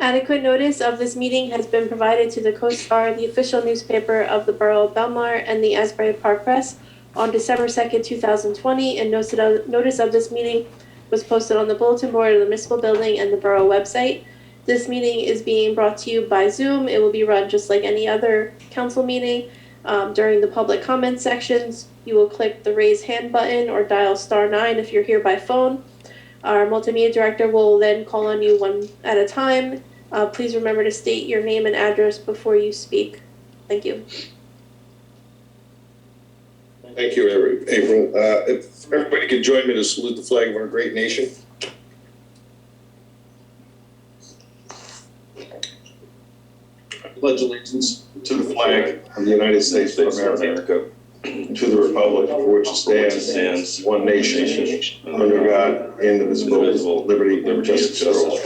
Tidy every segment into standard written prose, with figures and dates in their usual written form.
Adequate notice of this meeting has been provided to the Co-Star, the official newspaper of the Borough of Belmar, and the Asbury Park Press on December 2nd, 2020, and notice of this meeting was posted on the bulletin board of the municipal building and the borough website. This meeting is being brought to you by Zoom. It will be run just like any other council meeting. During the public comment sections, you will click the raise hand button or dial *9 if you're here by phone. Our multimedia director will then call on you one at a time. Please remember to state your name and address before you speak. Thank you. Thank you, April. If everybody could join me to salute the flag of our great nation. I pledge allegiance to the flag of the United States of America, to the republic for which it stands, one nation, under God, indivisible, with liberty and justice for all.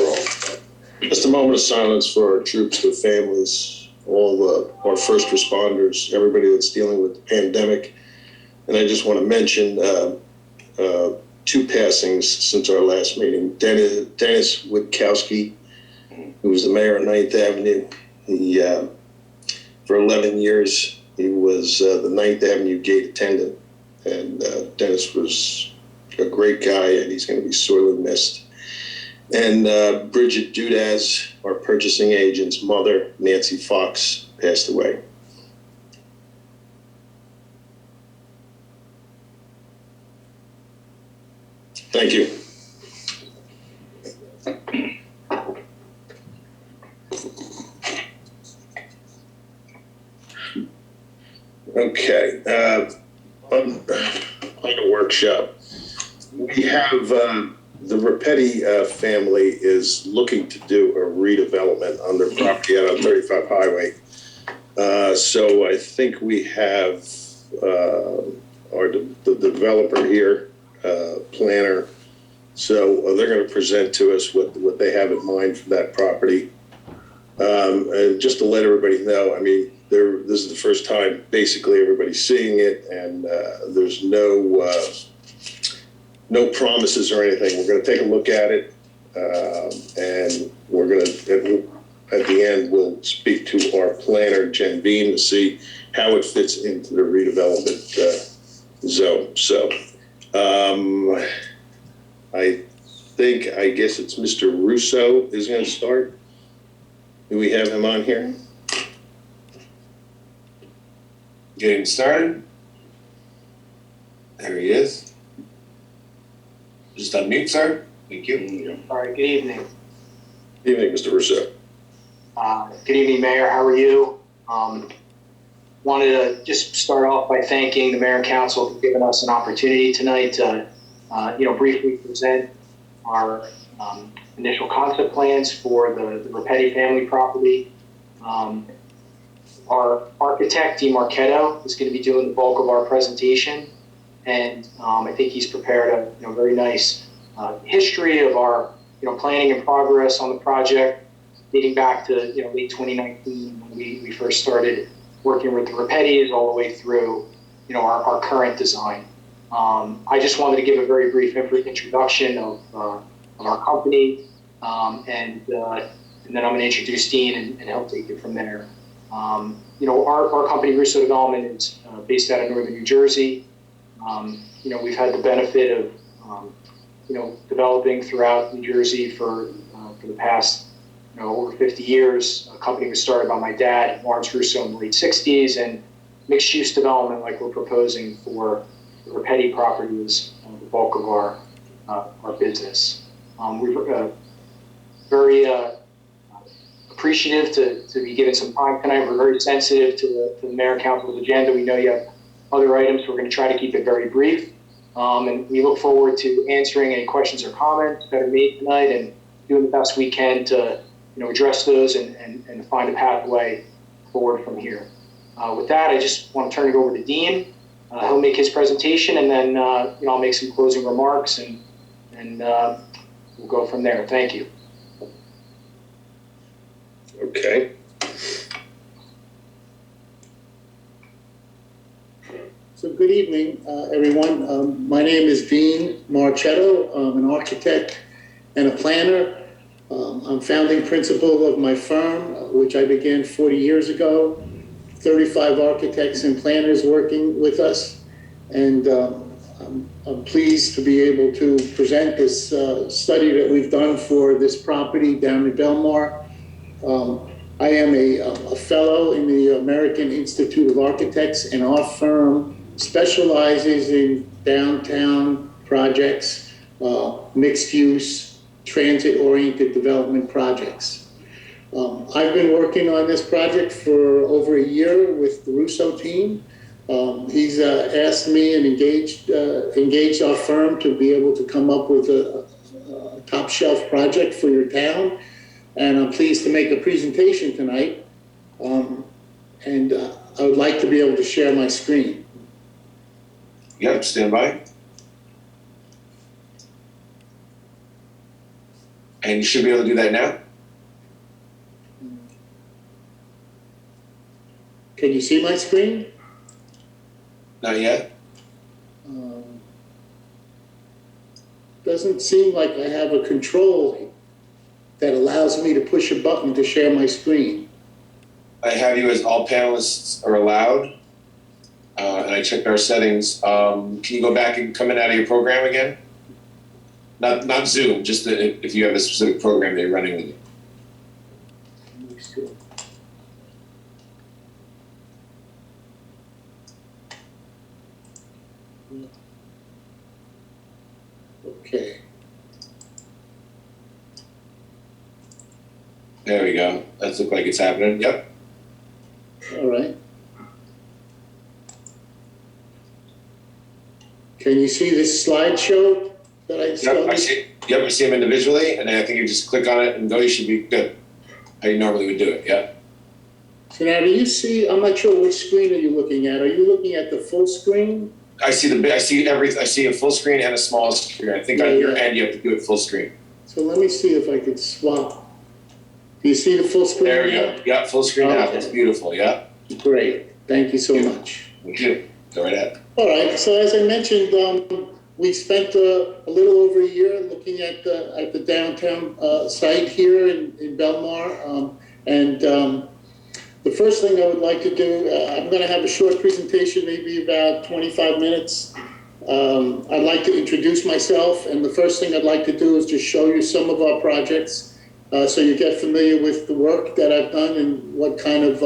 Just a moment of silence for our troops, their families, all our first responders, everybody that's dealing with the pandemic. And I just want to mention two passings since our last meeting. Dennis Witkowski, who was the mayor of 9th Avenue. He, for 11 years, he was the 9th Avenue gate attendant. And Dennis was a great guy, and he's going to be sorely missed. And Bridget Dudaz, our purchasing agent's mother, Nancy Fox, passed away. Thank you. Okay, on the workshop, we have the Rapetti family is looking to do a redevelopment on their property out on 35 Highway. So I think we have the developer here, planner. So they're going to present to us what they have in mind for that property. And just to let everybody know, I mean, this is the first time basically everybody's seeing it, and there's no promises or anything. We're going to take a look at it, and we're going to, at the end, we'll speak to our planner, Jen Bean, to see how it fits into the redevelopment zone. So I guess it's Mr. Russo is going to start. Do we have him on here? Getting started. There he is. Just unmute, sir. Thank you. All right, good evening. Good evening, Mr. Russo. Good evening, Mayor. How are you? Wanted to just start off by thanking the Mayor and Council for giving us an opportunity tonight to, briefly present our initial concept plans for the Rapetti family property. Our architect, Di Marchetto, is going to be doing the bulk of our presentation, and I think he's prepared a very nice history of our planning and progress on the project, dating back to late 2019 when we first started working with the Rapettis all the way through our current design. I just wanted to give a very brief introduction of our company, and then I'm going to introduce Dean and he'll take it from there. Our company, Russo Development, is based out of northern New Jersey. We've had the benefit of, developing throughout New Jersey for the past, over 50 years. A company was started by my dad, Lawrence Russo, in the late 60s, and mixed-use development like we're proposing for the Rapetti property is the bulk of our business. We're very appreciative to be given some time tonight. We're very sensitive to the Mayor and Council's agenda. We know you have other items. We're going to try to keep it very brief. And we look forward to answering any questions or comments that are made tonight and doing the best we can to address those and find a pathway forward from here. With that, I just want to turn it over to Dean. He'll make his presentation, and then I'll make some closing remarks, and we'll go from there. Thank you. Okay. So good evening, everyone. My name is Dean Marchetto. I'm an architect and a planner. I'm founding principal of my firm, which I began 40 years ago. 35 architects and planners working with us. And I'm pleased to be able to present this study that we've done for this property down in Belmar. I am a fellow in the American Institute of Architects, and our firm specializes in downtown projects, mixed use, transit-oriented development projects. I've been working on this project for over a year with the Russo team. He's asked me and engaged our firm to be able to come up with a top shelf project for your town. And I'm pleased to make a presentation tonight. I would like to be able to share my screen. Yep, stand by. And you should be able to do that now. Can you see my screen? Not yet. Doesn't seem like I have a control that allows me to push a button to share my screen. I have you as all panelists are allowed. And I checked our settings. Can you go back and come in out of your program again? Not Zoom, just if you have a specific program that you're running with it. Okay. There we go. That looks like it's happening. Yep. All right. Can you see this slideshow that I Yep, I see. Yep, I see them individually, and then I think you just click on it and go. You should be good. How you normally would do it. Yeah. So now, do you see? I'm not sure which screen are you looking at. Are you looking at the full screen? I see I see a full screen and a small screen. I think on your end you have to do it full screen. So let me see if I could swap. Do you see the full screen? There we go. Yeah, full screen now. Okay. It's beautiful. Yeah. Great. Thank you so much. Thank you. Go right ahead. All right. So as I mentioned, we spent a little over a year looking at the downtown site here in Belmar, the first thing I would like to do, I'm going to have a short presentation, maybe about 25 minutes. I'd like to introduce myself, and the first thing I'd like to do is just show you some of our projects so you get familiar with the work that I've done and what kind of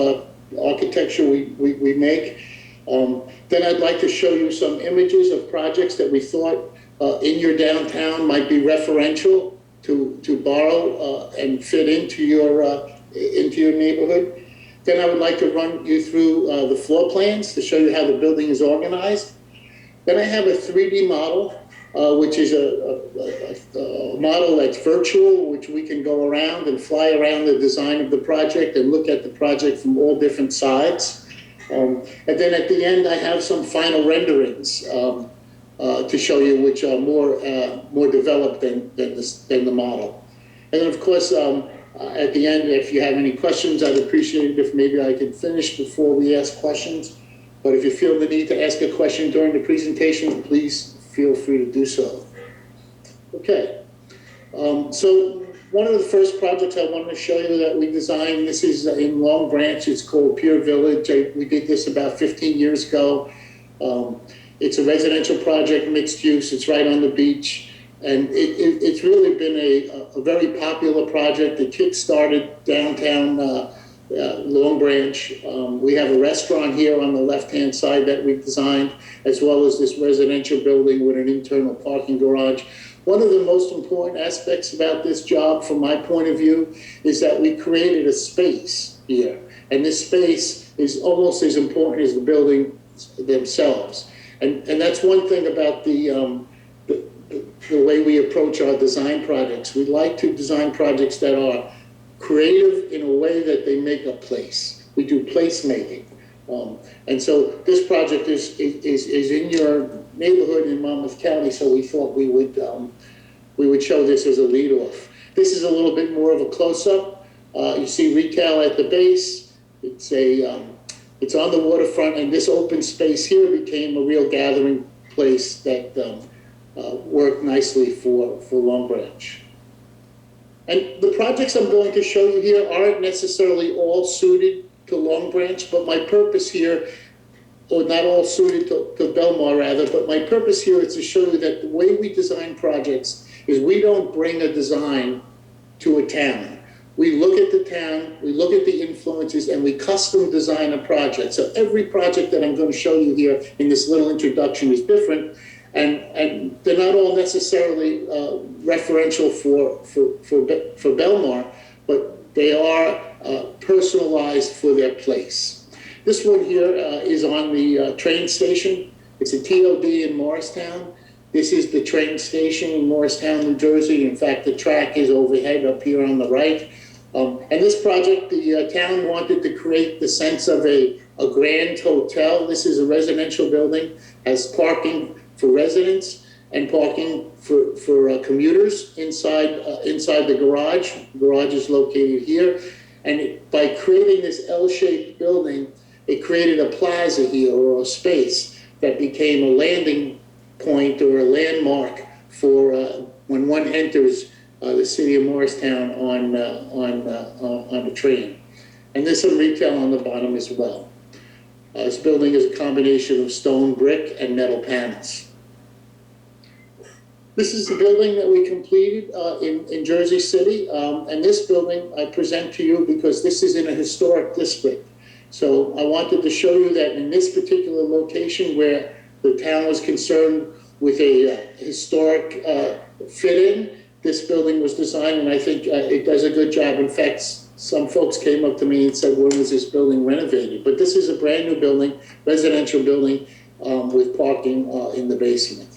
architecture we make. Then I'd like to show you some images of projects that we thought in your downtown might be referential to borrow and fit into your neighborhood. Then I would like to run you through the floor plans to show you how the building is organized. Then I have a 3D model, which is a model that's virtual, which we can go around and fly around the design of the project and look at the project from all different sides. And then at the end, I have some final renderings to show you, which are more developed than the model. And then, of course, at the end, if you have any questions, I'd appreciate it if maybe I could finish before we ask questions. But if you feel the need to ask a question during the presentation, please feel free to do so. Okay. So one of the first projects I wanted to show you that we designed, this is in Long Branch. It's called Pier Village. We did this about 15 years ago. It's a residential project, mixed use. It's right on the beach. And it's really been a very popular project. It kick-started downtown Long Branch. We have a restaurant here on the left-hand side that we designed, as well as this residential building with an internal parking garage. One of the most important aspects about this job, from my point of view, is that we created a space here. And this space is almost as important as the building themselves. And that's one thing about the way we approach our design projects. We like to design projects that are creative in a way that they make a place. We do placemaking. And so this project is in your neighborhood in Monmouth County, so we thought we would show this as a lead-off. This is a little bit more of a close-up. You see retail at the base. It's on the waterfront, and this open space here became a real gathering place that worked nicely for Long Branch. And the projects I'm going to show you here aren't necessarily all suited to Long Branch, but my purpose here, or not all suited to Belmar rather, but my purpose here is to show you that the way we design projects is we don't bring a design to a town. We look at the town, we look at the influences, and we custom design a project. So every project that I'm going to show you here in this little introduction is different, and they're not all necessarily referential for Belmar, but they are personalized for their place. This one here is on the train station. It's a TOD in Morristown. This is the train station in Morristown, New Jersey. In fact, the track is overhead up here on the right. And this project, the town wanted to create the sense of a grand hotel. This is a residential building, has parking for residents and parking for commuters inside the garage. The garage is located here. And by creating this L-shaped building, it created a plaza here, or a space that became a landing point or a landmark for when one enters the city of Morristown on a train. And there's some retail on the bottom as well. This building is a combination of stone, brick, and metal panels. This is the building that we completed in Jersey City. And this building I present to you because this is in a historic district. So I wanted to show you that in this particular location where the town was concerned with a historic fit-in, this building was designed, and I think it does a good job. In fact, some folks came up to me and said, when was this building renovated? But this is a brand new building, residential building with parking in the basement.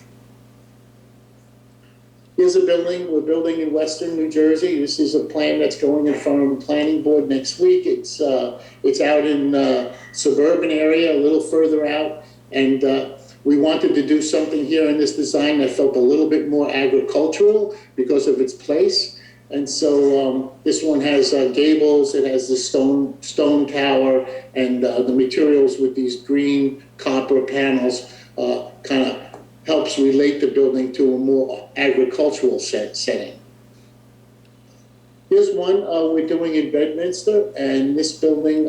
Here's a building we're building in Western New Jersey. This is a plan that's going in front of the planning board next week. It's out in suburban area, a little further out, and we wanted to do something here in this design that felt a little bit more agricultural because of its place. And so this one has gables, it has the stone tower, and the materials with these green copper panels kind of helps relate the building to a more agricultural setting. Here's one we're doing in Bedminster, and this building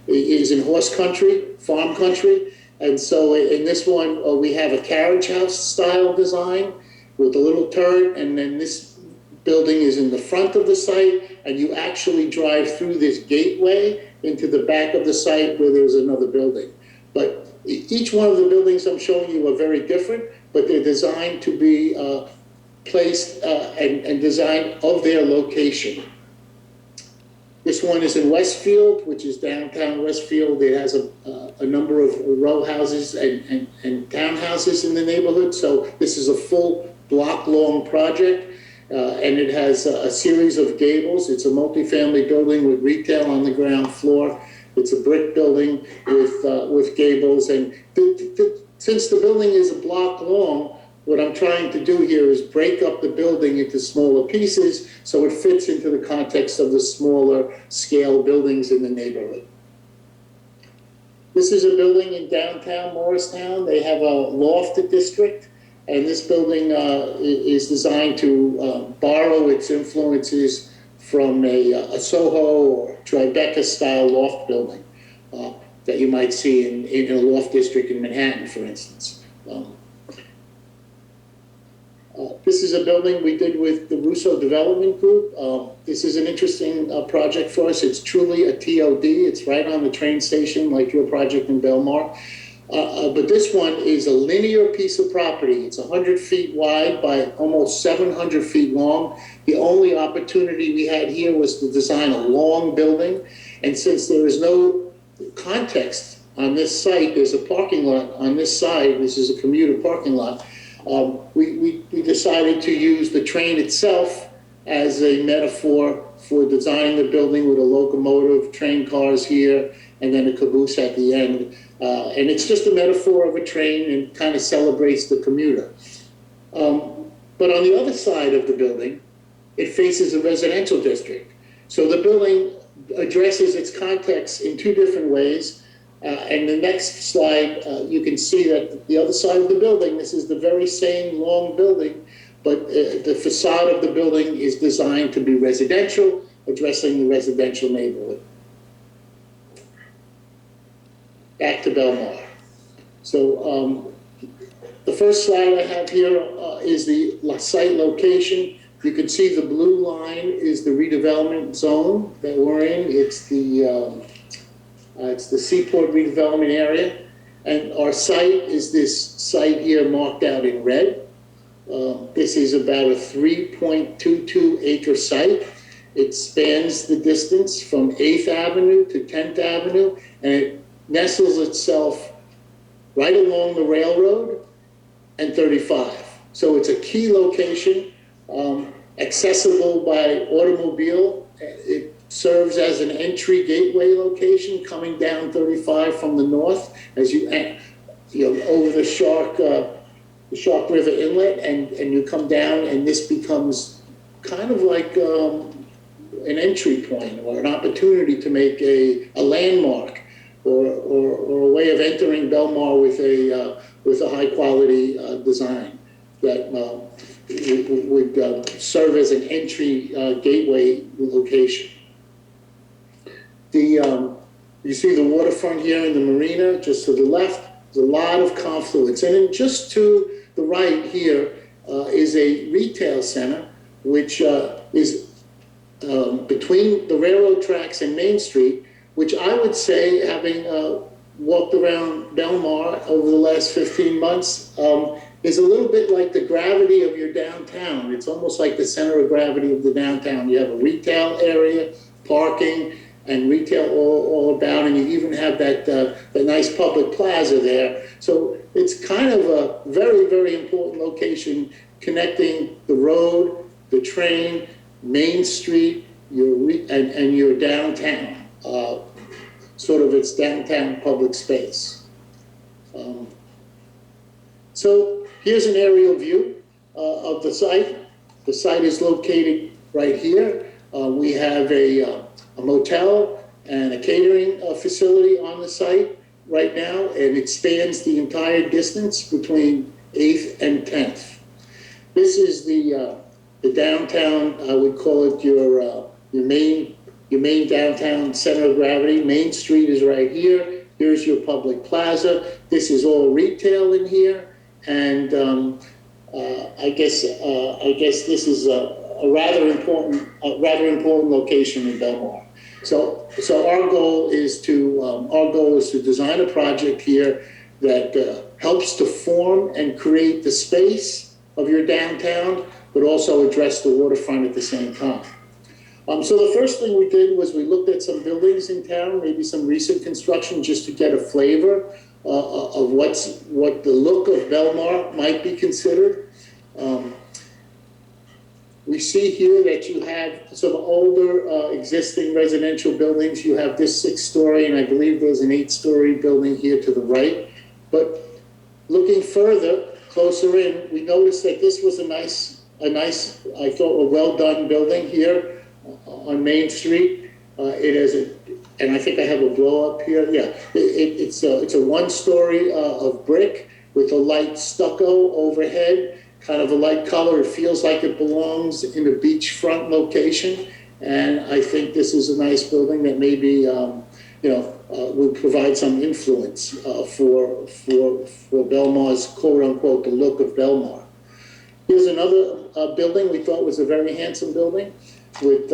is in horse country, farm country. And so in this one, we have a carriage house style design with a little turret, and then this building is in the front of the site, and you actually drive through this gateway into the back of the site where there's another building. But each one of the buildings I'm showing you are very different, but they're designed to be placed and designed of their location. This one is in Westfield, which is downtown Westfield. It has a number of row houses and townhouses in the neighborhood. So this is a full block-long project, and it has a series of gables. It's a multifamily building with retail on the ground floor. It's a brick building with gables. And since the building is a block long, what I'm trying to do here is break up the building into smaller pieces so it fits into the context of the smaller scale buildings in the neighborhood. This is a building in downtown Morristown. They have a loft district, and this building is designed to borrow its influences from a Soho or Tribeca style loft building that you might see in a loft district in Manhattan, for instance. This is a building we did with the Russo Development Group. This is an interesting project for us. It's truly a TOD. It's right on the train station, like your project in Belmar. But this one is a linear piece of property. It's 100 feet wide by almost 700 feet long. The only opportunity we had here was to design a long building. And since there is no context on this site, there's a parking lot on this side. This is a commuter parking lot. We decided to use the train itself as a metaphor for designing the building with a locomotive, train cars here, and then a caboose at the end. And it's just a metaphor of a train and kind of celebrates the commuter. But on the other side of the building, it faces a residential district. So the building addresses its context in two different ways. And the next slide, you can see that the other side of the building, this is the very same long building, but the facade of the building is designed to be residential, addressing the residential neighborhood. Back to Belmar. So the first slide I have here is the site location. You can see the blue line is the redevelopment zone that we're in. It's the Seaport redevelopment area. And our site is this site here marked out in red. This is about a 3.22 acre site. It spans the distance from 8th Avenue to 10th Avenue, and it nestles itself right along the railroad and 35. So it's a key location, accessible by automobile. It serves as an entry gateway location coming down 35 from the north as you over the Shark River Inlet, and you come down, and this becomes kind of like an entry point or an opportunity to make a landmark or a way of entering Belmar with a high quality design that would serve as an entry gateway location. You see the waterfront here in the marina, just to the left. There's a lot of confluence. And then just to the right here is a retail center, which is between the railroad tracks and Main Street, which I would say, having walked around Belmar over the last 15 months, is a little bit like the gravity of your downtown. It's almost like the center of gravity of the downtown. You have a retail area, parking, and retail all about, and you even have that nice public plaza there. So it's kind of a very, very important location connecting the road, the train, Main Street, and your downtown, sort of its downtown public space. So here's an aerial view of the site. The site is located right here. We have a motel and a catering facility on the site right now, and it spans the entire distance between 8th and 10th. This is the downtown, I would call it your main downtown center of gravity. Main Street is right here. Here's your public plaza. This is all retail in here, and I guess this is a rather important location in Belmar. So our goal is to design a project here that helps to form and create the space of your downtown, but also address the waterfront at the same time. So the first thing we did was we looked at some buildings in town, maybe some recent construction, just to get a flavor of what the look of Belmar might be considered. We see here that you have some older existing residential buildings. You have this 6-story, and I believe there's an 8-story building here to the right. But looking further, closer in, we noticed that this was a nice, I thought, a well-done building here on Main Street. It has and I think I have a blow up here. Yeah, it's a 1-story of brick with a light stucco overhead. Kind of a light color. It feels like it belongs in a beachfront location, and I think this is a nice building that maybe will provide some influence for Belmar's quote unquote the look of Belmar. Here's another building we thought was a very handsome building with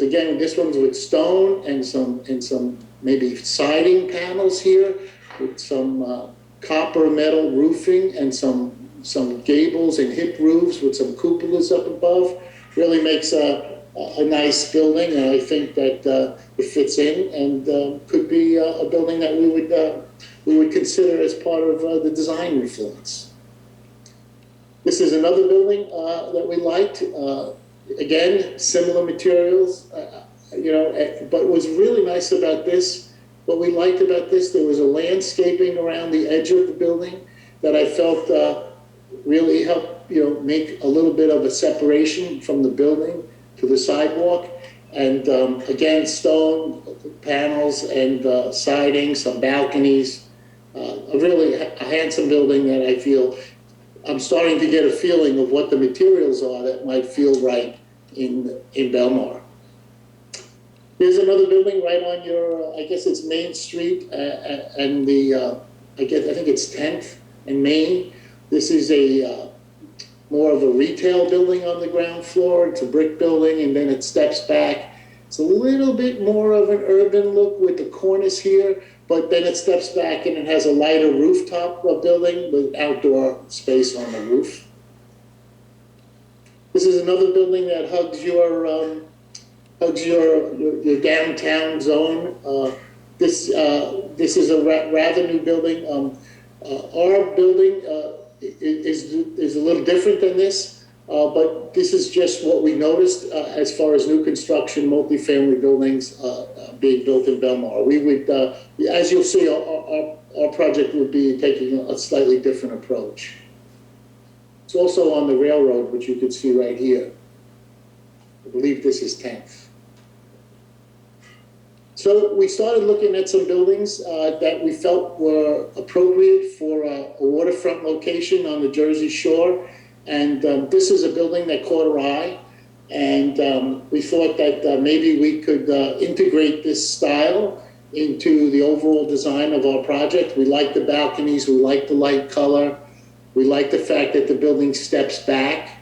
again, this one's with stone and some maybe siding panels here with some copper metal roofing and some gables and hip roofs with some cupolas up above. Really makes a nice building, and I think that it fits in and could be a building that we would consider as part of the design influence. This is another building that we liked. Again, similar materials, but what's really nice about this, what we liked about this, there was a landscaping around the edge of the building that I felt really helped, make a little bit of a separation from the building to the sidewalk. And again, stone panels and siding, some balconies, a handsome building that I feel I'm starting to get a feeling of what the materials are that might feel right in Belmar. There's another building right on your, I guess it's Main Street and I think it's 10th and Main. This is a more of a retail building on the ground floor. It's a brick building, and then it steps back. It's a little bit more of an urban look with the cornice here, but then it steps back and it has a lighter rooftop building with outdoor space on the roof. This is another building that hugs your downtown zone. This is a rather new building. Our building is a little different than this, but this is just what we noticed as far as new construction, multifamily buildings being built in Belmar. We would, as you'll see, our project would be taking a slightly different approach. It's also on the railroad, which you can see right here. I believe this is 10th. So we started looking at some buildings that we felt were appropriate for a waterfront location on the Jersey Shore. And this is a building that caught our eye. And we thought that maybe we could integrate this style into the overall design of our project. We like the balconies, we like the light color. We like the fact that the building steps back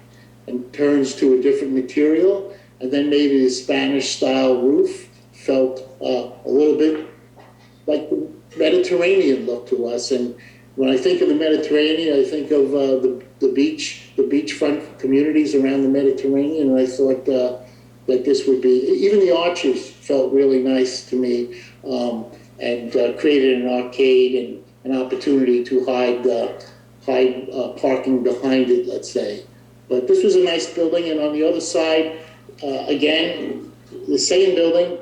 and turns to a different material. And then maybe the Spanish style roof felt a little bit like the Mediterranean look to us. And when I think of the Mediterranean, I think of the beachfront communities around the Mediterranean. And I thought that this would be, even the arches felt really nice to me, and created an arcade and an opportunity to hide parking behind it, let's say. But this was a nice building. And on the other side, again, the same building,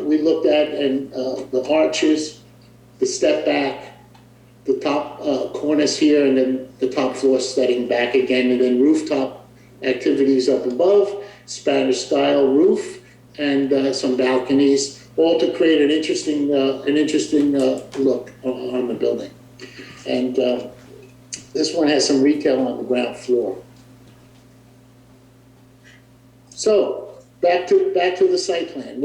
we looked at, and the arches, the step back, the top cornice here, and then the top floor setting back again, and then rooftop activities up above, Spanish style roof, and some balconies, all to create an interesting look on the building. And this one has some retail on the ground floor. So back to the site plan.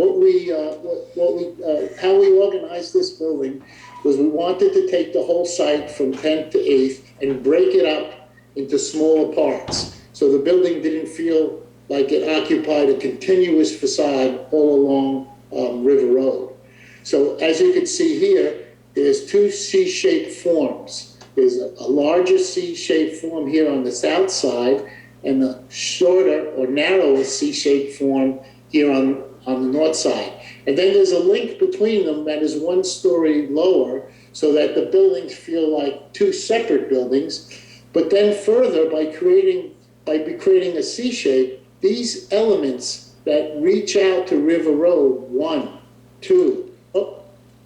How we organized this building was we wanted to take the whole site from 10th to 8th and break it up into smaller parts. So the building didn't feel like it occupied a continuous facade all along River Road. So as you can see here, there's two C-shaped forms. There's a larger C-shaped form here on the south side, and a shorter or narrower C-shaped form here on the north side. And then there's a link between them that is 1 story lower, so that the buildings feel like 2 separate buildings. But then further, by creating a C shape, these elements that reach out to River Road, 1, 2, oh,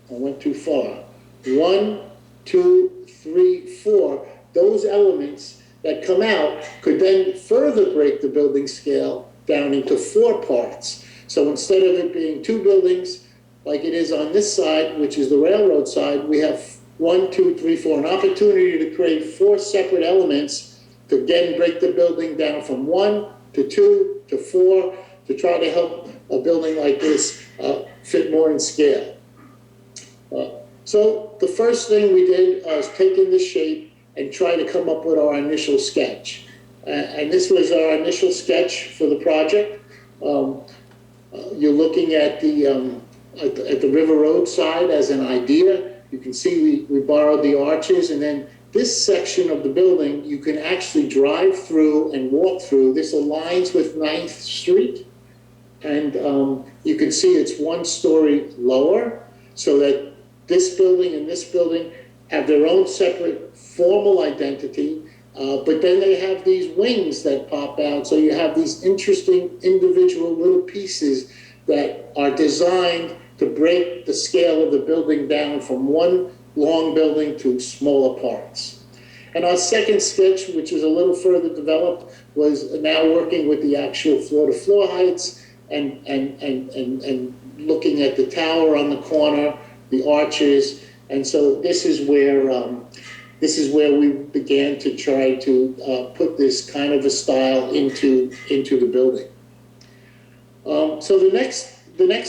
I went too far. 1, 2, 3, 4, those elements that come out could then further break the building scale down into 4 parts. So instead of it being 2 buildings, like it is on this side, which is the railroad side, we have 1, 2, 3, 4, an opportunity to create 4 separate elements to again break the building down from 1 to 2 to 4 to try to help a building like this fit more in scale. So the first thing we did was take in this shape and try to come up with our initial sketch. And this was our initial sketch for the project. You're looking at the River Road side as an idea. You can see we borrowed the arches, and then this section of the building you can actually drive through and walk through. This aligns with 9th Street, and you can see it's 1 story lower, so that this building and this building have their own separate formal identity, but then they have these wings that pop out, so you have these interesting individual little pieces that are designed to break the scale of the building down from 1 long building to smaller parts. And our second sketch, which is a little further developed, was now working with the actual floor-to-floor heights and looking at the tower on the corner, the arches. And so this is where this is where we began to try to put this kind of a style into the building. So the next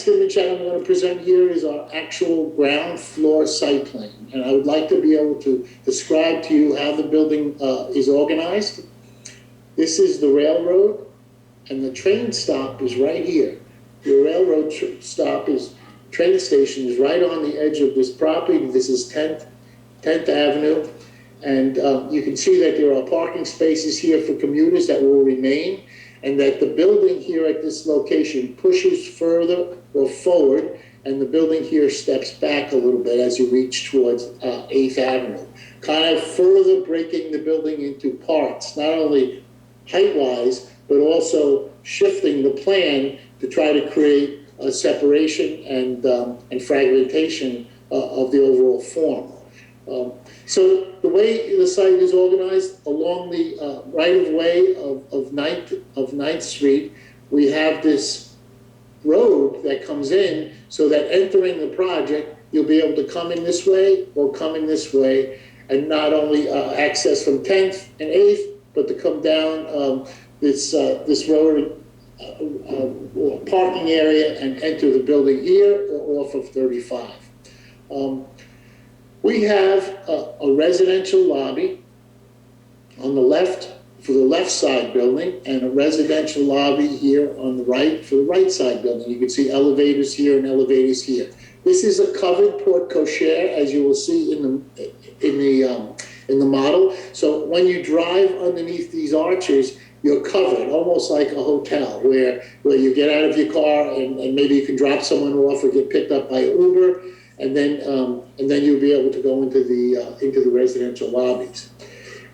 image that I'm going to present here is our actual ground floor site plan. And I would like to be able to describe to you how the building is organized. This is the railroad, and the train stop is right here. The railroad train station is right on the edge of this property. This is 10th Avenue. And you can see that there are parking spaces here for commuters that will remain, and that the building here at this location pushes further or forward, and the building here steps back a little bit as you reach towards 8th Avenue, kind of further breaking the building into parts, not only height-wise, but also shifting the plan to try to create a separation and fragmentation of the overall form. So the way the site is organized along the right-of-way of 9th Street, we have this road that comes in so that entering the project, you'll be able to come in this way or come in this way, and not only access from 10th and 8th, but to come down this road parking area and enter the building here or off of 35. We have a residential lobby on the left for the left side building, and a residential lobby here on the right for the right side building. You can see elevators here and elevators here. This is a covered porte cochere, as you will see in the model. So when you drive underneath these arches, you're covered, almost like a hotel, where you get out of your car and maybe you can drop someone off or get picked up by Uber, and then you'll be able to go into the residential lobbies.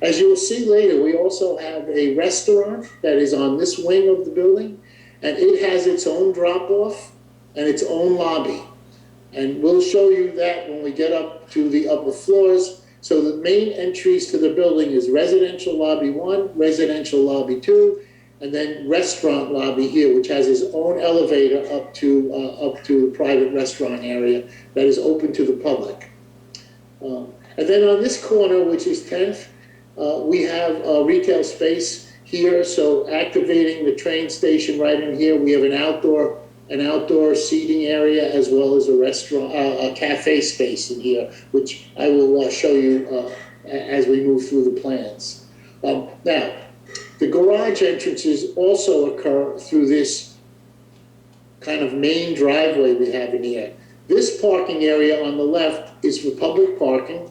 As you will see later, we also have a restaurant that is on this wing of the building, and it has its own drop-off and its own lobby. And we'll show you that when we get up to the upper floors. So the main entries to the building is residential lobby 1, residential lobby 2, and then restaurant lobby here, which has its own elevator up to the private restaurant area that is open to the public. And then on this corner, which is 10th, we have a retail space here. So activating the train station right in here, we have an outdoor seating area as well as a restaurant, a cafe space in here, which I will show you as we move through the plans. Now, the garage entrances also occur through this kind of main driveway we have in here. This parking area on the left is for public parking.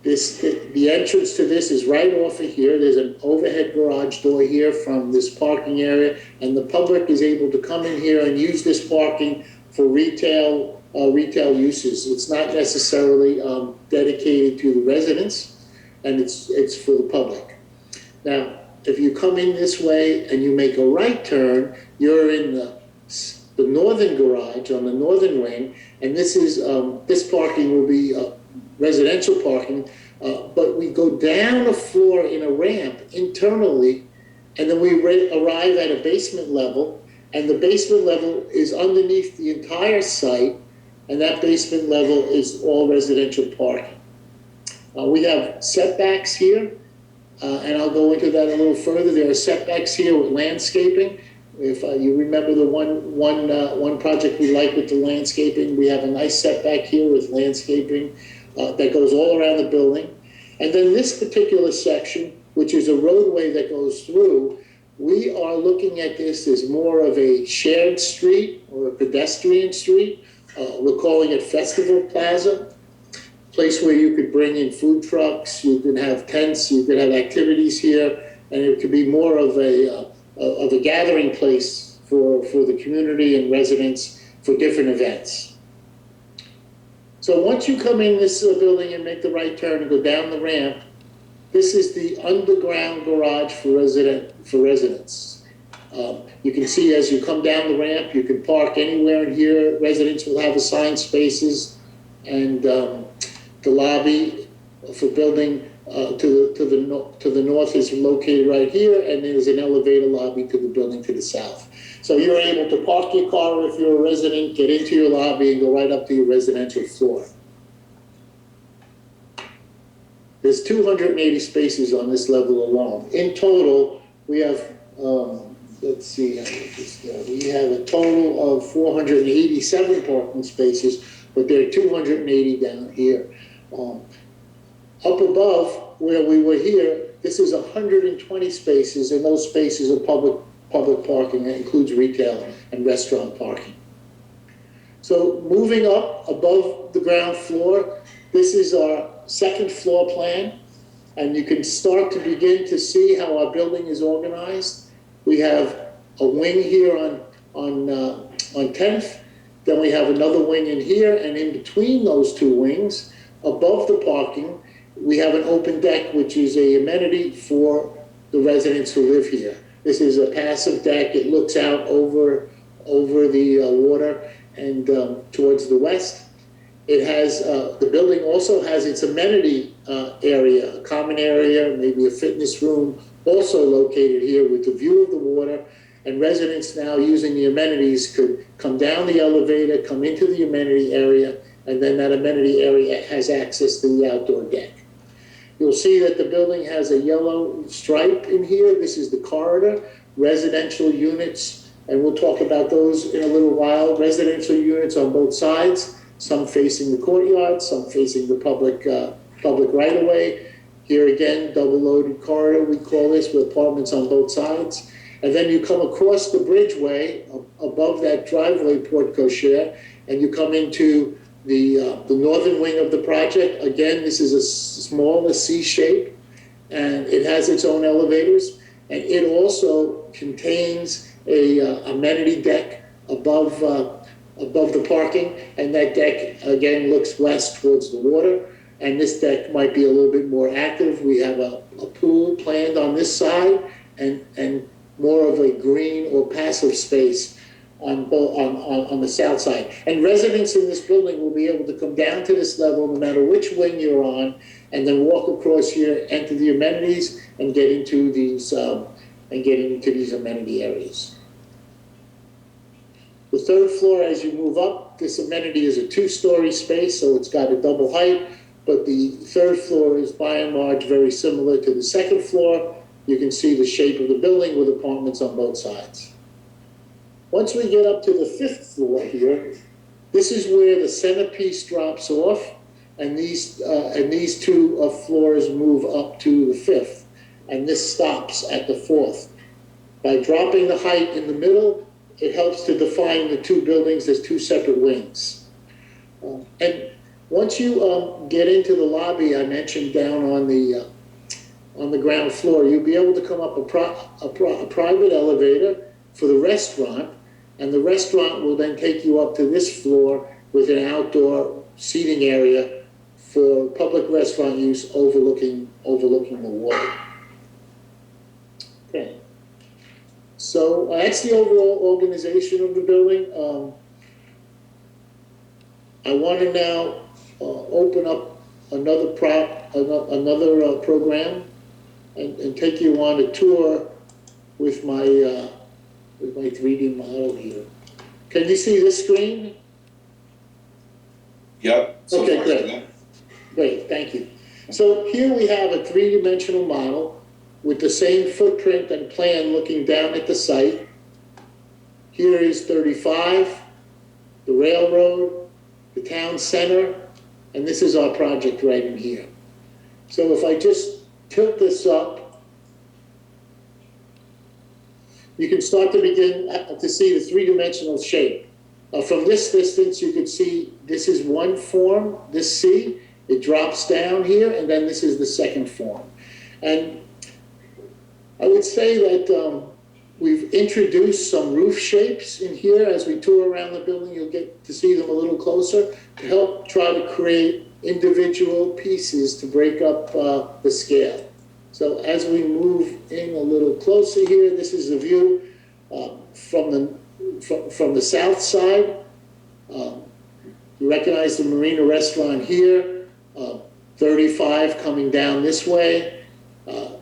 The entrance to this is right off of here. There's an overhead garage door here from this parking area, and the public is able to come in here and use this parking for retail uses. It's not necessarily dedicated to the residents, and it's for the public. Now, if you come in this way and you make a right turn, you're in the northern garage on the northern wing, and this parking will be residential parking, but we go down a floor in a ramp internally, and then we arrive at a basement level, and the basement level is underneath the entire site, and that basement level is all residential parking. We have setbacks here, and I'll go into that a little further. There are setbacks here with landscaping. If you remember the one project we like with the landscaping, we have a nice setback here with landscaping that goes all around the building. And then this particular section, which is a roadway that goes through, we are looking at this as more of a shared street or a pedestrian street. We're calling it Festival Plaza, place where you could bring in food trucks, you could have tents, you could have activities here, and it could be more of a gathering place for the community and residents for different events. So once you come in this building and make the right turn and go down the ramp, this is the underground garage for residents. You can see as you come down the ramp, you can park anywhere in here. Residents will have assigned spaces, and the lobby for building to the north is located right here, and there's an elevator lobby to the building to the south. So you're able to park your car if you're a resident, get into your lobby, and go right up to your residential floor. There's 280 spaces on this level alone. In total, we have, let's see, we have a total of 487 parking spaces, but there are 280 down here. Up above where we were here, this is 120 spaces, and those spaces are public parking. That includes retail and restaurant parking. So moving up above the ground floor, this is our second floor plan, and you can start to begin to see how our building is organized. We have a wing here on 10th, then we have another wing in here, and in between those two wings, above the parking, we have an open deck, which is a amenity for the residents who live here. This is a passive deck. It looks out over the water and towards the west. It has, the building also has its amenity area, a common area, maybe a fitness room, also located here with the view of the water. And residents now using the amenities could come down the elevator, come into the amenity area, and then that amenity area has access to the outdoor deck. You'll see that the building has a yellow stripe in here. This is the corridor, residential units, and we'll talk about those in a little while. Residential units on both sides, some facing the courtyard, some facing the public right-of-way. Here again, double-loaded corridor, we call this, with apartments on both sides. And then you come across the bridgeway above that driveway porte cochere, and you come into the northern wing of the project. Again, this is a smaller C shape, and it has its own elevators, and it also contains a amenity deck above the parking, and that deck again looks west towards the water. And this deck might be a little bit more active. We have a pool planned on this side, and more of a green or passive space on the south side. And residents in this building will be able to come down to this level no matter which wing you're on, and then walk across here, enter the amenities, and get into these amenity areas. The third floor, as you move up, this amenity is a 2-story space, so it's got a double height, but the third floor is by and large very similar to the second floor. You can see the shape of the building with apartments on both sides. Once we get up to the 5th floor here, this is where the centerpiece drops off, and these two floors move up to the 5th, and this stops at the 4th. By dropping the height in the middle, it helps to define the two buildings as two separate wings. And once you get into the lobby, I mentioned down on the ground floor, you'll be able to come up a private elevator for the restaurant, and the restaurant will then take you up to this floor with an outdoor seating area for public restaurant use overlooking the water. Okay. So that's the overall organization of the building. I want to now open up another program and take you on a tour with my 3D model here. Can you see this screen? Yep. So Okay, far, great. so Great, thank you. So here we have a 3-dimensional model with the same footprint and plan looking down at the site. Here is 35, the railroad, the town center, and this is our project right in here. So if I just tilt this up, you can start to begin to see the 3-dimensional shape. From this distance, you can see this is one form, this C. It drops down here, and then this is the second form. And I would say that we've introduced some roof shapes in here. As we tour around the building, you'll get to see them a little closer to help try to create individual pieces to break up the scale. So as we move in a little closer here, this is the view from the south side. You recognize the Marina Restaurant here, 35 coming down this way.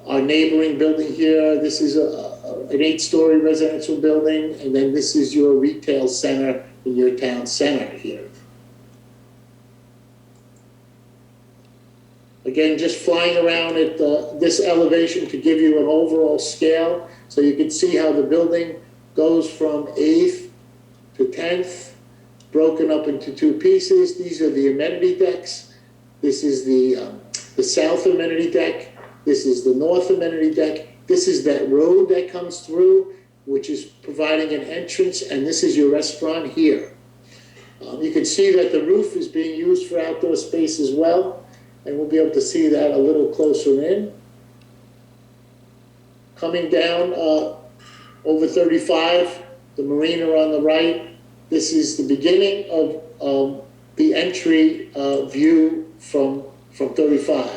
Our neighboring building here, this is an 8-story residential building, and then this is your retail center in your town center here. Again, Again, just flying around at this elevation to give you an overall scale, so you can see how the building goes from 8th to 10th, broken up into two pieces. These are the amenity decks. This is the south amenity deck. This is the north amenity deck. This is that road that comes through, which is providing an entrance, and this is your restaurant here. You can see that the roof is being used for outdoor space as well, and we'll be able to see that a little closer in. Coming down over 35, the marina on the right. This is the beginning of the entry view from 35.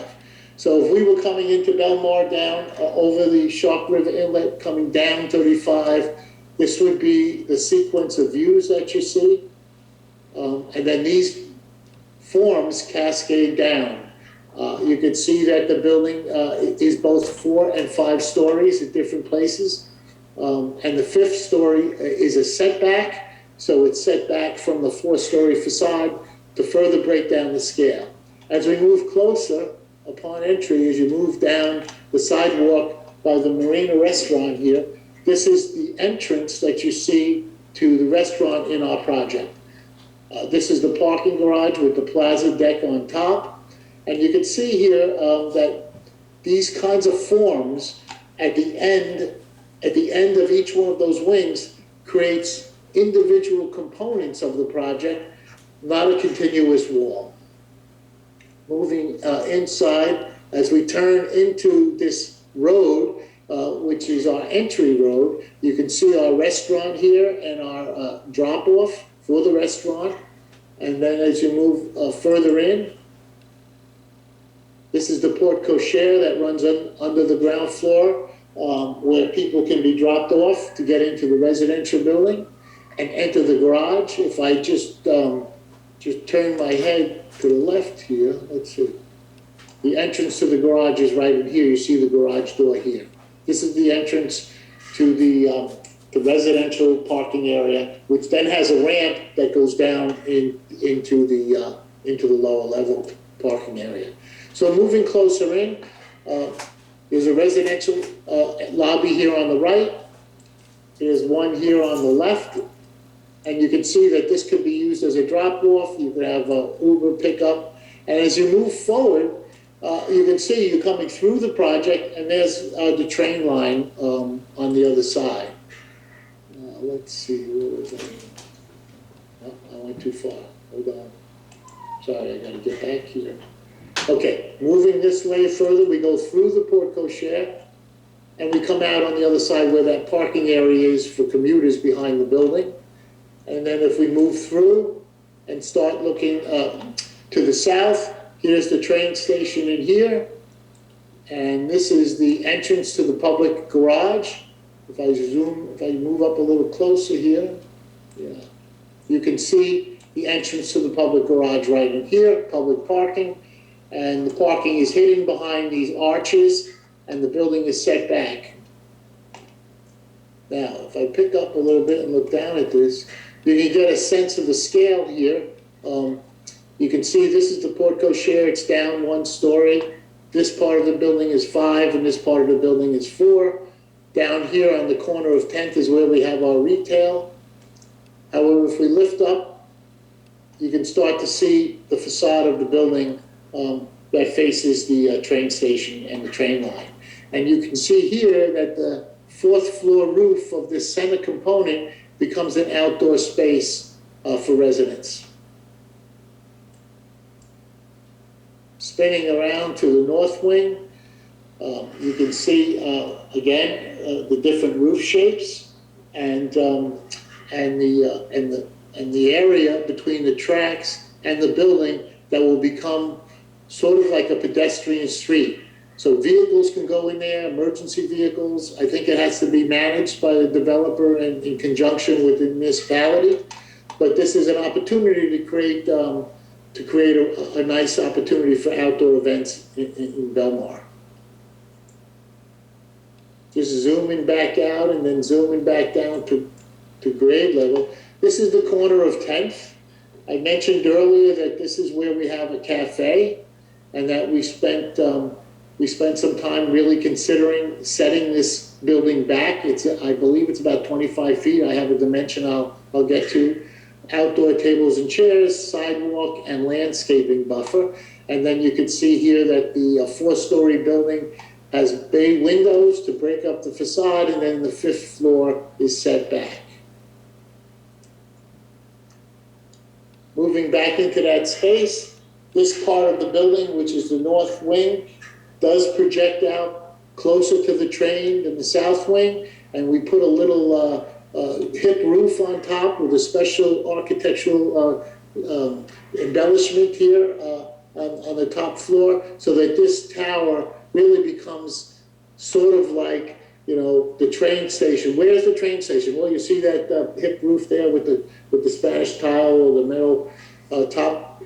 So if we were coming into Belmar down over the Shark River Inlet, coming down 35, this would be the sequence of views that you see. And then these forms cascade down. You can see that the building is both 4 and 5 stories at different places. And the 5th story is a setback, so it's set back from the 4-story facade to further break down the scale. As we move closer, upon entry, as you move down the sidewalk by the Marina restaurant here, this is the entrance that you see to the restaurant in our project. This is the parking garage with the plaza deck on top. And you can see here that these kinds of forms at the end of each one of those wings creates individual components of the project, not a continuous wall. Moving inside, as we turn into this road, which is our entry road, you can see our restaurant here and our drop-off for the restaurant. And then as you move further in, this is the porte cochere that runs under the ground floor, where people can be dropped off to get into the residential building and enter the garage. If I just turn my head to the left here, let's see. The entrance to the garage is right in here. You see the garage door here. This is the entrance to the residential parking area, which then has a ramp that goes down into the lower level parking area. So moving closer in, there's a residential lobby here on the right. There's one here on the left. And you can see that this could be used as a drop-off. You could have an Uber pickup. And as you move forward, you can see you're coming through the project, and there's the train line on the other side. Let's see, where was that? Oh, I went too far. Hold on. Sorry, I got to get back here. Okay, moving this way further, we go through the porte cochere, and we come out on the other side where that parking area is for commuters behind the building. And then if we move through and start looking to the south, here's the train station in here. And this is the entrance to the public garage. If I move up a little closer here, yeah, you can see the entrance to the public garage right in here, public parking. And the parking is hidden behind these arches, and the building is set back. Now, if I pick up a little bit and look down at this, you can get a sense of the scale here. You can see this is the porte cochere. It's down 1 story. This part of the building is 5, and this part of the building is 4. Down here on the corner of 10th is where we have our retail. However, if we lift up, you can start to see the facade of the building that faces the train station and the train line. And you can see here that the 4th floor roof of this center component becomes an outdoor space for residents. Spinning around to the north wing, you can see again the different roof shapes and the area between the tracks and the building that will become sort of like a pedestrian street. So vehicles can go in there, emergency vehicles. I think it has to be managed by the developer in conjunction with the municipality. But this is an opportunity to create a nice opportunity for outdoor events in Belmar. Just zooming back out and then zooming back down to grade level. This is the corner of 10th. I mentioned earlier that this is where we have a cafe. and that we spent some time really considering setting this building back. I believe it's about 25 feet. I have a dimension I'll get to. Outdoor tables and chairs, sidewalk, and landscaping buffer. And then you can see here that the 4-story building has bay windows to break up the facade, and then the 5th floor is set back. Moving back into that space, this part of the building, which is the north wing, does project out closer to the train than the south wing, and we put a little hip roof on top with a special architectural embellishment here on the top floor, so that this tower really becomes sort of like, you know, the train station. Where's the train station? Well, you see that hip roof there with the Spanish tile or the metal top.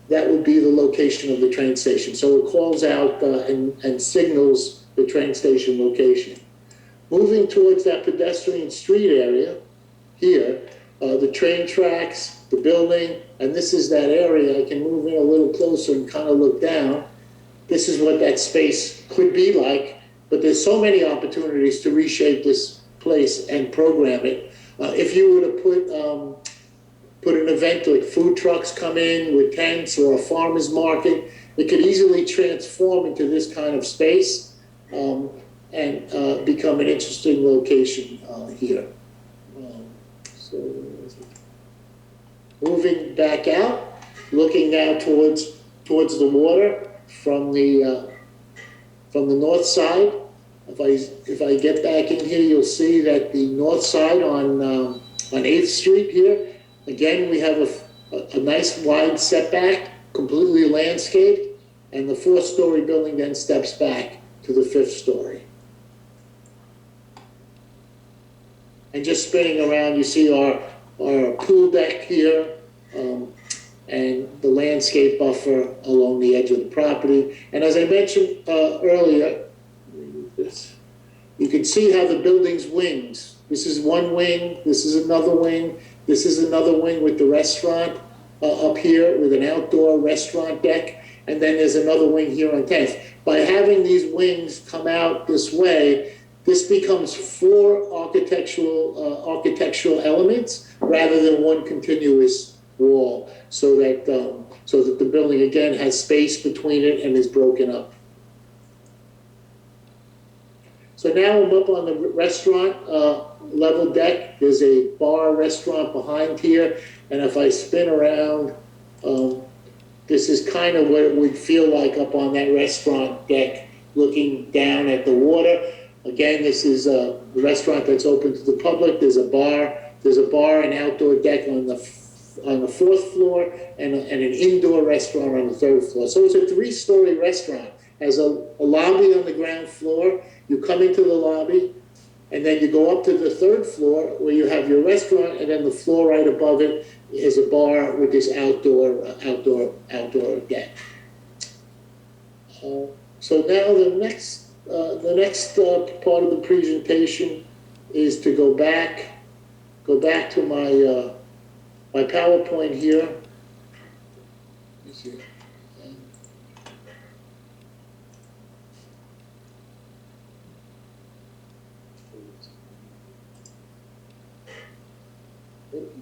That would be the location of the train station. So it calls out and signals the train station location. Moving towards that pedestrian street area here, the train tracks, the building, and this is that area. I can move in a little closer and kind of look down. This is what that space could be like, but there's so many opportunities to reshape this place and program it. If you were to put an event like food trucks come in with tents or a farmer's market, it could easily transform into this kind of space and become an interesting location here. So moving back out, looking now towards the water from the north side. If I get back in here, you'll see that the north side on 8th Street here, again, we have a nice wide setback, completely landscaped, and the 4-story building then steps back to the 5th story. And just spinning around, you see our pool deck here, and the landscape buffer along the edge of the property. And as I mentioned earlier, you can see how the building's wings. This is one wing, this is another wing, this is another wing with the restaurant up here with an outdoor restaurant deck, and then there's another wing here on 10th. By having these wings come out this way, this becomes 4 architectural elements rather than one continuous wall, so that the building again has space between it and is broken up. So now I'm up on the restaurant level deck. There's a bar restaurant behind here, and if I spin around, this is kind of what it would feel like up on that restaurant deck, looking down at the water. Again, this is a restaurant that's open to the public. There's a bar and outdoor deck on the 4th floor, and an indoor restaurant on the 3rd floor. So it's a 3-story restaurant. Has a lobby on the ground floor. You come into the lobby, and then you go up to the 3rd floor where you have your restaurant, and then the floor right above it is a bar with this outdoor deck. So now the next part of the presentation is to go back to my PowerPoint here. Let me see.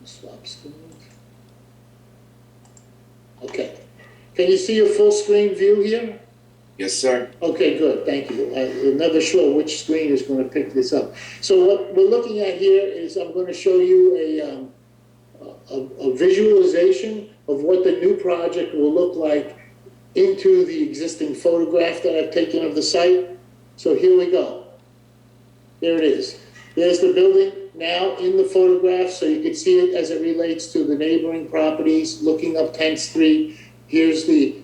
Swap screen. Okay. Can you see a full screen view here? Yes, sir. Okay, good. Thank you. I'm never sure which screen is going to pick this up. So what we're looking at here is I'm going to show you a visualization of what the new project will look like into the existing photograph that I've taken of the site. So here we go. There it is. There's the building now in the photograph, so you can see it as it relates to the neighboring properties, looking up 10th Street. Here's the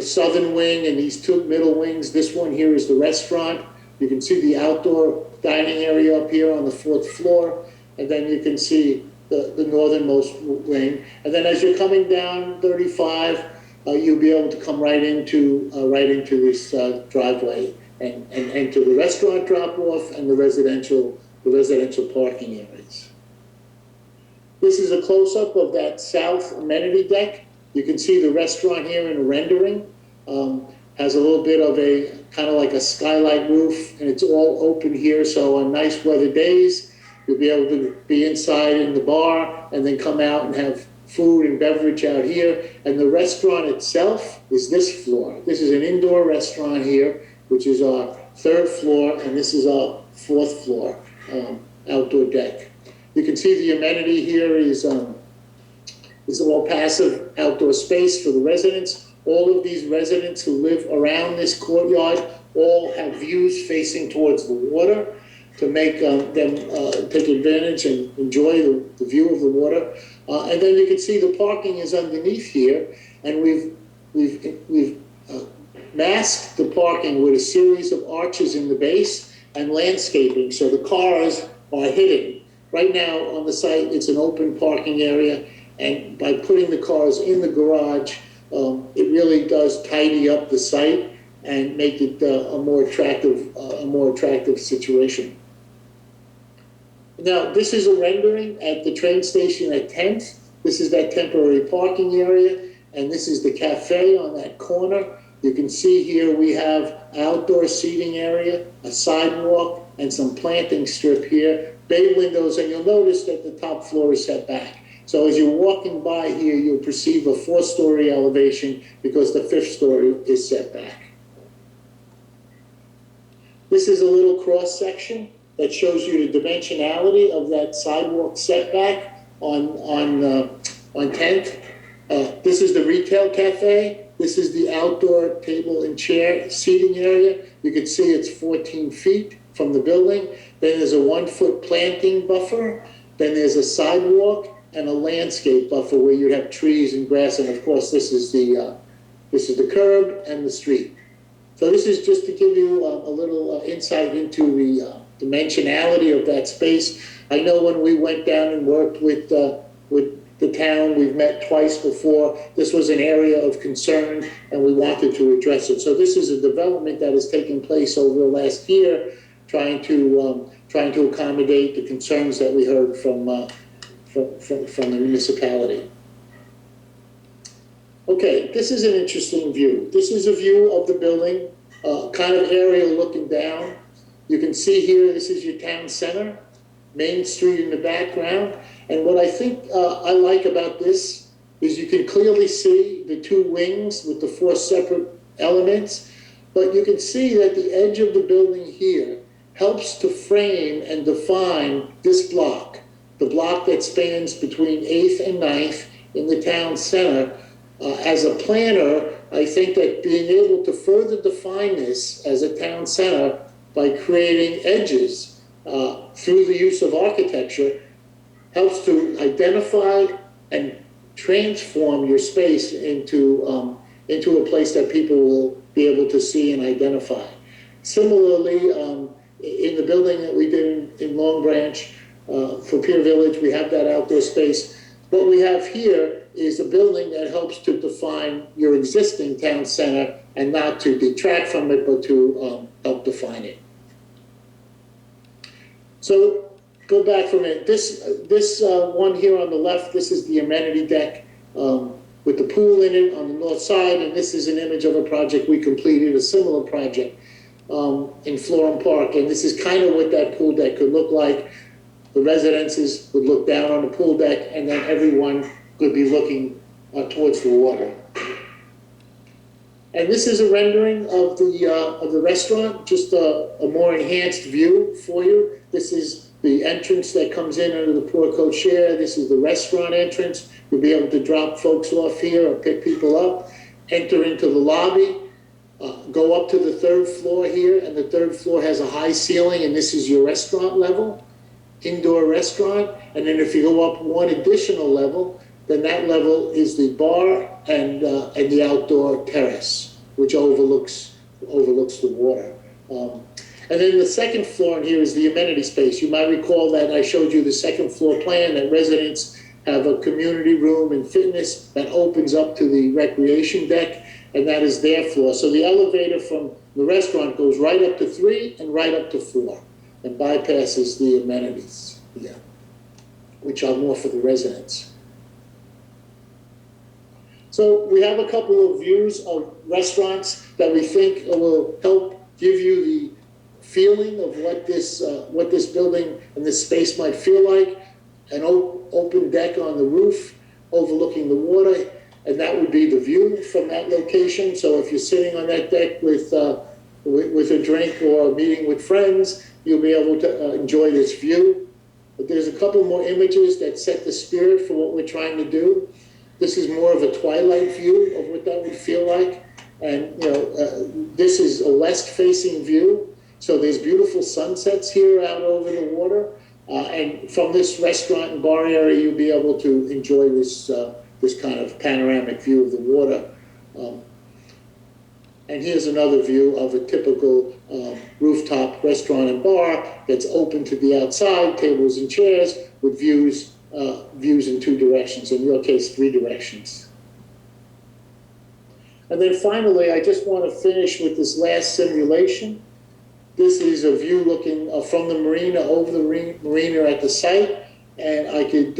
southern wing and these 2 middle wings. This one here is the restaurant. You can see the outdoor dining area up here on the 4th floor, and then you can see the northernmost wing. And then as you're coming down 35, you'll be able to come right into this driveway and enter the restaurant drop-off and the residential parking areas. This is a close-up of that south amenity deck. You can see the restaurant here in a rendering. Has a little bit of a kind of like a skylight roof, and it's all open here. So on nice weather days, you'll be able to be inside in the bar and then come out and have food and beverage out here. And the restaurant itself is this floor. This is an indoor restaurant here, which is our 3rd floor, and this is our 4th floor outdoor deck. You can see the amenity here is all passive outdoor space for the residents. All of these residents who live around this courtyard all have views facing towards the water to make them take advantage and enjoy the view of the water. And then you can see the parking is underneath here, and we've masked the parking with a series of arches in the base and landscaping, so the cars are hidden. Right now on the site, it's an open parking area, and by putting the cars in the garage, it really does tidy up the site and make it a more attractive situation. Now, this is a rendering at the train station at 10th. This is that temporary parking area, and this is the cafe on that corner. You can see here we have outdoor seating area, a sidewalk, and some planting strip here, bay windows, and you'll notice that the top floor is set back. So as you're walking by here, you'll perceive a 4-story elevation because the 5th story is set back. This is a little cross section that shows you the dimensionality of that sidewalk setback on 10th. This is the retail cafe. This is the outdoor table and chair seating area. You can see it's 14 feet from the building. Then there's a 1-foot planting buffer. Then there's a sidewalk and a landscape buffer where you have trees and grass, and of course this is the curb and the street. So this is just to give you a little insight into the dimensionality of that space. I know when we went down and worked with the town, we've met twice before, this was an area of concern and we wanted to address it. So this is a development that has taken place over the last year, trying to accommodate the concerns that we heard from the municipality. Okay, this is an interesting view. This is a view of the building, kind of aerial looking down. You can see here, this is your town center, Main Street in the background. And what I think I like about this is you can clearly see the 2 wings with the 4 separate elements, but you can see that the edge of the building here helps to frame and define this block, the block that spans between 8th and 9th in the town center. As a planner, I think that being able to further define this as a town center by creating edges through the use of architecture helps to identify and transform your space into a place that people will be able to see and identify. Similarly, in the building that we did in Long Branch for Pier Village, we have that outdoor space. What we have here is a building that helps to define your existing town center and not to detract from it, but to help define it. So go back for a minute. This one here on the left, this is the amenity deck with the pool in it on the north side, and this is an image of a project we completed, a similar project in Florham Park, and this is kind of what that pool deck could look like. The residences would look down on the pool deck, and then everyone could be looking towards the water. And this is a rendering of the restaurant, just a more enhanced view for you. This is the entrance that comes in under the Portico chair. This is the restaurant entrance. You'll be able to drop folks off here or pick people up, enter into the lobby, go up to the 3rd floor here, and the 3rd floor has a high ceiling, and this is your restaurant level, indoor restaurant. And then if you go up one additional level, then that level is the bar and the outdoor terrace, which overlooks the water. And then the 2nd floor in here is the amenity space. You might recall that I showed you the 2nd floor plan, that residents have a community room and fitness that opens up to the recreation deck, and that is their floor. So the elevator from the restaurant goes right up to 3 and right up to 4 and bypasses the amenities here, which are more for the residents. So So we have a couple of views of restaurants that we think will help give you the feeling of what this building and this space might feel like. An open deck on the roof overlooking the water, and that would be the view from that location. So if you're sitting on that deck with a drink or a meeting with friends, you'll be able to enjoy this view. But there's a couple more images that set the spirit for what we're trying to do. This is more of a twilight view of what that would feel like. And this is a west-facing view. So there's beautiful sunsets here out over the water. And from this restaurant and bar area, you'll be able to enjoy this kind of panoramic view of the water. And here's another view of a typical rooftop restaurant and bar that's open to the outside, tables and chairs with views in two directions, in your case, three directions. And then finally, I just want to finish with this last simulation. This is a view looking from the marina over the marina at the site, and I could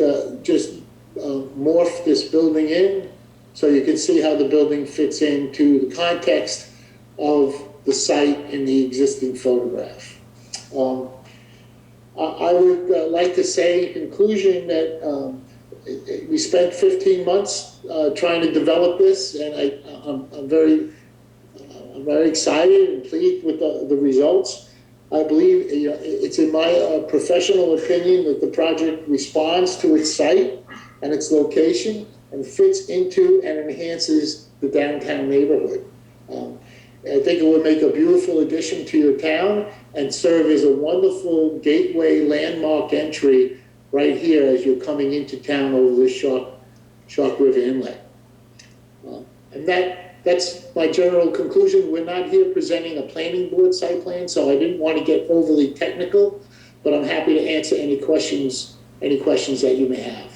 just morph this building in so you can see how the building fits into the context of the site in the existing photograph. I would like to say in conclusion that we spent 15 months trying to develop this, and I'm very excited and pleased with the results. I believe it's in my professional opinion that the project responds to its site and its location and fits into and enhances the downtown neighborhood. I think it would make a beautiful addition to your town and serve as a wonderful gateway landmark entry right here as you're coming into town over this Shark River Inlet. And that's my general conclusion. We're not here presenting a planning board site plan, so I didn't want to get overly technical, but I'm happy to answer any questions that you may have.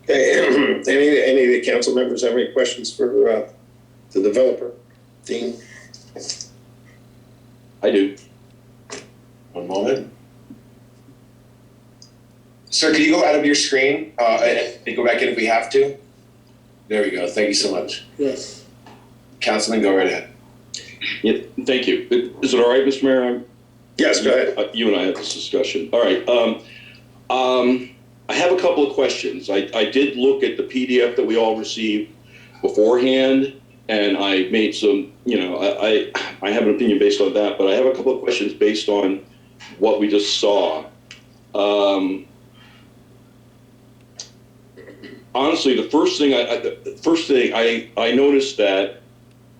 Okay, any of the council members have any questions for the developer team? I do. One moment. Sir, can you go out of your screen and go back in if we have to? There we go. Thank you so much. Yes. Councilman, go right ahead. Yeah, thank you. Is it all right, Mr. Mayor? Yes, go ahead. You and I had this discussion. All right. I have a couple of questions. I did look at the PDF that we all received beforehand, and I made some, I have an opinion based on that, but I have a couple of questions based on what we just saw. Honestly, the first thing I noticed that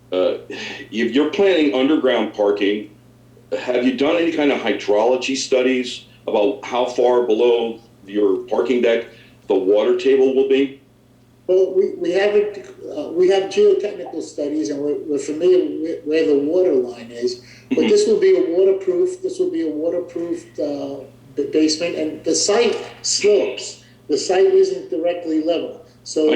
if you're planning underground parking, have you done any kind of hydrology studies about how far below your parking deck the water table will be? Well, we have geotechnical studies, and we're familiar with where the water line is. But this will be a waterproof basement, and the site slopes. The site isn't directly level, so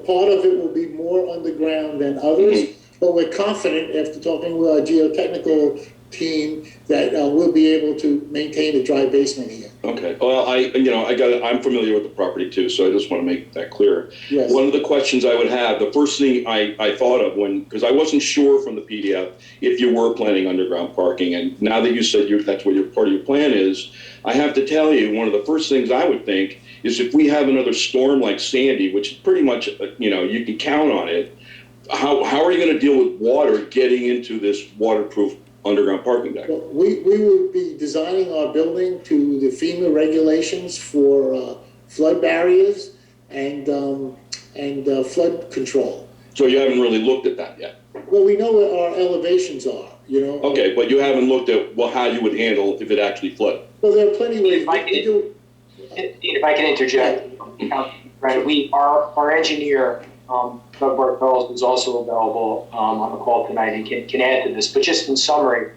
part of it will be more underground than others. But we're confident, after talking with our geotechnical team, that we'll be able to maintain a dry basement here. Okay. Well, I'm familiar with the property too, so I just want to make that clear. Yes. One of the questions I would have, the first thing I thought of because I wasn't sure from the PDF if you were planning underground parking, and now that you said that's what part of your plan is, I have to tell you, one of the first things I would think is if we have another storm like Sandy, which is pretty much, you can count on it, how are you going to deal with water getting into this waterproof underground parking deck? Well, we will be designing our building to the FEMA regulations for flood barriers and flood control. So you haven't really looked at that yet? Well, we know what our elevations are, Okay, but you haven't looked at how you would handle if it actually flooded? Well, there are plenty of ways to do it. If I can interject, right, our engineer, Doug Bartels, is also available on the call tonight and can add to this. But just in summary,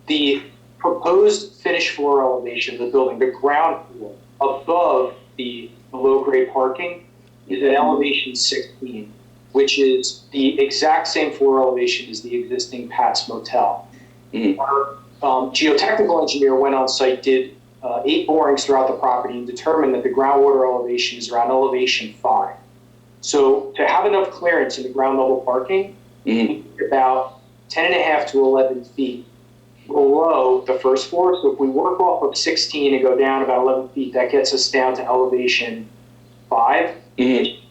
the proposed finished floor elevation of the building, the ground floor above the below-grade parking, is at elevation 16, which is the exact same floor elevation as the existing Pat's Motel. Our geotechnical engineer went on site, did 8 borings throughout the property and determined that the groundwater elevation is around elevation 5. So to have enough clearance in the ground level parking, we need about 10.5 to 11 feet below the first floor. So if we work off of 16 and go down about 11 feet, that gets us down to elevation 5,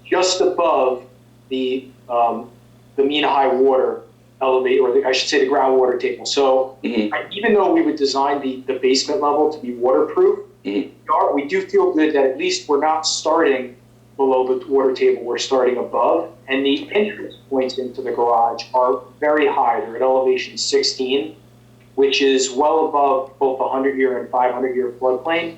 just above the mean high water elevate, or I should say the groundwater table. So even though we would design the basement level to be waterproof, we do feel good that at least we're not starting below the water table, we're starting above. And the entrance points into the garage are very high. They're at elevation 16, which is well above both the 100-year and 500-year floodplain.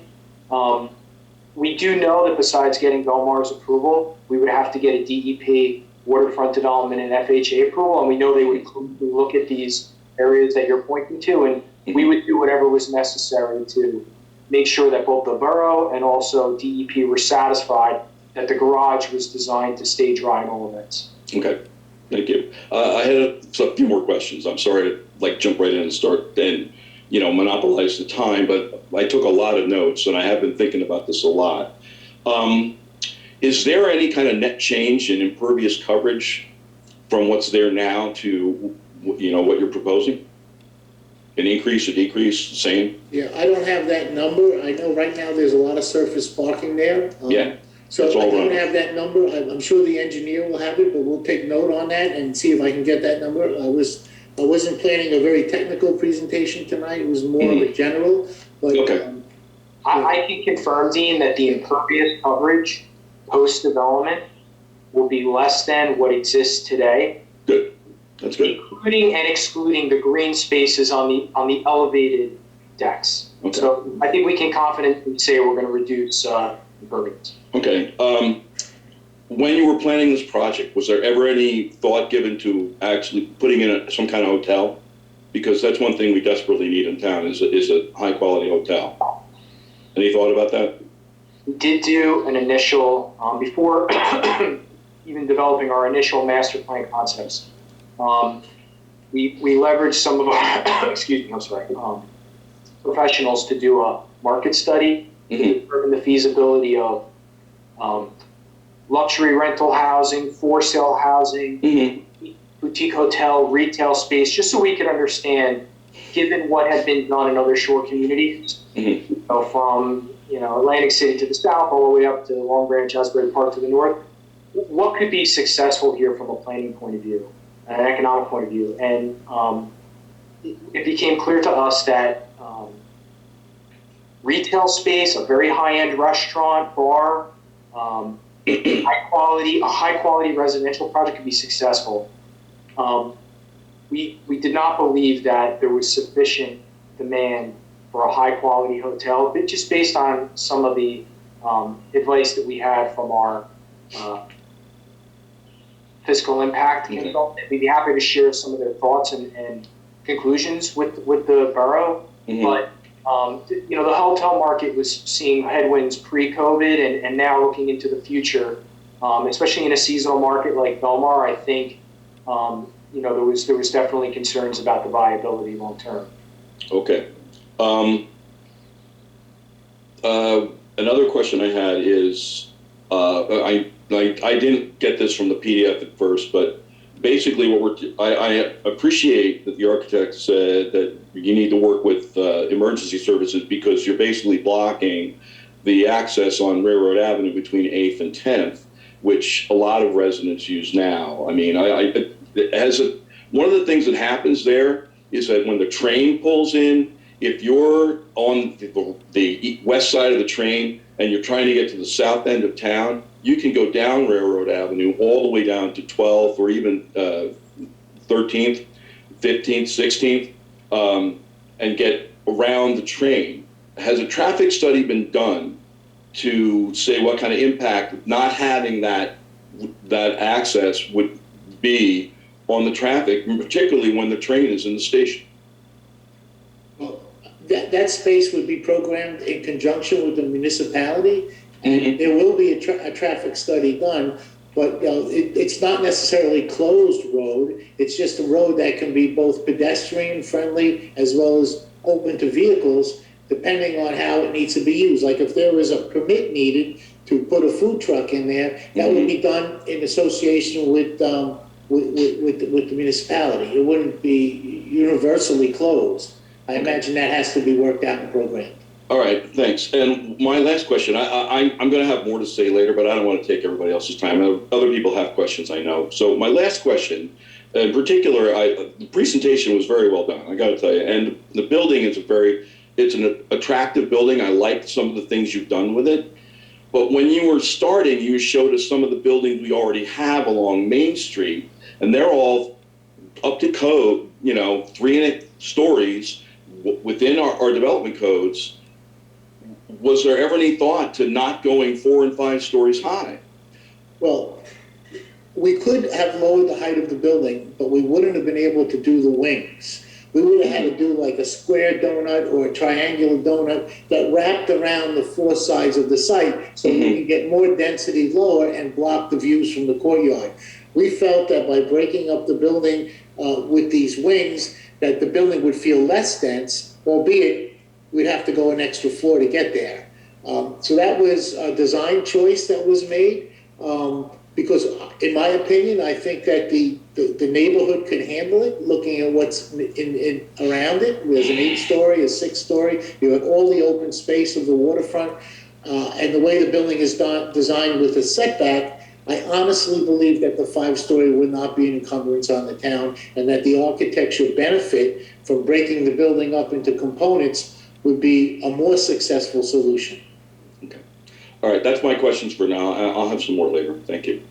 We do know that besides getting Belmar's approval, we would have to get a DEP waterfront development and FHA approval, and we know they would look at these areas that you're pointing to, and we would do whatever was necessary to make sure that both the borough and also DEP were satisfied that the garage was designed to stay dry in all events. Okay, thank you. I had a few more questions. I'm sorry to jump right in and start and monopolize the time, but I took a lot of notes and I have been thinking about this a lot. Is there any kind of net change in impervious coverage from what's there now to what you're proposing? An increase, a decrease, the same? Yeah, I don't have that number. I know right now there's a lot of surface parking there. So I don't have that number. I'm sure the engineer will have it, but we'll take note on that and see if I can get that number. I wasn't planning a very technical presentation tonight. It was more of a general. But, okay. I can confirm, Dean, that the impervious coverage post-development will be less than what exists today. Good. That's good. Including and excluding the green spaces on the elevated decks. Okay. So I think we can confidently say we're going to reduce impervious. Okay. When you were planning this project, was there ever any thought given to actually putting in some kind of hotel? Because that's one thing we desperately need in town is a high-quality hotel. Any thought about that? We did do an initial, before even developing our initial master plan concepts, we leveraged some of our, professionals to do a market study to determine the feasibility of luxury rental housing, for sale housing, boutique hotel, retail space, just so we could understand, given what had been done in other shore communities, from Atlantic City to the south, all the way up to Long Branch, Asbury Park to the north, what could be successful here from a planning point of view, an economic point of view. And it became clear to us that retail space, a very high-end restaurant, bar, a high-quality residential project could be successful. We did not believe that there was sufficient demand for a high-quality hotel, but just based on some of the advice that we had from our fiscal impact consultant. We'd be happy to share some of their thoughts and conclusions with the borough. But the hotel market was seeing headwinds pre-COVID, and now looking into the future, especially in a seasonal market like Belmar, I think there was definitely concerns about the viability long term. Okay. Another question I had is, I didn't get this from the PDF at first, but basically I appreciate that the architect said that you need to work with emergency services because you're basically blocking the access on Railroad Avenue between 8th and 10th, which a lot of residents use now. I mean, one of the things that happens there is that when the train pulls in, if you're on the west side of the train and you're trying to get to the south end of town, you can go down Railroad Avenue all the way down to 12th or even 13th, 15th, 16th, and get around the train. Has a traffic study been done to say what kind of impact not having that access would be on the traffic, particularly when the train is in the station? Well, that space would be programmed in conjunction with the municipality, and there will be a traffic study done, but it's not necessarily closed road. It's just a road that can be both pedestrian friendly as well as open to vehicles. depending on how it needs to be used. Like if there was a permit needed to put a food truck in there, that would be done in association with the municipality. It wouldn't be universally closed. I imagine that has to be worked out and programmed. All right, thanks. And my last question, I'm going to have more to say later, but I don't want to take everybody else's time. Other people have questions, I know. So my last question, in particular, the presentation was very well done, I got to tell you. And the building is it's an attractive building. I liked some of the things you've done with it. But when you were starting, you showed us some of the buildings we already have along Main Street, and they're all up to code, 3 stories within our development codes. Was there ever any thought to not going 4 and 5 stories high? Well, we could have lowered the height of the building, but we wouldn't have been able to do the wings. We would have had to do like a square donut or a triangular donut that wrapped around the 4 sides of the site so we could get more density lower and block the views from the courtyard. We felt that by breaking up the building with these wings, that the building would feel less dense, albeit we'd have to go an extra floor to get there. So that was a design choice that was made because, in my opinion, I think that the neighborhood could handle it, looking at what's in around it. There's an 8-story, a 6-story. You have all the open space of the waterfront. And the way the building is designed with a setback, I honestly believe that the 5-story would not be an encumbrance on the town, and that the architecture benefit from breaking the building up into components would be a more successful solution. Okay. All right, that's my questions for now. I'll have some more later. Thank you.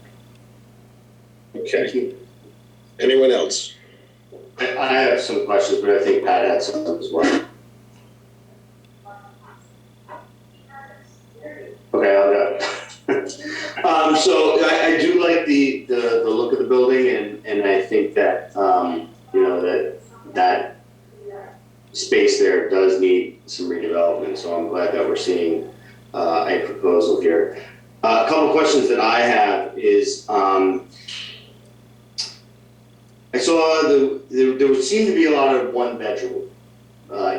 Okay. Thank you. Anyone else? I have some questions, but I think Pat had some as well. Okay, I'll go. So I do like the look of the building, and I think that that space there does need some redevelopment. So I'm glad that we're seeing a proposal here. A couple questions that I have is I saw there would seem to be a lot of 1-bedroom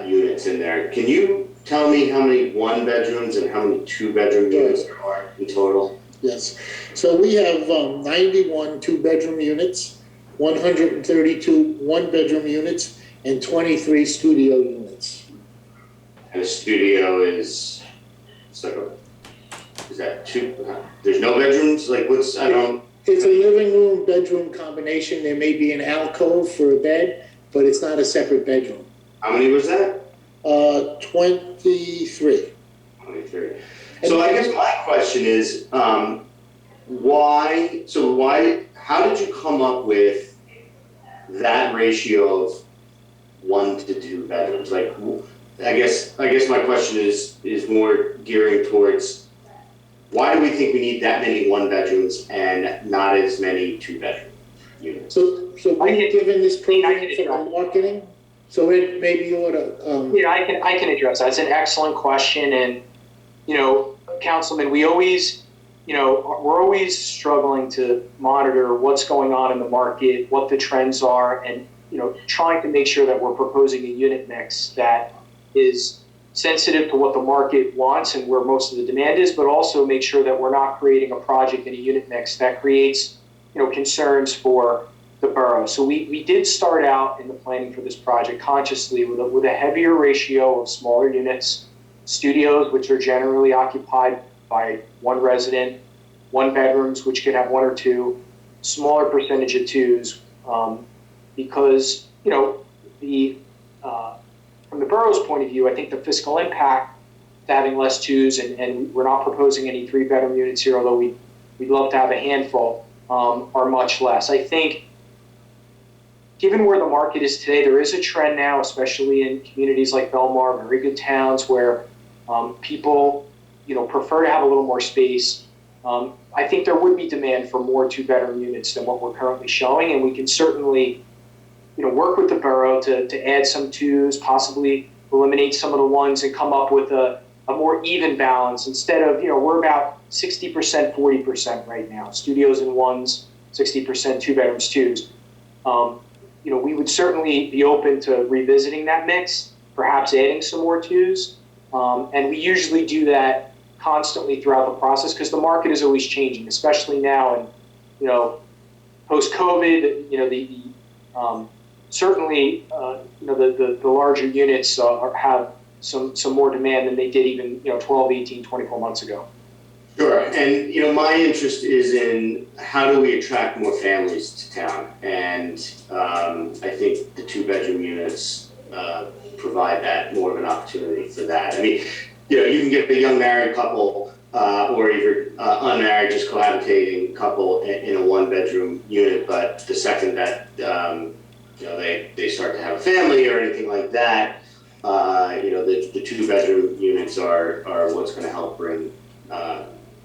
units in there. Can you tell me how many 1-bedrooms and how many 2-bedroom units there are in total? Yes. So we have 91 2-bedroom units, 132 1-bedroom units, and 23 studio units. And a studio is that 2? There's no bedrooms? Like what's, I don't. It's a living room, bedroom combination. There may be an alcove for a bed, but it's not a separate bedroom. How many was that? 23. 23. So I guess my question is, how did you come up with that ratio of 1 to 2 bedrooms? Like, I guess my question is more gearing towards, why do we think we need that many 1-bedrooms and not as many 2-bedroom units? So we've given this program for the marketing. So Ed, maybe you ought to. Yeah, I can address that. It's an excellent question, and Councilman, we're always struggling to monitor what's going on in the market, what the trends are, and trying to make sure that we're proposing a unit mix that is sensitive to what the market wants and where most of the demand is, but also make sure that we're not creating a project in a unit mix that creates concerns for the borough. So we did start out in the planning for this project consciously with a heavier ratio of smaller units, studios, which are generally occupied by 1 resident, 1-bedrooms, which could have 1 or 2, smaller percentage of 2s, because from the borough's point of view, I think the fiscal impact to having less 2s, and we're not proposing any 3-bedroom units here, although we'd love to have a handful, are much less. I think, given where the market is today, there is a trend now, especially in communities like Belmar, very good towns where people, prefer to have a little more space. I think there would be demand for more 2-bedroom units than what we're currently showing, and we can certainly, work with the borough to add some 2s, possibly eliminate some of the 1s, and come up with a more even balance instead of, we're about 60%, 40% right now. Studios and 1s, 60%, 2-bedrooms, 2s. We would certainly be open to revisiting that mix, perhaps adding some more 2s. And we usually do that constantly throughout the process because the market is always changing, especially now and, you know, post-COVID, you know, certainly, you know, the larger units have some more demand than they did even, you know, 12, 18, 24 months ago. Sure, and you know, my interest is in how do we attract more families to town, and I think the 2-bedroom units provide that more of an opportunity for that. I mean, you know, you can get a young married couple or even unmarried, just cohabitating couple in a 1-bedroom unit, but the second that you know they start to have a family or anything like that, you know, the 2-bedroom units are what's going to help bring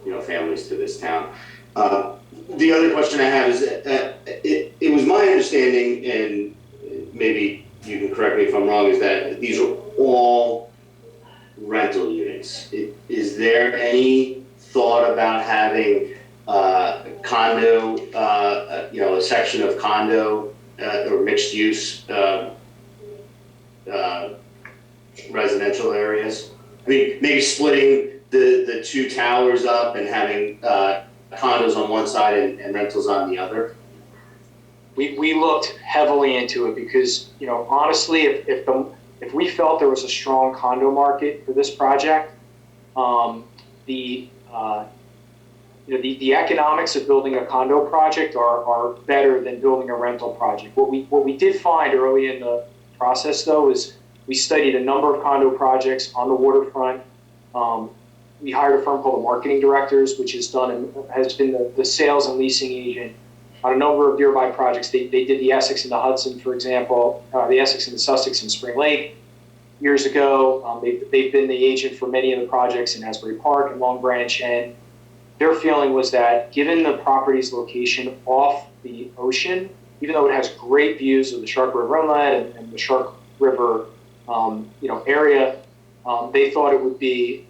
you know, families to this town. The other question I have is it was my understanding, and maybe you can correct me if I'm wrong, is that these are all rental units. Is there any thought about having condo, you know, a section of condo or mixed use residential areas? I mean, maybe splitting the 2 towers up and having condos on one side and rentals on the other? We looked heavily into it because, you know, honestly, if we felt there was a strong condo market for this project, you know, the economics of building a condo project are better than building a rental project. What we did find early in the process, though, is we studied a number of condo projects on the waterfront. We hired a firm called the Marketing Directors, which has been the sales and leasing agent on a number of nearby projects. They did the Essex and the Hudson, for example, the Essex and the Sussex in Spring Lake years ago. They've been the agent for many of the projects in Asbury Park and Long Branch, and their feeling was that given the property's location off the ocean, even though it has great views of the Shark River Inlet and the Shark River you know, area, they thought it would be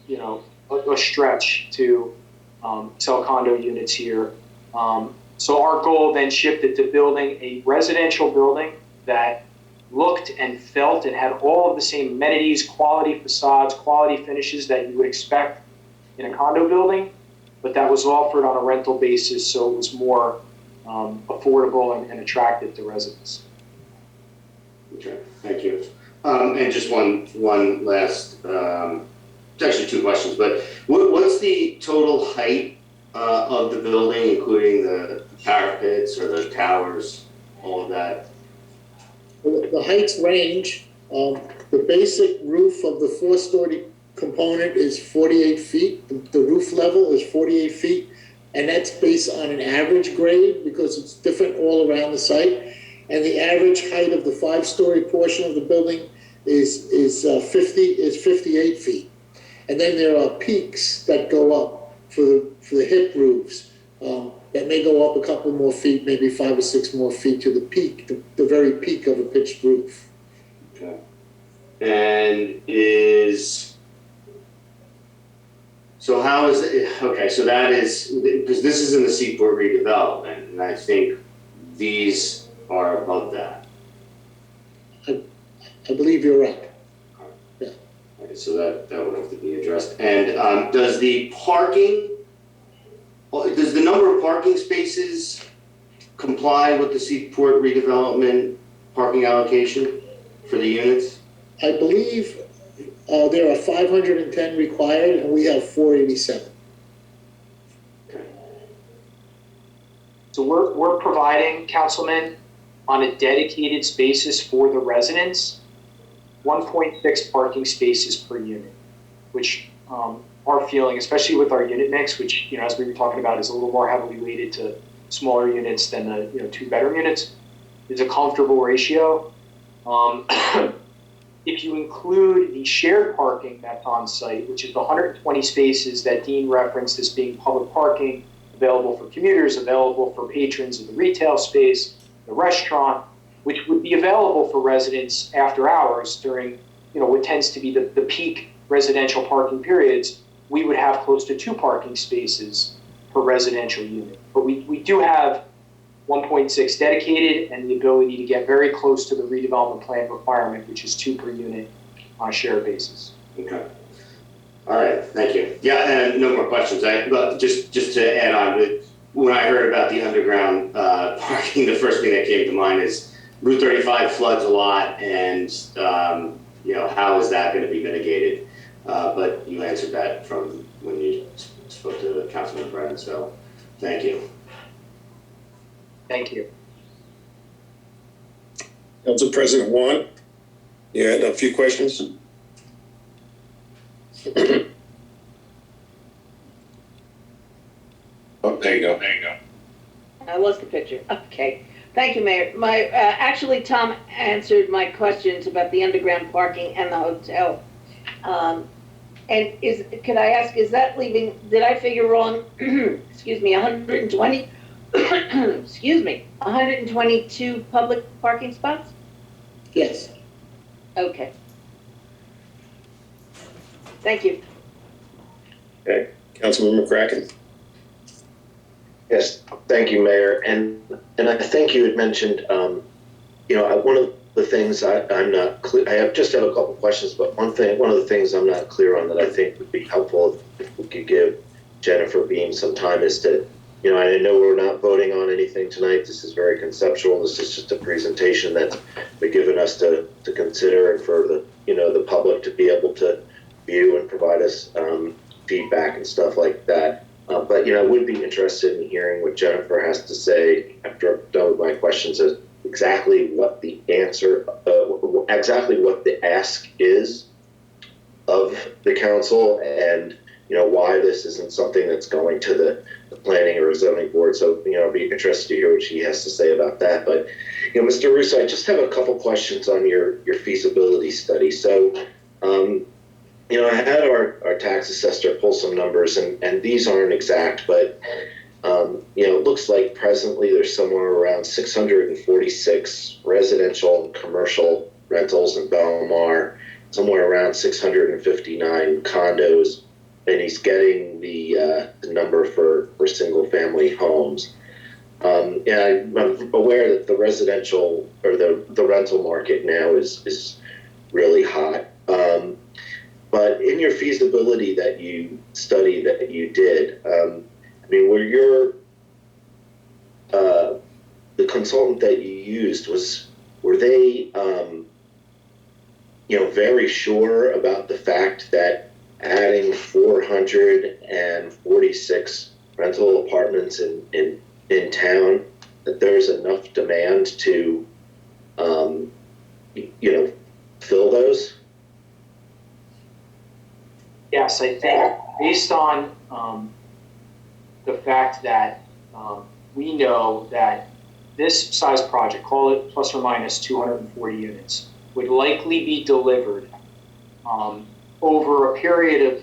you know, a stretch to sell condo units here. So our goal then shifted to building a residential building that looked and felt and had all of the same amenities, quality facades, quality finishes that you would expect in a condo building, but that was offered on a rental basis, so it was more affordable and attractive to residents. Okay, thank you. And just one last, it's actually 2 questions, but what's the total height of the building, including the parapets or the towers, all of that? The heights range. The basic roof of the 4-story component is 48 feet. The roof level is 48 feet, and that's based on an average grade because it's different all around the site. And the average height of the 5-story portion of the building is 58 feet. And then there are peaks that go up for the hip roofs that may go up a couple more feet, maybe 5 or 6 more feet to the peak, the very peak of a pitched roof. Okay. And so how is it, okay, so that is, because this is in the Seaport redevelopment, and I think these are above that. I believe you're right. Yeah. Okay, so that would have to be addressed. And does the number of parking spaces comply with the Seaport redevelopment parking allocation for the units? I believe there are 510 required, and we have 487. Okay. So we're providing, Councilman, on a dedicated spaces for the residents, 1.6 parking spaces per unit, which our feeling, especially with our unit mix, which, you know, as we were talking about, is a little more heavily weighted to smaller units than the, you know, 2-bedroom units, is a comfortable ratio. If you include the shared parking that's on site, which is the 120 spaces that Dean referenced as being public parking, available for commuters, available for patrons of the retail space, the restaurant, which would be available for residents after hours during, you know, what tends to be the peak residential parking periods, we would have close to 2 parking spaces per residential unit. But we do have 1.6 dedicated and the ability to get very close to the redevelopment plan requirement, which is 2 per unit. on a shared basis. Okay. All right, thank you. Yeah, and no more questions. But just to add on, when I heard about the underground parking, the first thing that came to mind is Route 35 floods a lot, and how is that going to be mitigated? But you answered that from when you spoke to Councilman Brennan, so thank you. Thank you. Council President Juan, you had a few questions? Oh, there you go. I lost the picture. Okay. Thank you, Mayor. Actually, Tom answered my questions about the underground parking and the hotel. And could I ask, is that leaving, did I figure wrong, excuse me, 120, excuse me, 122 public parking spots? Yes. Okay. Thank you. Okay, Councilman McCracken. Yes, thank you, Mayor. And I think you had mentioned, one of the things I'm not clear, I just have a couple of questions, but one of the things I'm not clear on that I think would be helpful if we could give Jennifer Beam some time is to, I know we're not voting on anything tonight. This is very conceptual. This is just a presentation that's been given us to consider and for the public to be able to view and provide us feedback and stuff like that. But I would be interested in hearing what Jennifer has to say after I'm done with my questions as exactly what the answer, exactly what the ask is of the council, and why this isn't something that's going to the planning or zoning board. So I'd be interested to hear what she has to say about that. But Mr. Russo, I just have a couple questions on your feasibility study. So I had our tax assessor pull some numbers, and these aren't exact, but it looks like presently there's somewhere around 646 residential and commercial rentals in Belmar, somewhere around 659 condos, and he's getting the number for single family homes. And I'm aware that the residential or the rental market now is really hot. But in your feasibility study that you did, were the consultant that you used were they very sure about the fact that adding 446 rental apartments in town, that there's enough demand to fill those? Yes, I think based on the fact that we know that this size project, call it plus or minus 240 units, would likely be delivered over a period of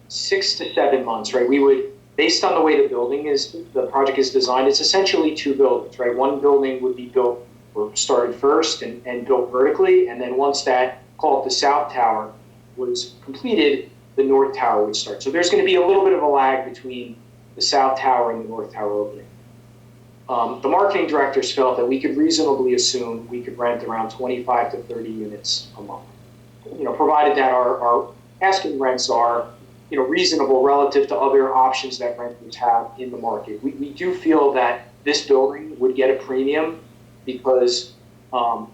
6 to 7 months, right? We would, based on the way the project is designed, it's essentially two buildings, right? One building would be built or started first and built vertically, and then once that, call it the South Tower, was completed, the North Tower would start. So there's going to be a little bit of a lag between the South Tower and the North Tower opening. The marketing directors felt that we could reasonably assume we could rent around 25 to 30 units a month, provided that our asking rents are, reasonable relative to other options that renters have in the market. We do feel that this building would get a premium because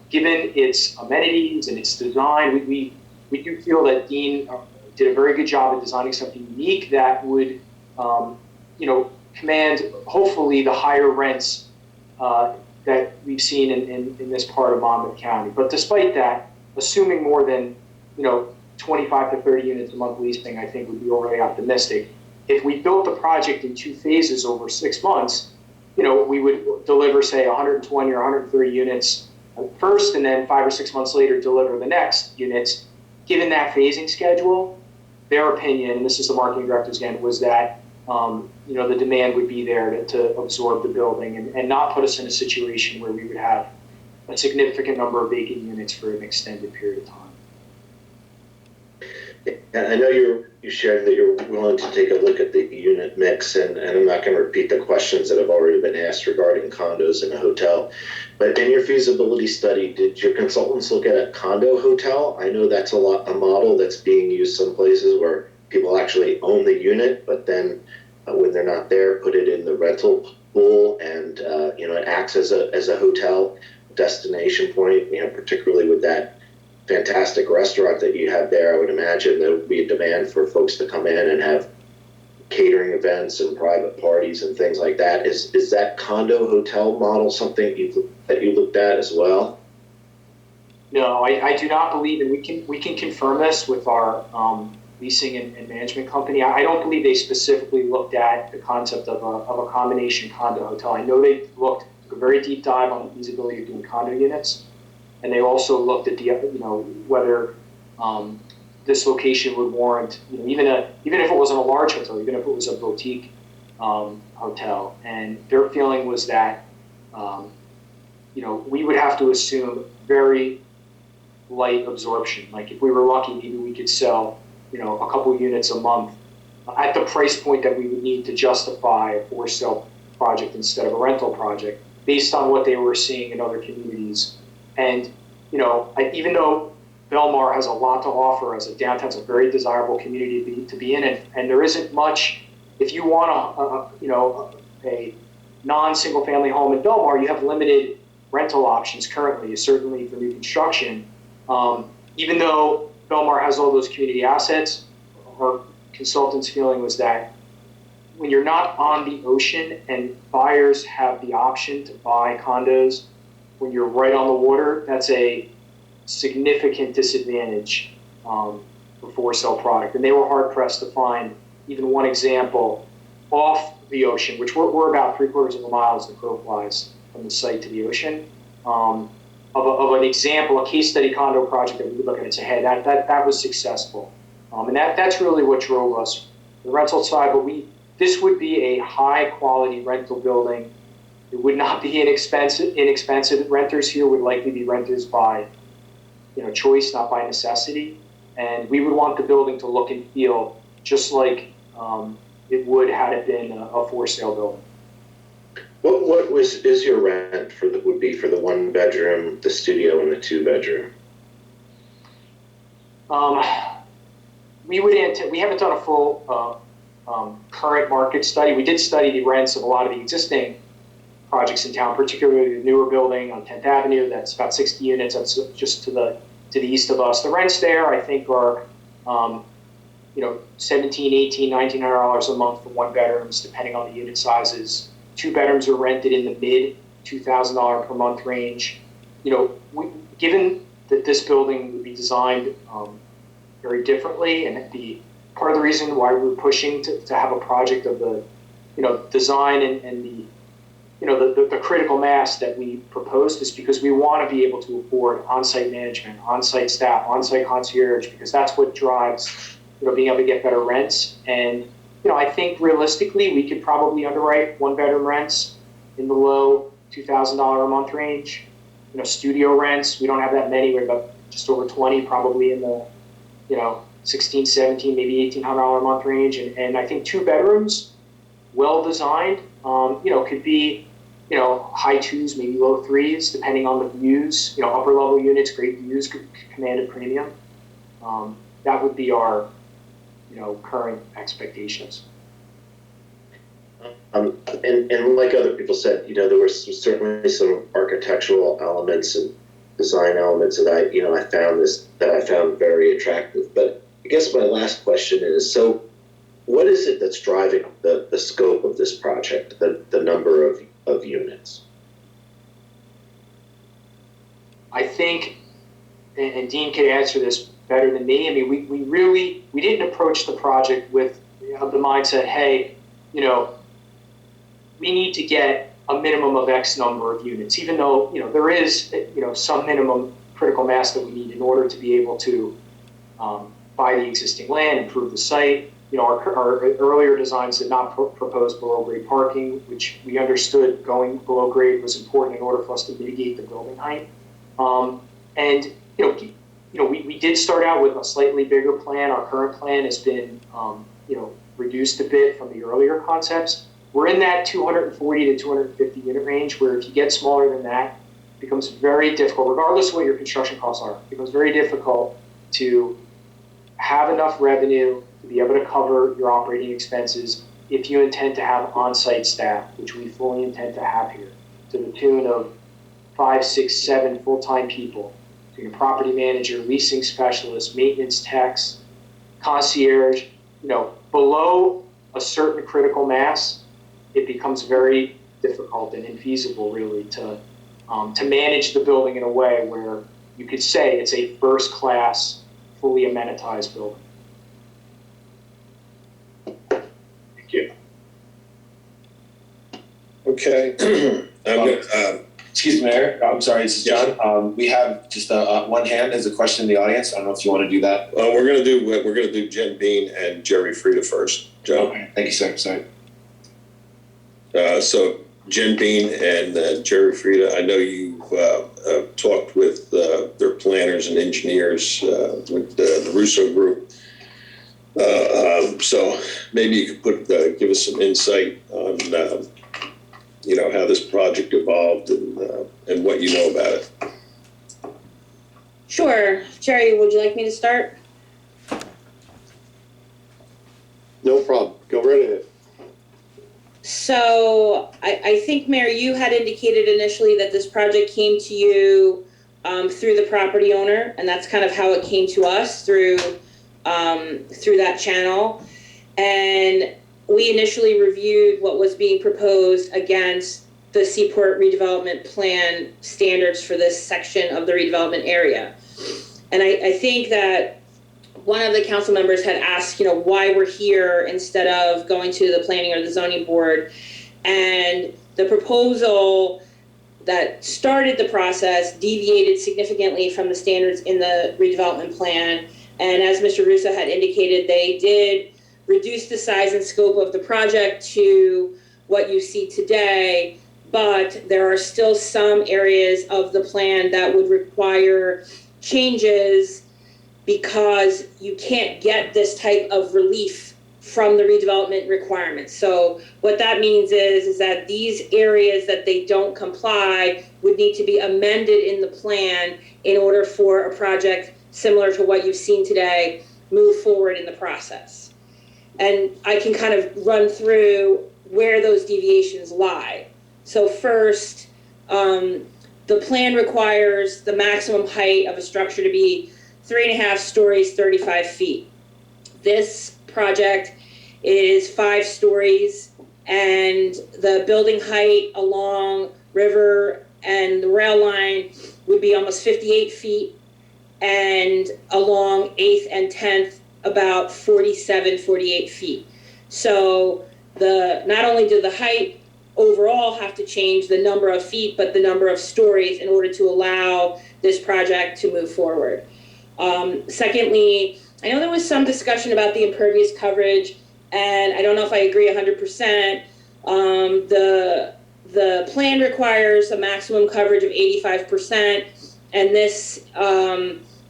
given its amenities and its design, we do feel that Dean did a very good job of designing something unique that would, command hopefully the higher rents that we've seen in this part of Monmouth County. But despite that, assuming more than 25 to 30 units a month leasing, I think would be overly optimistic. If we built the project in 2 phases over 6 months, we would deliver, say, 120 or 130 units first, and then 5 or 6 months later deliver the next units. Given that phasing schedule, their opinion, and this is the marketing directors again, was that the demand would be there to absorb the building and not put us in a situation where we would have a significant number of vacant units for an extended period of time. And I know you shared that you're willing to take a look at the unit mix, and I'm not going to repeat the questions that have already been asked regarding condos and a hotel. But in your feasibility study, did your consultants look at a condo hotel? I know that's a model that's being used some places where people actually own the unit, but then when they're not there, put it in the rental pool, and it acts as a hotel destination point. Particularly with that fantastic restaurant that you have there, I would imagine there would be a demand for folks to come in and have catering events and private parties and things like that. Is that condo hotel model something that you looked at as well? No, I do not believe, and we can confirm this with our leasing and management company. I don't believe they specifically looked at the concept of a combination condo hotel. I know they took a very deep dive on the feasibility of doing condo units, and they also looked at whether this location would warrant even if it wasn't a large hotel, even if it was a boutique hotel. And their feeling was that we would have to assume very light absorption. Like if we were lucky, maybe we could sell a couple units a month at the price point that we would need to justify a for sale project instead of a rental project, based on what they were seeing in other communities. And even though Belmar has a lot to offer as a downtown, it's a very desirable community to be in, and there isn't much. If you want a non-single family home in Belmar, you have limited rental options currently, certainly for new construction. Even though Belmar has all those community assets, our consultant's feeling was that when you're not on the ocean and buyers have the option to buy condos when you're right on the water, that's a significant disadvantage for for-sale product. And they were hard-pressed to find even one example off the ocean, which we're about 3/4 of a mile as the crow flies from the site to the ocean, of an example, a case study condo project that we would look at and say, hey, that was successful. And that's really what drove us, the rental side. But this would be a high-quality rental building. It would not be inexpensive. Renters here would likely be renters by choice, not by necessity. And we would want the building to look and feel just like it would had it been a for-sale building. What is your rent would be for the 1 bedroom, the studio, and the 2 bedroom? We haven't done a full current market study. We did study the rents of a lot of the existing projects in town, particularly the newer building on 10th Avenue. That's about 60 units. That's just to the east of us. The rents there, I think, are $1,700, $1,800, $1,900 a month for 1 bedrooms, depending on the unit sizes. 2 bedrooms are rented in the mid $2,000 per month range. Given that this building would be designed very differently, and part of the reason why we're pushing to have a project of the design and the critical mass that we proposed is because we want to be able to afford on-site management, on-site staff, on-site concierge, because that's what drives being able to get better rents. And I think realistically we could probably underwrite 1-bedroom rents in the low $2,000 a month range. Studio rents, we don't have that many. We're about just over 20, probably in the 16, 17, maybe $1,800 a month range. And I think 2 bedrooms, well designed, could be high 2s, maybe low 3s, depending on the views. Upper level units, great views, command a premium. That would be our current expectations. And like other people said, there were certainly some architectural elements and design elements that I found very attractive. But I guess my last question is, so what is it that's driving the scope of this project, the number of units? I think, and Dean could answer this better than me. I mean, we didn't approach the project with the mindset, hey, we need to get a minimum of X number of units, even though, there is, some minimum critical mass that we need in order to be able to buy the existing land, improve the site. Our earlier designs did not propose below grade parking, which we understood going below grade was important in order for us to mitigate the building height. And, we did start out with a slightly bigger plan. Our current plan has been, reduced a bit from the earlier concepts. We're in that 240 to 250 unit range, where if you get smaller than that, it becomes very difficult, regardless of what your construction costs are, it becomes very difficult to have enough revenue to be able to cover your operating expenses if you intend to have on-site staff, which we fully intend to have here, to the tune of 5, 6, 7 full-time people, your property manager, leasing specialist, maintenance techs, concierge. Below a certain critical mass, it becomes very difficult and infeasible, really, to manage the building in a way where you could say it's a first-class, fully amenitized building. Thank you. Okay. Excuse me, Mayor. I'm sorry, this is John. We have just one hand as a question in the audience. I don't know if you want to do that. We're gonna do Jen Bean and Jerry Frieda first. John. Okay, thank you, sir. Sorry. So Jen Bean and Jerry Frieda, I know you've talked with their planners and engineers with the Russo Group. So maybe you could give us some insight on how this project evolved and what you know about it. Sure. Jerry, would you like me to start? No problem. Go right ahead. So I think, Mayor, you had indicated initially that this project came to you through the property owner, and that's kind of how it came to us through that channel. And we initially reviewed what was being proposed against the Seaport redevelopment plan standards for this section of the redevelopment area. And I think that one of the council members had asked, why we're here instead of going to the planning or the zoning board. And the proposal that started the process deviated significantly from the standards in the redevelopment plan. And as Mr. Russo had indicated, they did reduce the size and scope of the project to what you see today, but there are still some areas of the plan that would require changes because you can't get this type of relief from the redevelopment requirements. So what that means is that these areas that they don't comply would need to be amended in the plan in order for a project similar to what you've seen today move forward in the process. And I can kind of run through where those deviations lie. So first, the plan requires the maximum height of a structure to be 3.5 stories, 35 feet. This project is 5 stories, and the building height along river and the rail line would be almost 58 feet, and along 8th and 10th, about 47, 48 feet. So not only do the height overall have to change the number of feet, but the number of stories in order to allow this project to move forward. Secondly, I know there was some discussion about the impervious coverage, and I don't know if I agree 100%. The plan requires a maximum coverage of 85%, and this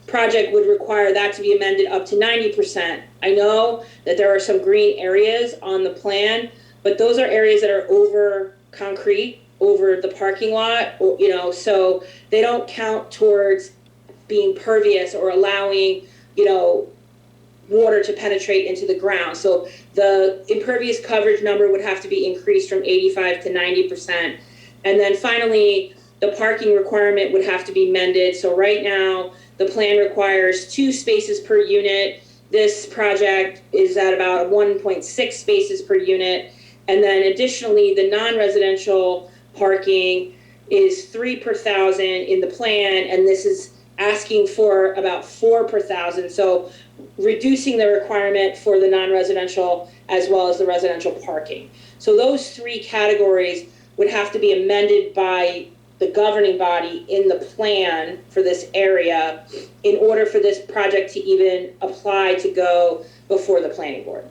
project would require that to be amended up to 90%. I know that there are some green areas on the plan, but those are areas that are over concrete, over the parking lot, so they don't count towards being pervious or allowing, water to penetrate into the ground. So the impervious coverage number would have to be increased from 85 to 90%. And then finally, the parking requirement would have to be amended. So right now, the plan requires 2 spaces per unit. This project is at about 1.6 spaces per unit. And then additionally, the non-residential parking is 3 per 1,000 in the plan, and this is asking for about 4 per 1,000. So reducing the requirement for the non-residential as well as the residential parking. So those 3 categories would have to be amended by the governing body in the plan for this area in order for this project to even apply to go before the planning board.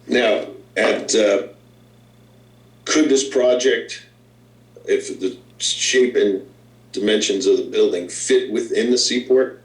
Now, could this project, if the shape and dimensions of the building fit within the seaport?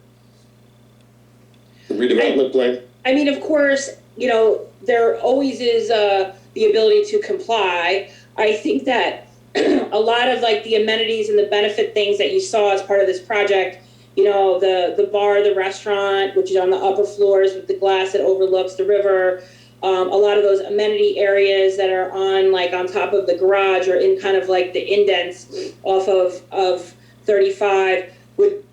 The redevelopment plan? I mean, of course, you know, there always is the ability to comply. I think that a lot of like the amenities and the benefit things that you saw as part of this project, you know, the bar, the restaurant, which is on the upper floors with the glass that overlooks the river, a lot of those amenity areas that are on top of the garage or in kind of like the indents off of 35 would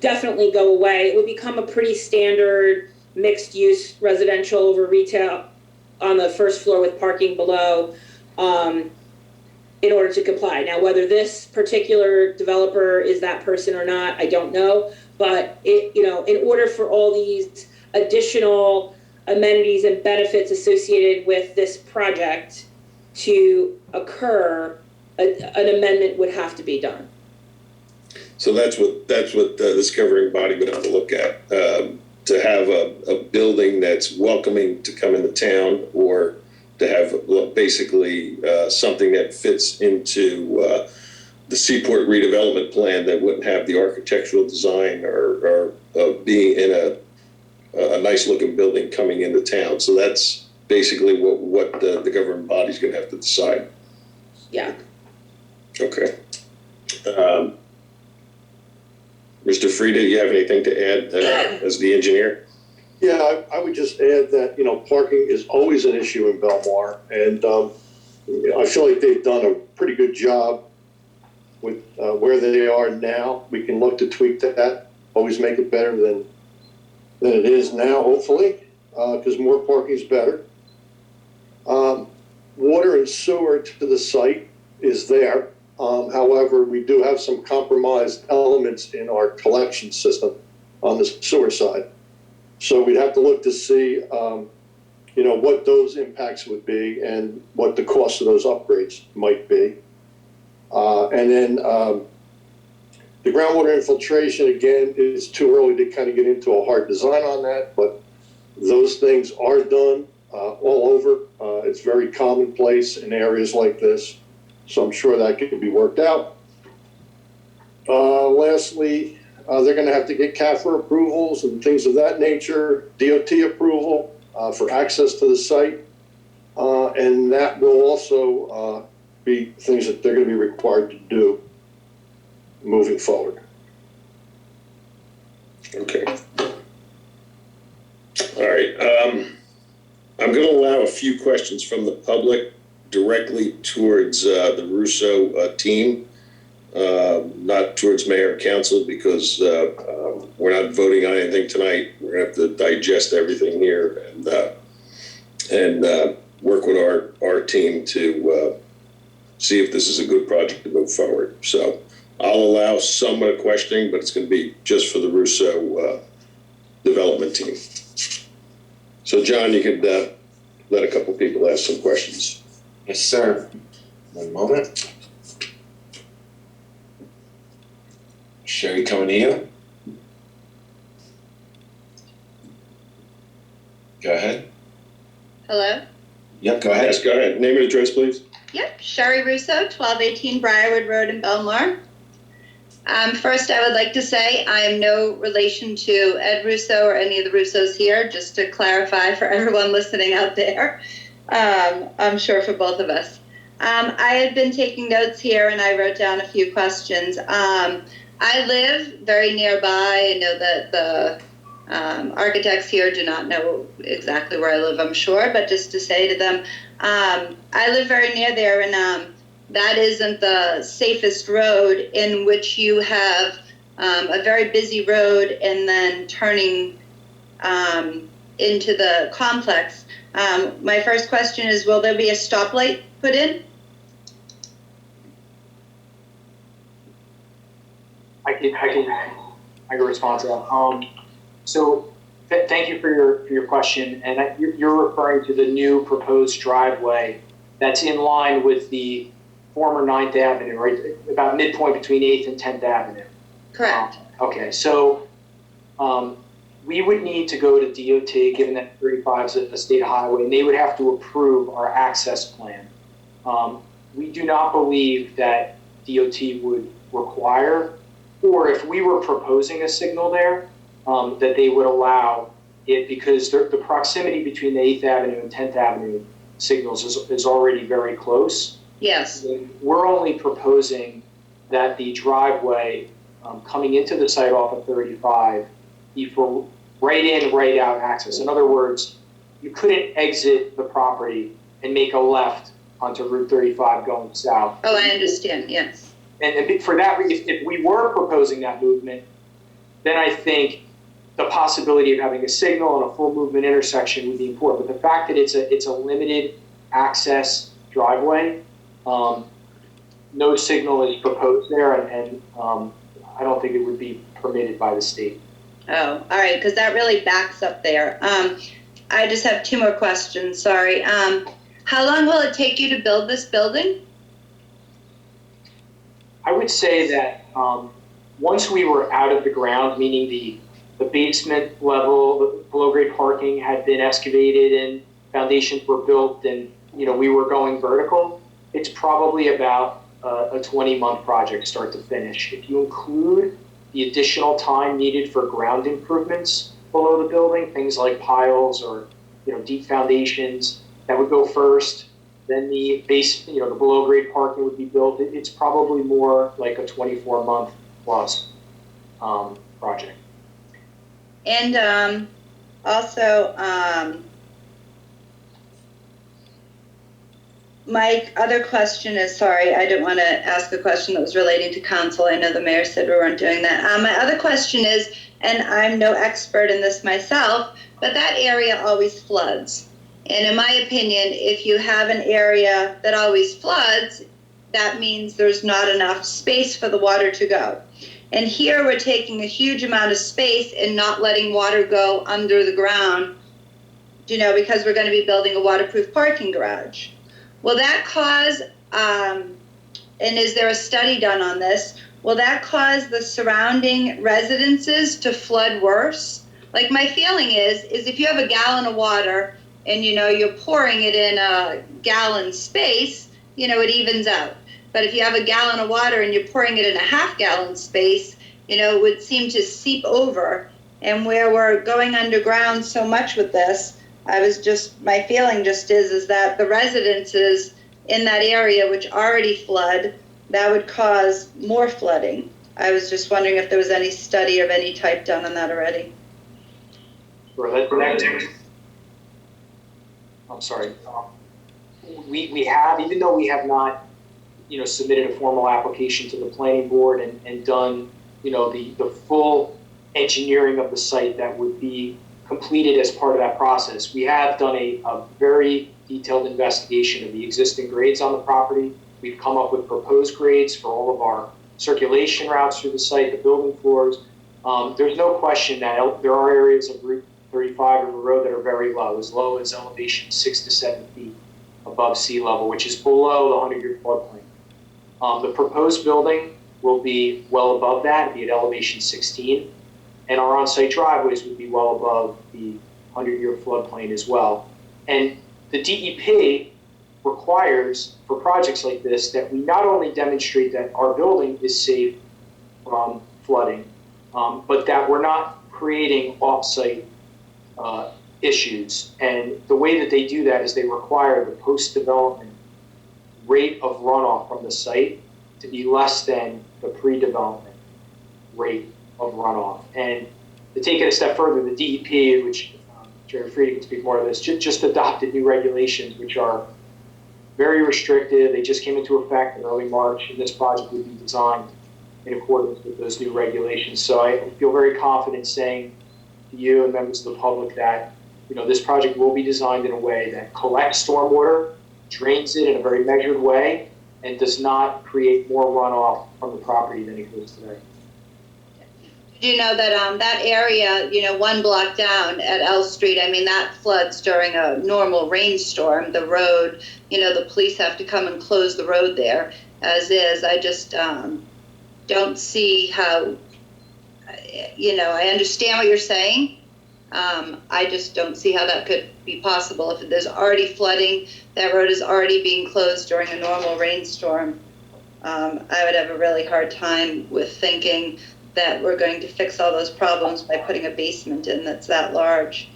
definitely go away. It would become a pretty standard mixed use residential over retail on the first floor with parking below. In order to comply. Now, whether this particular developer is that person or not, I don't know. But in order for all these additional amenities and benefits associated with this project to occur, an amendment would have to be done. So that's what this governing body would have to look at, to have a building that's welcoming to come into town, or to have basically something that fits into the Seaport redevelopment plan that wouldn't have the architectural design or being in a nice looking building coming into town. So that's basically what the governing body's going to have to decide. Yeah. Okay. Mr. Frieda, you have anything to add as the engineer? Yeah, I would just add that, you know, parking is always an issue in Belmar, and I feel like they've done a pretty good job with where they are now. We can look to tweak that, always make it better than it is now, hopefully, because more parking is better. Water and sewer to the site is there. However, we do have some compromised elements in our collection system on the sewer side. So we'd have to look to see, what those impacts would be and what the cost of those upgrades might be. And then the groundwater infiltration, again, is too early to kind of get into a hard design on that, but those things are done all over. It's very commonplace in areas like this, so I'm sure that could be worked out. Lastly, they're going to have to get CAFR approvals and things of that nature, DOT approval for access to the site, and that will also be things that they're going to be required to do moving forward. Okay. All right. I'm going to allow a few questions from the public directly towards the Russo team. Not towards mayor and council, because we're not voting on anything tonight. We're going to have to digest everything here and work with our team to see if this is a good project to move forward. So I'll allow some of the questioning, but it's going to be just for the Russo development team. So John, you could let a couple people ask some questions. Yes, sir. One moment. Sherry, coming to you. Go ahead. Hello? Yep, go ahead. Yes, go ahead. Name and address, please. Yep, Sherry Russo, 1218 Briarwood Road in Belmar. First, I would like to say I am no relation to Ed Russo or any of the Russos here, just to clarify for everyone listening out there. I'm sure for both of us. I had been taking notes here and I wrote down a few questions. I live very nearby. I know that the architects here do not know exactly where I live, I'm sure, but just to say to them, I live very near there, and that isn't the safest road, in which you have a very busy road and then turning into the complex. My first question is, will there be a stoplight put in? I can respond to that. So thank you for your question, and you're referring to the new proposed driveway that's in line with the former 9th Avenue, right? About midpoint between 8th and 10th Avenue. Correct. Okay, so we would need to go to DOT, given that 35 is a state highway, and they would have to approve our access plan. We do not believe that DOT would require or if we were proposing a signal there, that they would allow it, because the proximity between the 8th Avenue and 10th Avenue signals is already very close. Yes. We're only proposing that the driveway coming into the site off of 35 be for right in, right out access. In other words, you couldn't exit the property and make a left onto Route 35 going south. Oh, I understand, yes. And for that reason, if we were proposing that movement, then I think the possibility of having a signal and a full movement intersection would be important. But the fact that it's a limited access driveway, no signal is proposed there, and I don't think it would be permitted by the state. Oh, all right, because that really backs up there. I just have 2 more questions, sorry. How long will it take you to build this building? I would say that once we were out of the ground, meaning the basement level, the below-grade parking had been excavated and foundations were built, and we were going vertical, it's probably about a 20-month project start to finish. If you include the additional time needed for ground improvements below the building, things like piles or deep foundations, that would go first. Then the base, the below-grade parking would be built. It's probably more like a 24-month plus project. And also, my other question is, sorry, I didn't want to ask a question that was relating to council. I know the mayor said we weren't doing that. My other question is, and I'm no expert in this myself, but that area always floods. And in my opinion, if you have an area that always floods, that means there's not enough space for the water to go. And here we're taking a huge amount of space and not letting water go under the ground, because we're going to be building a waterproof parking garage. Will that cause, and is there a study done on this, will that cause the surrounding residences to flood worse? Like, my feeling is if you have a gallon of water and, you're pouring it in a gallon space, it evens out. But if you have a gallon of water and you're pouring it in a half-gallon space, it would seem to seep over. And where we're going underground so much with this, my feeling is that the residences in that area which already flood, that would cause more flooding. I was just wondering if there was any study of any type done on that already. I'm sorry. We have, even though we have not, submitted a formal application to the planning board and done, the full engineering of the site that would be completed as part of that process. We have done a very detailed investigation of the existing grades on the property. We've come up with proposed grades for all of our circulation routes through the site, the building floors. There's no question that there are areas of Route 35 River Road that are very low as elevation 6 to 7 feet above sea level, which is below the 100-year floodplain. The proposed building will be well above that, be at elevation 16, and our on-site driveways would be well above the 100-year floodplain as well. And the DEP requires, for projects like this, that we not only demonstrate that our building is safe from flooding, but that we're not creating off-site issues. And the way that they do that is they require the post-development rate of runoff from the site to be less than the pre-development rate of runoff. And to take it a step further, the DEP, which Jerry Friede can speak more to this, just adopted new regulations which are very restrictive. They just came into effect in early March, and this project would be designed in accordance with those new regulations. So I feel very confident saying to you and members of the public that this project will be designed in a way that collects stormwater, drains it in a very measured way, and does not create more runoff from the property than exists today. Did you know that that area, 1 block down at L Street, that floods during a normal rainstorm. The road, the police have to come and close the road there as is. I just don't see how, I understand what you're saying. I just don't see how that could be possible. If there's already flooding, that road is already being closed during a normal rainstorm. I would have a really hard time with thinking that we're going to fix all those problems by putting a basement in that's that large.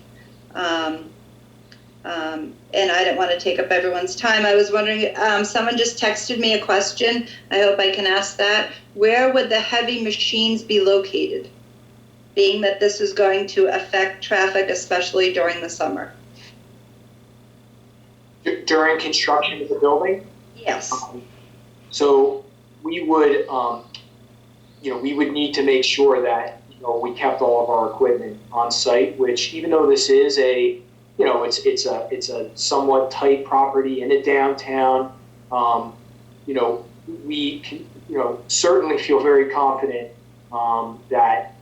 And I didn't want to take up everyone's time. I was wondering, someone just texted me a question. I hope I can ask that. Where would the heavy machines be located, being that this is going to affect traffic, especially during the summer? During construction of the building? Yes. So we would, we would need to make sure that, we kept all of our equipment on site, which even though this is it's a somewhat tight property in a downtown, we can, certainly feel very confident that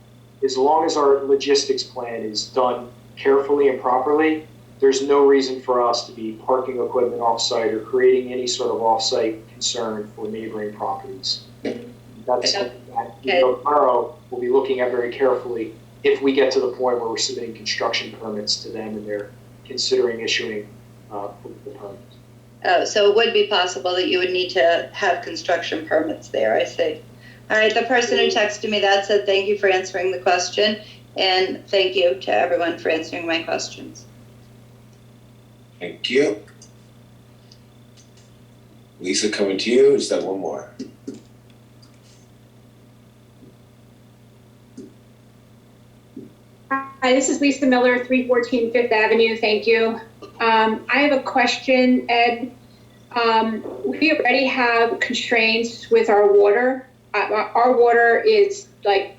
as long as our logistics plan is done carefully and properly, there's no reason for us to be parking equipment off-site or creating any sort of off-site concern for neighboring properties. That's something that the borough will be looking at very carefully if we get to the point where we're submitting construction permits to them and they're considering issuing the permits. Oh, so it would be possible that you would need to have construction permits there, I see. All right, the person who texted me that said, thank you for answering the question, and thank you to everyone for answering my questions. Thank you. Lisa, coming to you, is that one more? Hi, this is Lisa Miller, 314 Fifth Avenue. Thank you. I have a question, Ed. We already have constraints with our water. Our water is like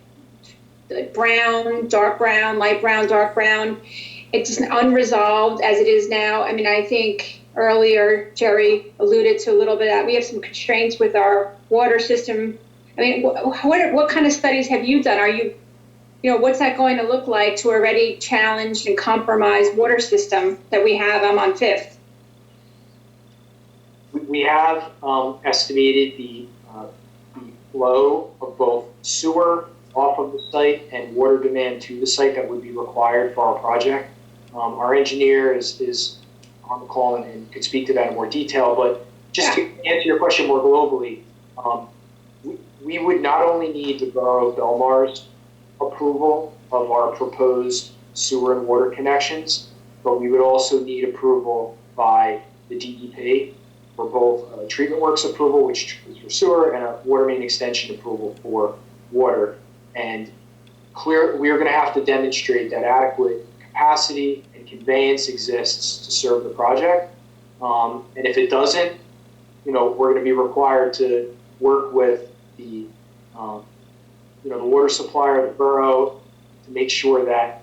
brown, dark brown, light brown, dark brown. It's unresolved as it is now. I mean, I think earlier Jerry alluded to a little bit of that. We have some constraints with our water system. I mean, what kind of studies have you done? Are you, what's that going to look like to already challenged and compromised water system that we have on Fifth? We have estimated the flow of both sewer off of the site and water demand to the site that would be required for our project. Our engineer is on the call and could speak to that in more detail, but just to answer your question more globally, we would not only need the Borough of Belmar's approval of our proposed sewer and water connections, but we would also need approval by the DEP for both treatment works approval, which is for sewer, and a water main extension approval for water. And we are going to have to demonstrate that adequate capacity and conveyance exists to serve the project. And if it doesn't, we're going to be required to work with the water supplier, the borough, to make sure that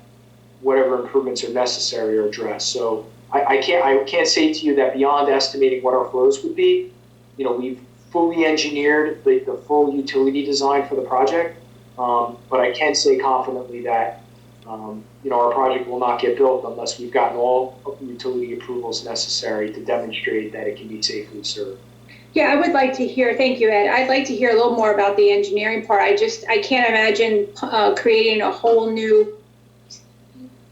whatever improvements are necessary are addressed. So I can't say to you that beyond estimating what our flows would be, we've fully engineered the full utility design for the project. But I can say confidently that our project will not get built unless we've gotten all of the utility approvals necessary to demonstrate that it can be safely served. Yeah, I would like to hear, thank you, Ed. I'd like to hear a little more about the engineering part. I can't imagine creating a whole new,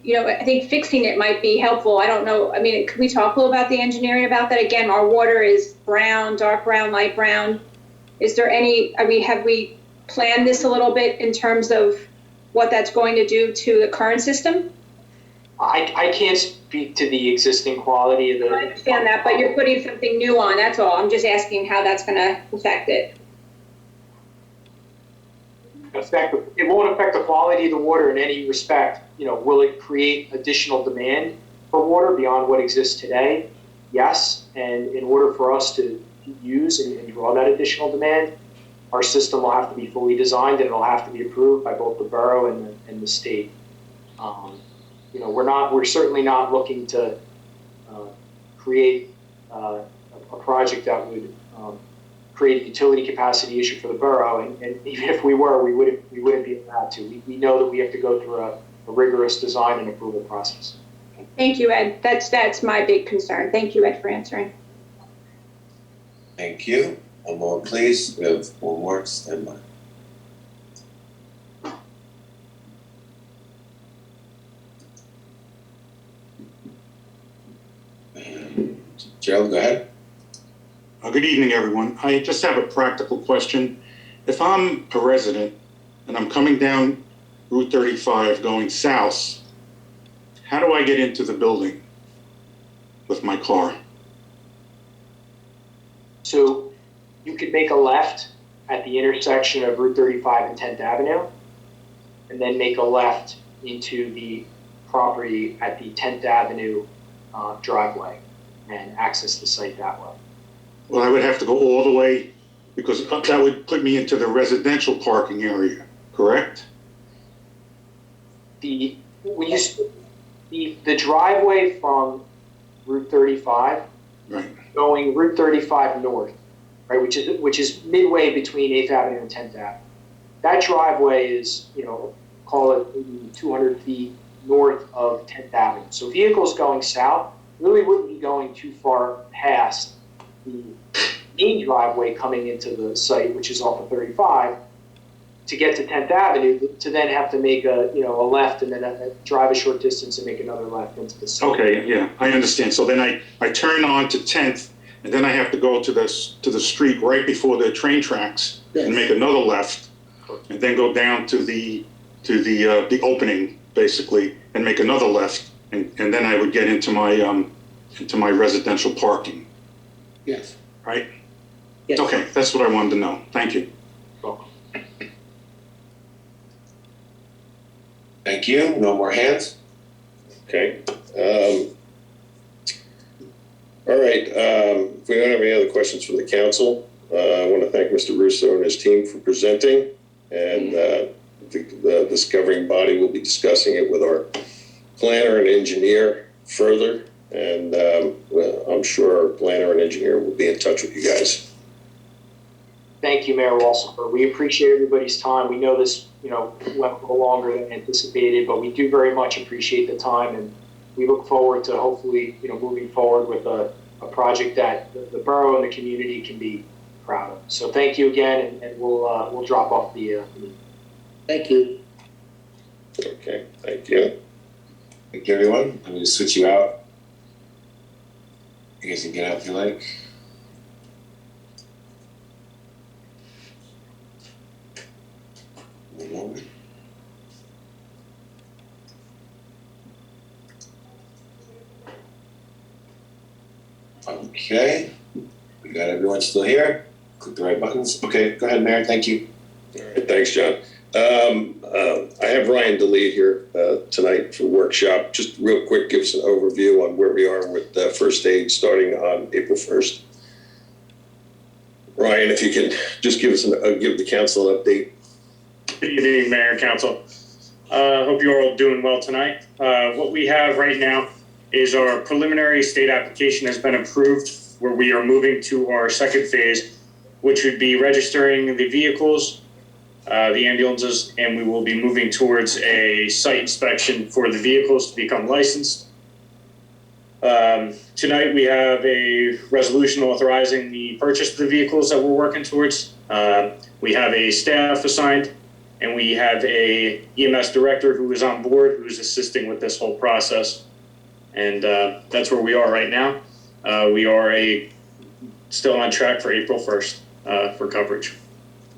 I think fixing it might be helpful. I don't know. I mean, can we talk a little about the engineering about that? Again, our water is brown, dark brown, light brown. Is there any, have we planned this a little bit in terms of what that's going to do to the current system? I can't speak to the existing quality of the... I understand that, but you're putting something new on, that's all. I'm just asking how that's going to affect it. It won't affect the quality of the water in any respect. Will it create additional demand for water beyond what exists today? Yes, and in order for us to use and draw that additional demand, our system will have to be fully designed and it'll have to be approved by both the borough and the state. We're certainly not looking to create a project that would create a utility capacity issue for the borough. And even if we were, we wouldn't be allowed to. We know that we have to go through a rigorous design and approval process. Thank you, Ed. That's my big concern. Thank you, Ed, for answering. Thank you. One more, please. We have one more. Stand by. Gerald, go ahead. Good evening, everyone. I just have a practical question. If I'm a resident and I'm coming down Route 35 going south, how do I get into the building with my car? So you could make a left at the intersection of Route 35 and 10th Avenue, and then make a left into the property at the 10th Avenue driveway and access the site that way. Well, I would have to go all the way, because that would put me into the residential parking area, correct? The driveway from Route 35, Right. going Route 35 north, right, which is midway between 8th Avenue and 10th Avenue. That driveway is, call it 200 feet north of 10th Avenue. So vehicles going south really wouldn't be going too far past the main driveway coming into the site, which is off of 35, to get to 10th Avenue, to then have to make a left and then drive a short distance and make another left into the site. Okay, yeah, I understand. So then I turn on to 10th, and then I have to go to the street right before the train tracks and make another left, and then go down to the opening basically and make another left, and then I would get into my residential parking. Yes. Right? Yes. Okay, that's what I wanted to know. Thank you. Thank you. No more hands? Okay. All right. If we don't have any other questions from the council, I want to thank Mr. Russo and his team for presenting. And the discovering body will be discussing it with our planner and engineer further. And I'm sure our planner and engineer will be in touch with you guys. Thank you, Mayor Walsifer. We appreciate everybody's time. We know this, went a little longer than anticipated, but we do very much appreciate the time, and we look forward to hopefully, moving forward with a project that the borough and the community can be proud of. So thank you again, and we'll drop off the meeting. Thank you. Okay, thank you. Thank you, everyone. I'm going to switch you out. You guys can get out if you like. One moment. Okay, we got everyone still here. Click the right buttons. Okay, go ahead, Mayor. Thank you. All right, thanks, John. I have Ryan DeLee here tonight for workshop. Just real quick, give us an overview on where we are with first aid starting on April 1st. Ryan, if you can just give us give the council an update. Good evening, Mayor and Council. Hope you're all doing well tonight. What we have right now is our preliminary state application has been approved, where we are moving to our second phase, which would be registering the vehicles, the ambulances, and we will be moving towards a site inspection for the vehicles to become licensed. Tonight we have a resolution authorizing the purchase of the vehicles that we're working towards. We have a staff assigned, and we have a EMS director who is on board, who's assisting with this whole process. And that's where we are right now. We are still on track for April 1st for coverage.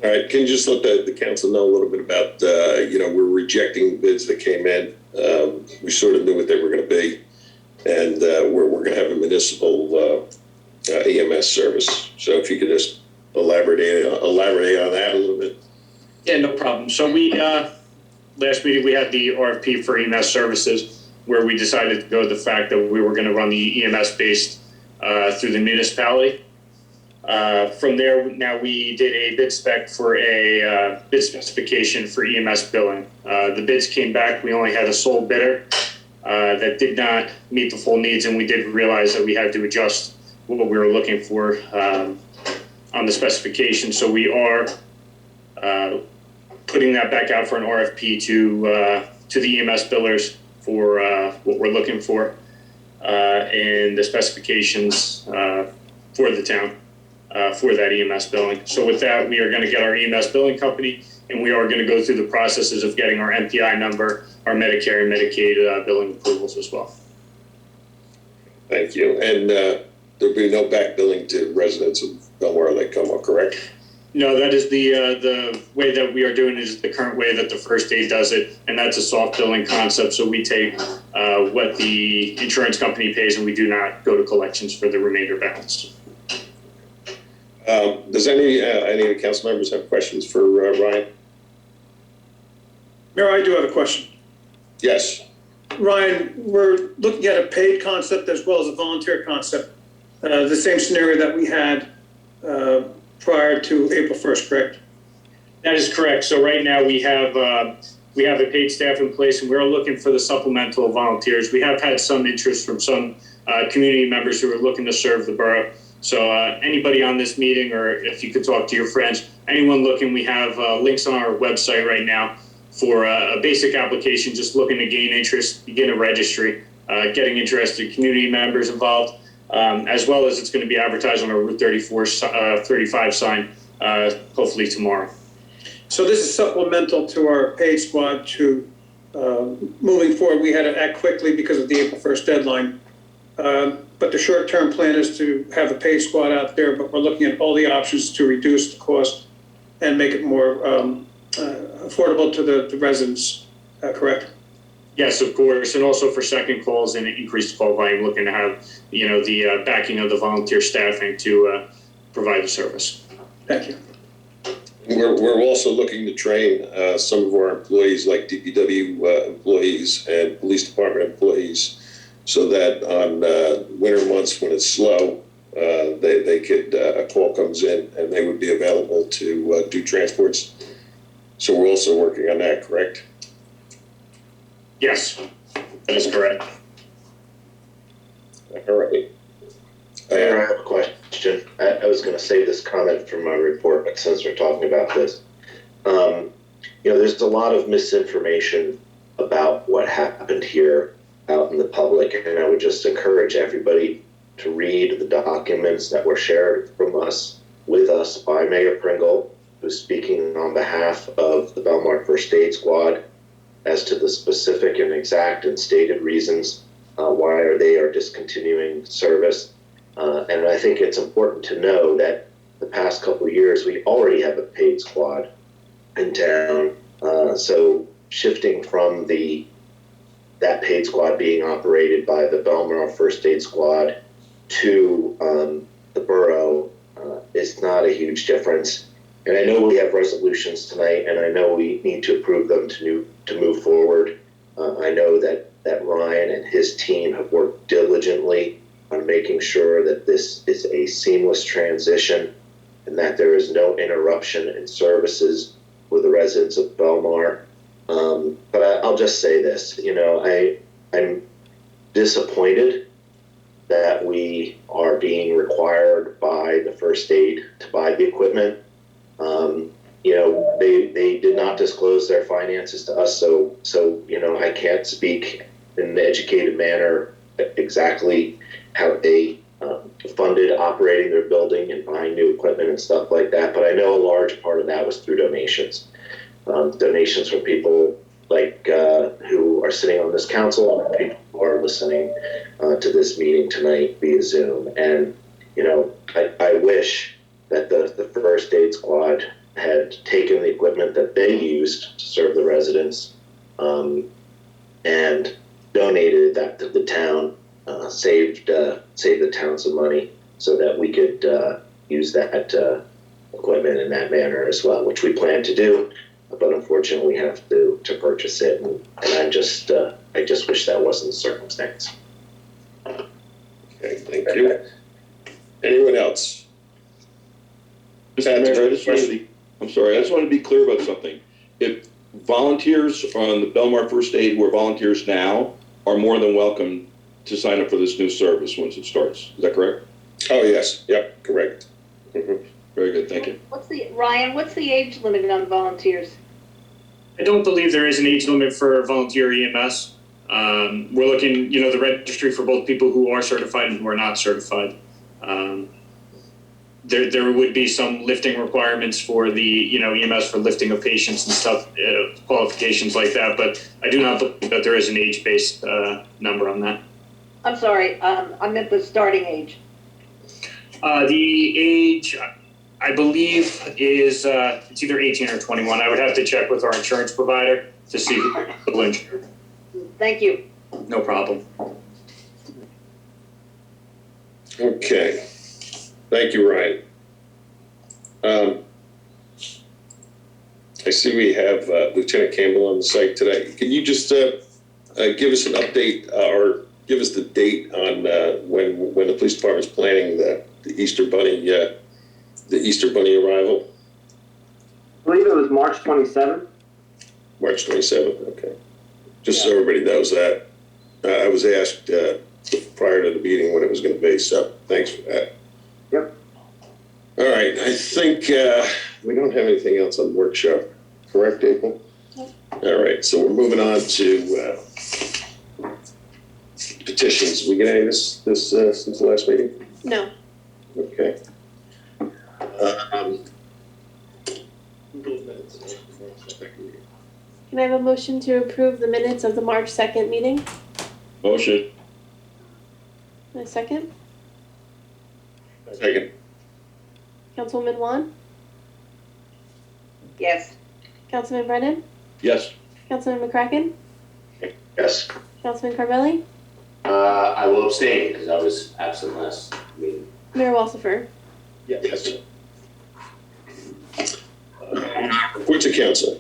All right, can you just let the council know a little bit about, we're rejecting bids that came in. We sort of knew what they were going to be, and we're going to have a municipal EMS service. So if you could just elaborate on that a little bit. Yeah, no problem. So we, last meeting, we had the RFP for EMS services, where we decided to go with the fact that we were going to run the EMS based through the municipality. From there, now we did a bid spec for a bid specification for EMS billing. The bids came back. We only had a sole bidder that did not meet the full needs, and we did realize that we had to adjust what we were looking for on the specification. So we are putting that back out for an RFP to the EMS billers for what we're looking for and the specifications for the town. For that EMS billing. So with that, we are going to get our EMS billing company, and we are going to go through the processes of getting our MPI number, our Medicare and Medicaid billing approvals as well. Thank you. And there'll be no back billing to residents of Belmar Lake Como, correct? No, that is the way that we are doing it is the current way that the first aid does it, and that's a soft billing concept. So we take what the insurance company pays, and we do not go to collections for the remainder balance. Does any of the council members have questions for Ryan? Mayor, I do have a question. Yes. Ryan, we're looking at a paid concept as well as a volunteer concept. The same scenario that we had prior to April 1st, correct? That is correct. So right now we have a paid staff in place, and we're looking for the supplemental volunteers. We have had some interest from some community members who are looking to serve the borough. So anybody on this meeting, or if you could talk to your friends, anyone looking, we have links on our website right now for a basic application, just looking to gain interest, begin a registry, getting interested community members involved, as well as it's going to be advertised on our Route 35 sign, hopefully tomorrow. So this is supplemental to our paid squad to moving forward. We had to act quickly because of the April 1st deadline. But the short-term plan is to have a paid squad out there, but we're looking at all the options to reduce the cost and make it more affordable to the residents, correct? Yes, of course, and also for second calls and increased call volume, looking to have, the backing of the volunteer staffing to provide the service. Thank you. We're also looking to train some of our employees, like DPW employees and police department employees, so that on winter months when it's slow, they could, a call comes in and they would be available to do transports. So we're also working on that, correct? Yes, that is correct. All right. Mayor, I have a question. I was going to save this comment for my report, but since we're talking about this, there's a lot of misinformation about what happened here out in the public, and I would just encourage everybody to read the documents that were shared with us by Mayor Pringle, who's speaking on behalf of the Belmar First Aid Squad as to the specific and exact and stated reasons why they are discontinuing service. And I think it's important to know that the past couple of years, we already have a paid squad in town. So shifting from that paid squad being operated by the Belmar First Aid Squad to the borough is not a huge difference. And I know we have resolutions tonight, and I know we need to approve them to move forward. I know that Ryan and his team have worked diligently on making sure that this is a seamless transition and that there is no interruption in services for the residents of Belmar. But I'll just say this, I'm disappointed that we are being required by the first aid to buy the equipment. They did not disclose their finances to us, so I can't speak in an educated manner exactly how they funded operating their building and buying new equipment and stuff like that. But I know a large part of that was through donations. Donations from people like who are sitting on this council and people who are listening to this meeting tonight via Zoom. And, I wish that the first aid squad had taken the equipment that they used to serve the residents and donated that to the town, saved the town some money so that we could use that equipment in that manner as well, which we plan to do. But unfortunately, we have to purchase it, and I just wish that wasn't the circumstance. Okay, thank you. Anyone else? Mr. Mayor, I'm sorry, I just want to be clear about something. If volunteers on the Belmar First Aid, who are volunteers now, are more than welcome to sign up for this new service once it starts. Is that correct? Oh, yes. Yep, correct. Mm-hmm. Very good, thank you. Ryan, what's the age limit on volunteers? I don't believe there is an age limit for volunteer EMS. We're looking, the registry for both people who are certified and who are not certified. There would be some lifting requirements for the, EMS for lifting of patients and stuff, qualifications like that, but I do not believe that there is an age-based number on that. I'm sorry, I meant the starting age. The age, I believe is, it's either 18 or 21. I would have to check with our insurance provider to see who insured. Thank you. No problem. Okay. Thank you, Ryan. I see we have Lieutenant Campbell on the site today. Can you just give us an update or give us the date on when the police department's planning the Easter Bunny arrival? I believe it was March 27th. March 27th, okay. Just so everybody knows that. I was asked prior to the meeting when it was going to be, so thanks for that. Yep. All right, I think we don't have anything else on the workshop, correct, April? Yep. All right, so we're moving on to petitions. We get any of this since the last meeting? No. Okay. Can I have a motion to approve the minutes of the March 2nd meeting? Motion. A second? Second. Councilwoman Wan? Yes. Councilman Brennan? Yes. Councilman McCracken? Yes. Councilman Carvelli? I will abstain because I was absent last meeting. Mayor Walsifer? Yes. Reports of council.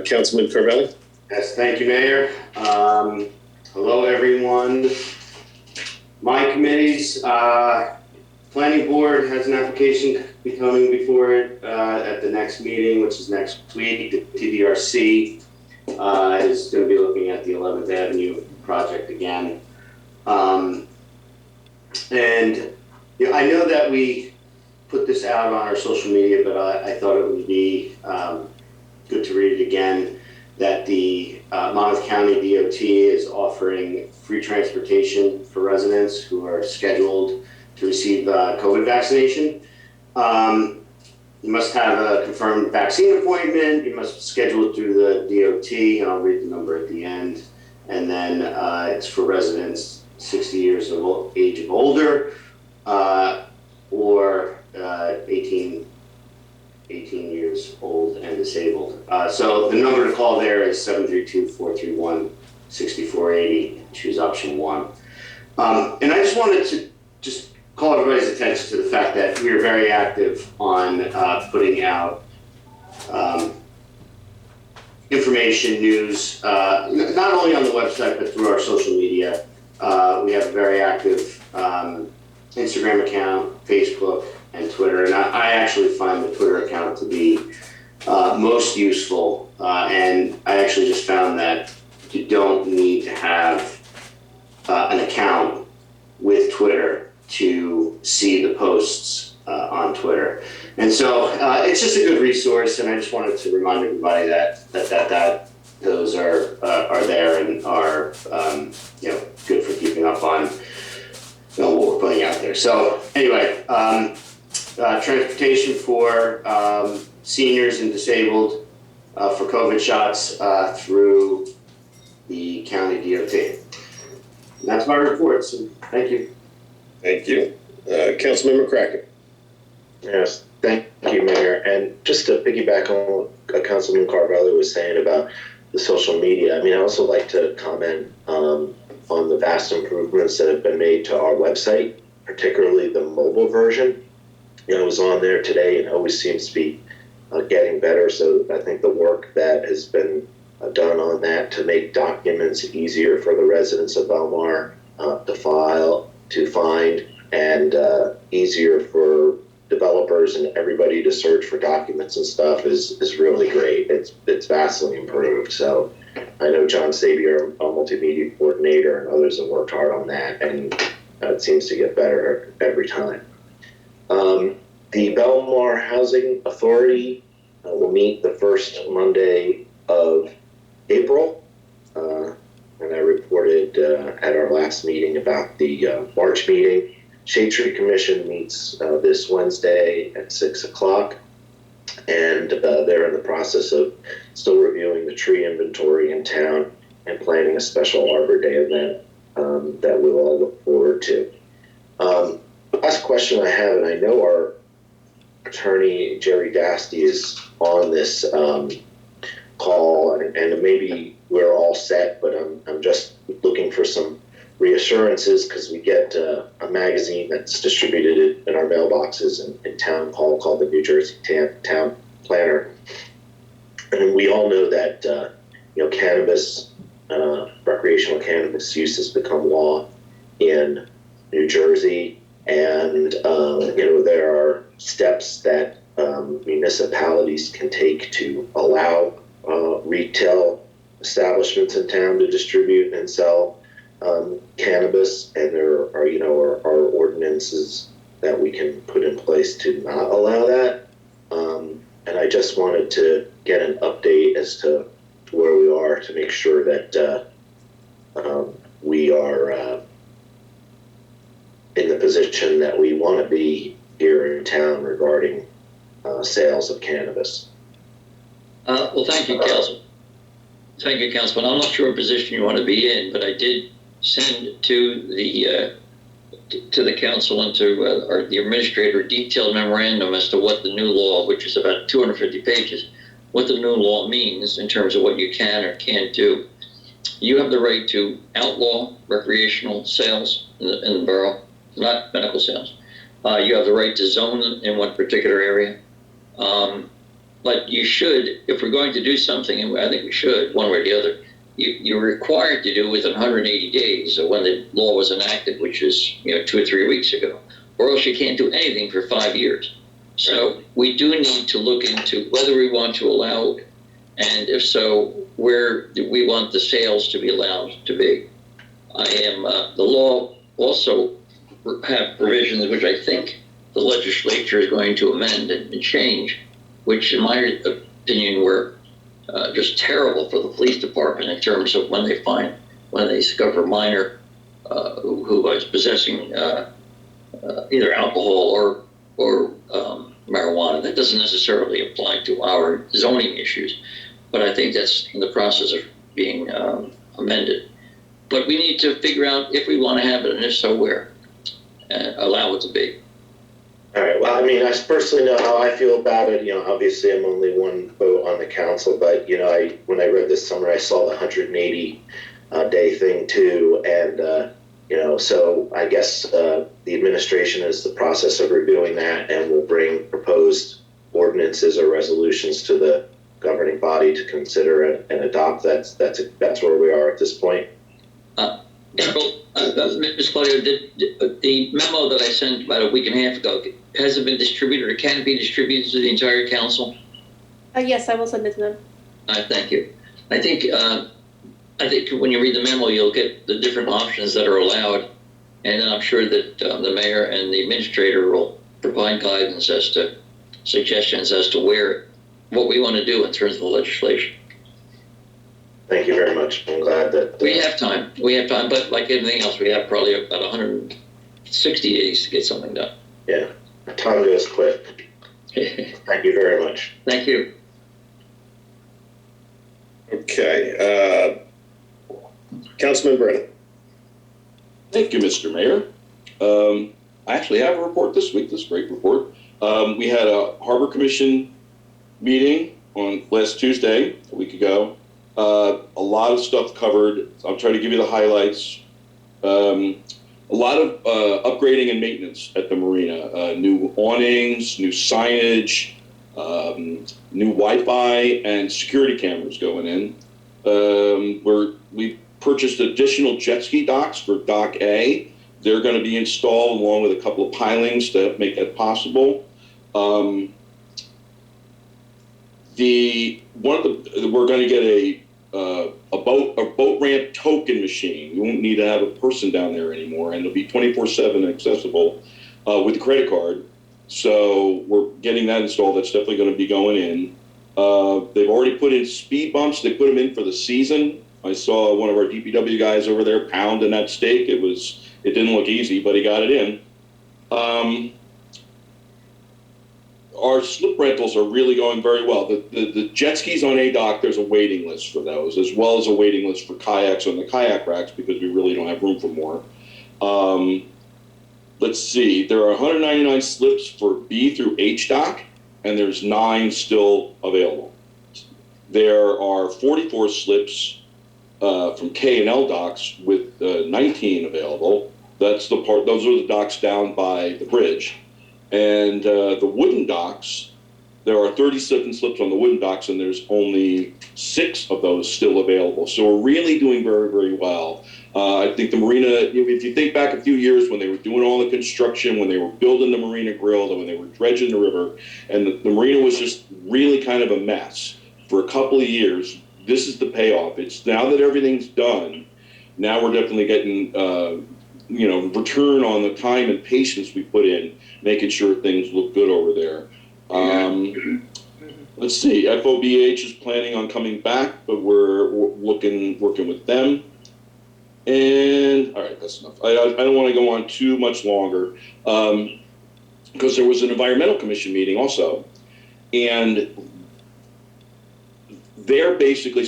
Councilman Carvelli? Yes, thank you, Mayor. Hello, everyone. My committee's planning board has an application coming before it at the next meeting, which is next week. The TDRC is going to be looking at the 11th Avenue project again. And you know, I know that we put this out on our social media, but I thought it would be good to read it again, that the Monmouth County DOT is offering free transportation for residents who are scheduled to receive COVID vaccination. You must have a confirmed vaccine appointment. You must schedule it through the DOT, and I'll read the number at the end. And then it's for residents 60 years of age of older or 18 years old and disabled. So the number to call there is 732-431-6480. Choose option 1. And I just wanted to just call everybody's attention to the fact that we are very active on putting out information, news, not only on the website, but through our social media. We have a very active Instagram account, Facebook, and Twitter. And I actually find the Twitter account to be most useful. And I actually just found that you don't need to have an account with Twitter to see the posts on Twitter. And so it's just a good resource, and I just wanted to remind everybody that those are there and are good for keeping up on what we're putting out there. So anyway, transportation for seniors and disabled for COVID shots through the county DOT. And that's my report. So thank you. Thank you. Councilman McCracken. Yes, thank you, Mayor. And just to piggyback on what Councilman Carvelli was saying about the social media, I mean, I also like to comment on the vast improvements that have been made to our website, particularly the mobile version. You know, I was on there today and it always seems to be getting better. So I think the work that has been done on that to make documents easier for the residents of Belmar to file, to find, and easier for developers and everybody to search for documents and stuff is really great. It's vastly improved. So I know John Sabier, a multimedia coordinator, and others have worked hard on that, and it seems to get better every time. The Belmar Housing Authority will meet the first Monday of April. And I reported at our last meeting about the March meeting. Shade Tree Commission meets this Wednesday at 6 o'clock. And they're in the process of still reviewing the tree inventory in town and planning a special Arbor Day event that we'll all look forward to. last question I have, and I know our attorney, Jerry Dasty, is on this call, and maybe we're all set, but I'm just looking for some reassurances because we get a magazine that's distributed in our mailboxes in town hall called the New Jersey Town Planner. And we all know that, cannabis, recreational cannabis use has become law in New Jersey. And, there are steps that municipalities can take to allow retail establishments in town to distribute and sell cannabis. And there are ordinances that we can put in place to not allow that. And I just wanted to get an update as to where we are to make sure that we are in the position that we want to be here in town regarding sales of cannabis. Well, thank you, Councilman. Thank you, Councilman. I'm not sure what position you want to be in, but I did send to the council and to the administrator a detailed memorandum as to what the new law, which is about 250 pages, what the new law means in terms of what you can or can't do. You have the right to outlaw recreational sales in the borough, not medical sales. You have the right to zone in one particular area. But you should, if we're going to do something, and I think we should, one way or the other, you're required to do within 180 days of when the law was enacted, which is 2 or 3 weeks ago, or else you can't do anything for 5 years. So we do need to look into whether we want to allow it, and if so, where do we want the sales to be allowed to be. The law also have provisions which I think the legislature is going to amend and change, which in my opinion were just terrible for the police department in terms of when they discover a minor who was possessing either alcohol or marijuana. That doesn't necessarily apply to our zoning issues, but I think that's in the process of being amended. But we need to figure out if we want to have it, and if so, where, and allow it to be. All right. Well, I mean, I personally know how I feel about it. Obviously, I'm only one vote on the council, but when I read this summer, I saw the 180 day thing too, and so I guess the administration is the process of reviewing that, and will bring proposed ordinances or resolutions to the governing body to consider and adopt. That's where we are at this point. Ms. Claudio, the memo that I sent about a week and a half ago, has it been distributed or can it be distributed to the entire council? Yes, I will send it to them. Thank you. I think when you read the memo, you'll get the different options that are allowed, and then I'm sure that the mayor and the administrator will provide guidance as to suggestions as to what we want to do in terms of the legislation. Thank you very much. I'm glad that we have time. But like anything else, we have probably about 160 days to get something done. Yeah, time goes quick. Thank you very much. Thank you. Okay. Councilman Brennan. Thank you, Mr. Mayor. I actually have a report this week, this great report. We had a Harbor Commission meeting on last Tuesday, a week ago. A lot of stuff covered. I'll try to give you the highlights. A lot of upgrading and maintenance at the marina. New awnings, new signage, new Wi-Fi, and security cameras going in. We purchased additional jet ski docks for Dock A. They're going to be installed along with a couple of pilings to make that possible. We're going to get a boat ramp token machine. You won't need to have a person down there anymore, and it'll be 24/7 accessible with a credit card. So we're getting that installed. That's definitely going to be going in. They've already put in speed bumps. They put them in for the season. I saw one of our DPW guys over there pounding that stake. It didn't look easy, but he got it in. Our slip rentals are really going very well. The jet skis on A dock, there's a waiting list for those, as well as a waiting list for kayaks on the kayak racks, because we really don't have room for more. let's see, there are 199 slips for B through H dock, and there's 9 still available. There are 44 slips from K and L docks with 19 available. That's the part, those are the docks down by the bridge. And the wooden docks, there are 37 slips on the wooden docks, and there's only 6 of those still available. So we're really doing very, very well. I think the marina, if you think back a few years when they were doing all the construction, when they were building the marina grill, when they were dredging the river, and the marina was just really kind of a mess for a couple of years, this is the payoff. It's now that everything's done, now we're definitely getting, return on the time and patience we put in, making sure things look good over there. Let's see, FOBH is planning on coming back, but we're working with them. And, all right, that's enough. I don't want to go on too much longer, because there was an environmental commission meeting also. And they're basically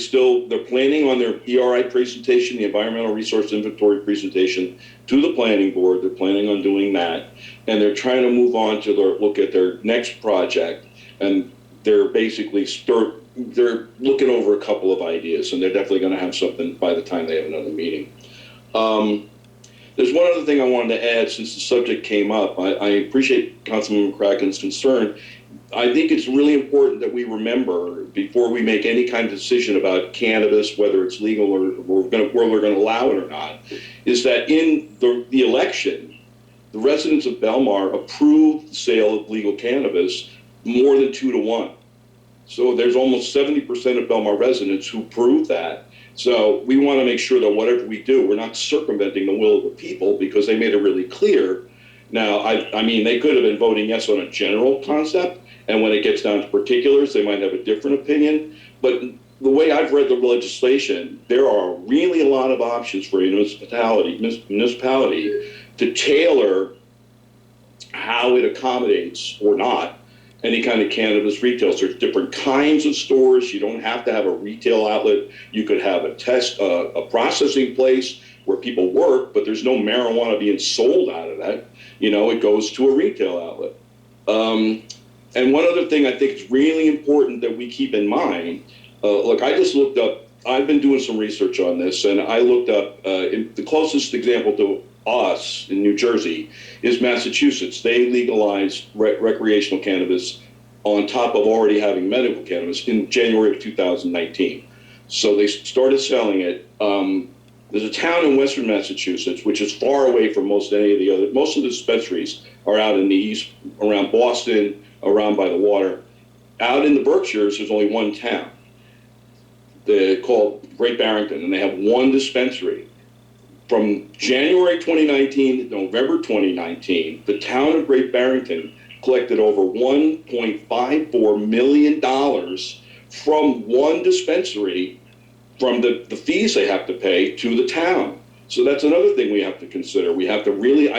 they're planning on their ERI presentation, the Environmental Resource Inventory presentation, to the planning board. They're planning on doing that. And they're trying to move on to look at their next project. And they're basically they're looking over a couple of ideas, and they're definitely going to have something by the time they have another meeting. There's one other thing I wanted to add since the subject came up. I appreciate Councilman McCracken's concern. I think it's really important that we remember before we make any kind of decision about cannabis, whether it's legal or whether we're going to allow it or not, is that in the election, the residents of Belmar approved the sale of legal cannabis more than 2 to 1. So there's almost 70% of Belmar residents who approved that. So we want to make sure that whatever we do, we're not circumventing the will of the people, because they made it really clear. Now, I mean, they could have been voting yes on a general concept, and when it gets down to particulars, they might have a different opinion. But the way I've read the legislation, there are really a lot of options for a municipality to tailor how it accommodates or not any kind of cannabis retail. So there's different kinds of stores. You don't have to have a retail outlet. You could have a processing place where people work, but there's no marijuana being sold out of that. It goes to a retail outlet. And one other thing I think is really important that we keep in mind, look, I just looked up, I've been doing some research on this, and I looked up, the closest example to us in New Jersey is Massachusetts. They legalized recreational cannabis on top of already having medical cannabis in January of 2019. So they started selling it. There's a town in western Massachusetts, which is far away from most of the dispensaries are out in the east, around Boston, around by the water. Out in the Berkshires, there's only one town. They're called Great Barrington, and they have one dispensary. From January 2019 to November 2019, the town of Great Barrington collected over $1.54 million from one dispensary, from the fees they have to pay to the town. So that's another thing we have to consider. I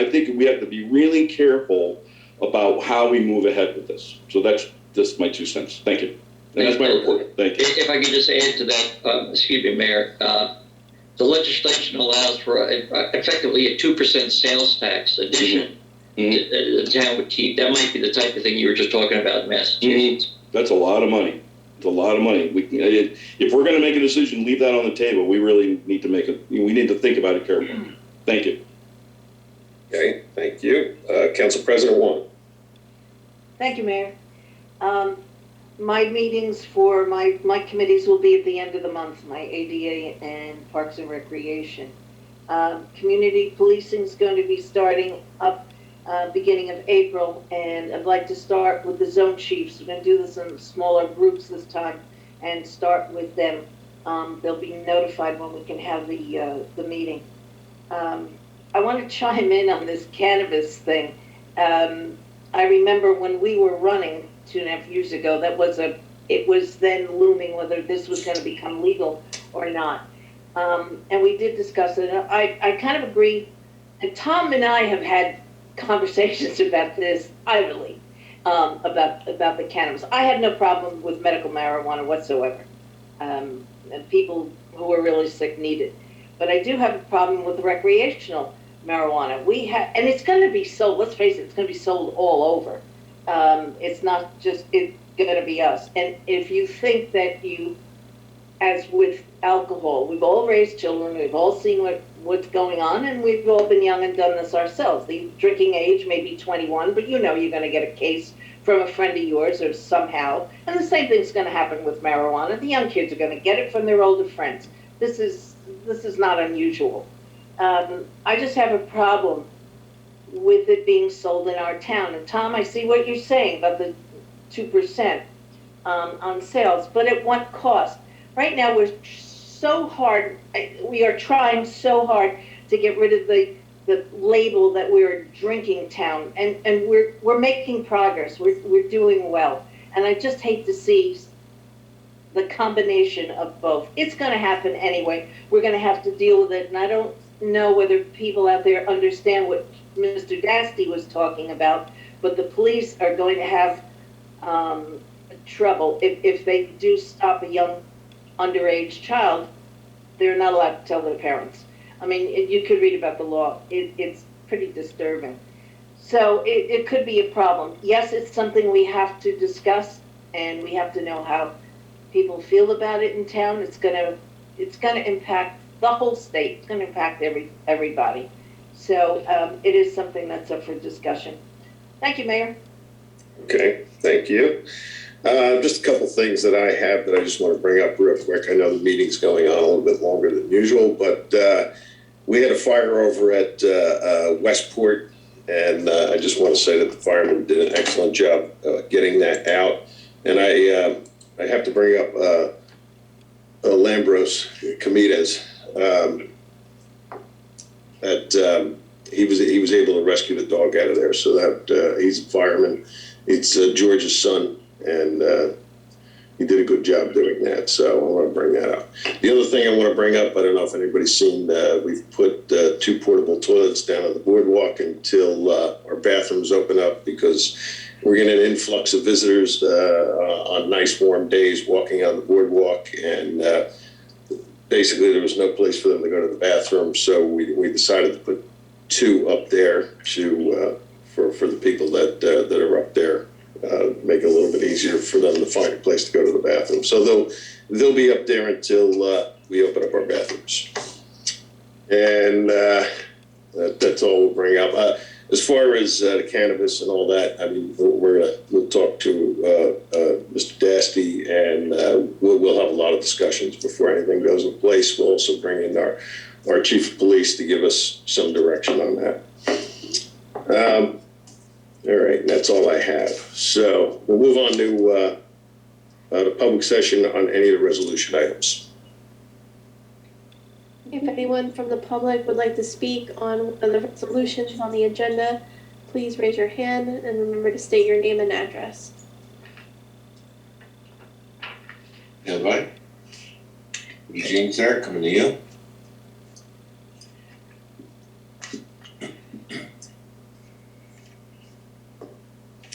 think we have to be really careful about how we move ahead with this. So that's just my 2 cents. Thank you. And that's my report. Thank you. If I could just add to that, excuse me, Mayor, the legislation allows for effectively a 2% sales tax addition that the town would keep. That might be the type of thing you were just talking about in Massachusetts. That's a lot of money. It's a lot of money. If we're going to make a decision, leave that on the table. We really need to we need to think about it carefully. Thank you. Okay, thank you. Council President Wong. Thank you, Mayor. My meetings for my committees will be at the end of the month, my ADA and Parks and Recreation. Community policing is going to be starting up beginning of April, and I'd like to start with the zone chiefs. We're going to do this in smaller groups this time and start with them. They'll be notified when we can have the meeting. I want to chime in on this cannabis thing. I remember when we were running 2.5 years ago, it was then looming whether this was going to become legal or not. And we did discuss it. I kind of agree. And Tom and I have had conversations about this privately, about the cannabis. I had no problem with medical marijuana whatsoever. And people who are really sick need it. But I do have a problem with recreational marijuana. And it's gonna be sold, let's face it, it's gonna be sold all over. It's not just, it's gonna be us. And if you think that as with alcohol, we've all raised children, we've all seen what's going on, and we've all been young and done this ourselves. The drinking age may be 21, but you're gonna get a case from a friend of yours or somehow. And the same thing's gonna happen with marijuana. The young kids are gonna get it from their older friends. This is not unusual. I just have a problem with it being sold in our town. And Tom, I see what you're saying about the 2% on sales, but at what cost? Right now, we are trying so hard to get rid of the label that we're a drinking town, and we're making progress. We're doing well, and I just hate to see the combination of both. It's going to happen anyway. We're going to have to deal with it, and I don't know whether people out there understand what Mr. Dasty was talking about, but the police are going to have trouble if they do stop a young underage child. They're not allowed to tell their parents. I mean, you could read about the law. It's pretty disturbing. So it could be a problem. Yes, it's something we have to discuss, and we have to know how people feel about it in town. It's gonna impact the whole state. It's gonna impact everybody. So it is something that's up for discussion. Thank you, Mayor. Okay, thank you. Just a couple things that I have that I just want to bring up real quick. I know the meeting's going on a little bit longer than usual, but we had a fire over at Westport, and I just want to say that the firemen did an excellent job getting that out. And I have to bring up Lambros Comides, that he was able to rescue the dog out of there. So that he's a fireman. It's George's son, and he did a good job doing that. So I want to bring that up. The other thing I want to bring up, I don't know if anybody's seen, we've put 2 portable toilets down on the boardwalk until our bathrooms open up, because we're getting an influx of visitors on nice warm days walking on the boardwalk, and basically there was no place for them to go to the bathroom. So we decided to put 2 up there to for the people that are up there. Make it a little bit easier for them to find a place to go to the bathroom. So they'll be up there until we open up our bathrooms. And that's all we'll bring up. As far as the cannabis and all that, I mean, we'll talk to Mr. Dasty, and we'll have a lot of discussions before anything goes in place. We'll also bring in our chief of police to give us some direction on that. All right, and that's all I have. So we'll move on to the public session on any of the resolution items. If anyone from the public would like to speak on one of the resolutions on the agenda, please raise your hand and remember to state your name and address. Anybody? Eugene's there, coming to you.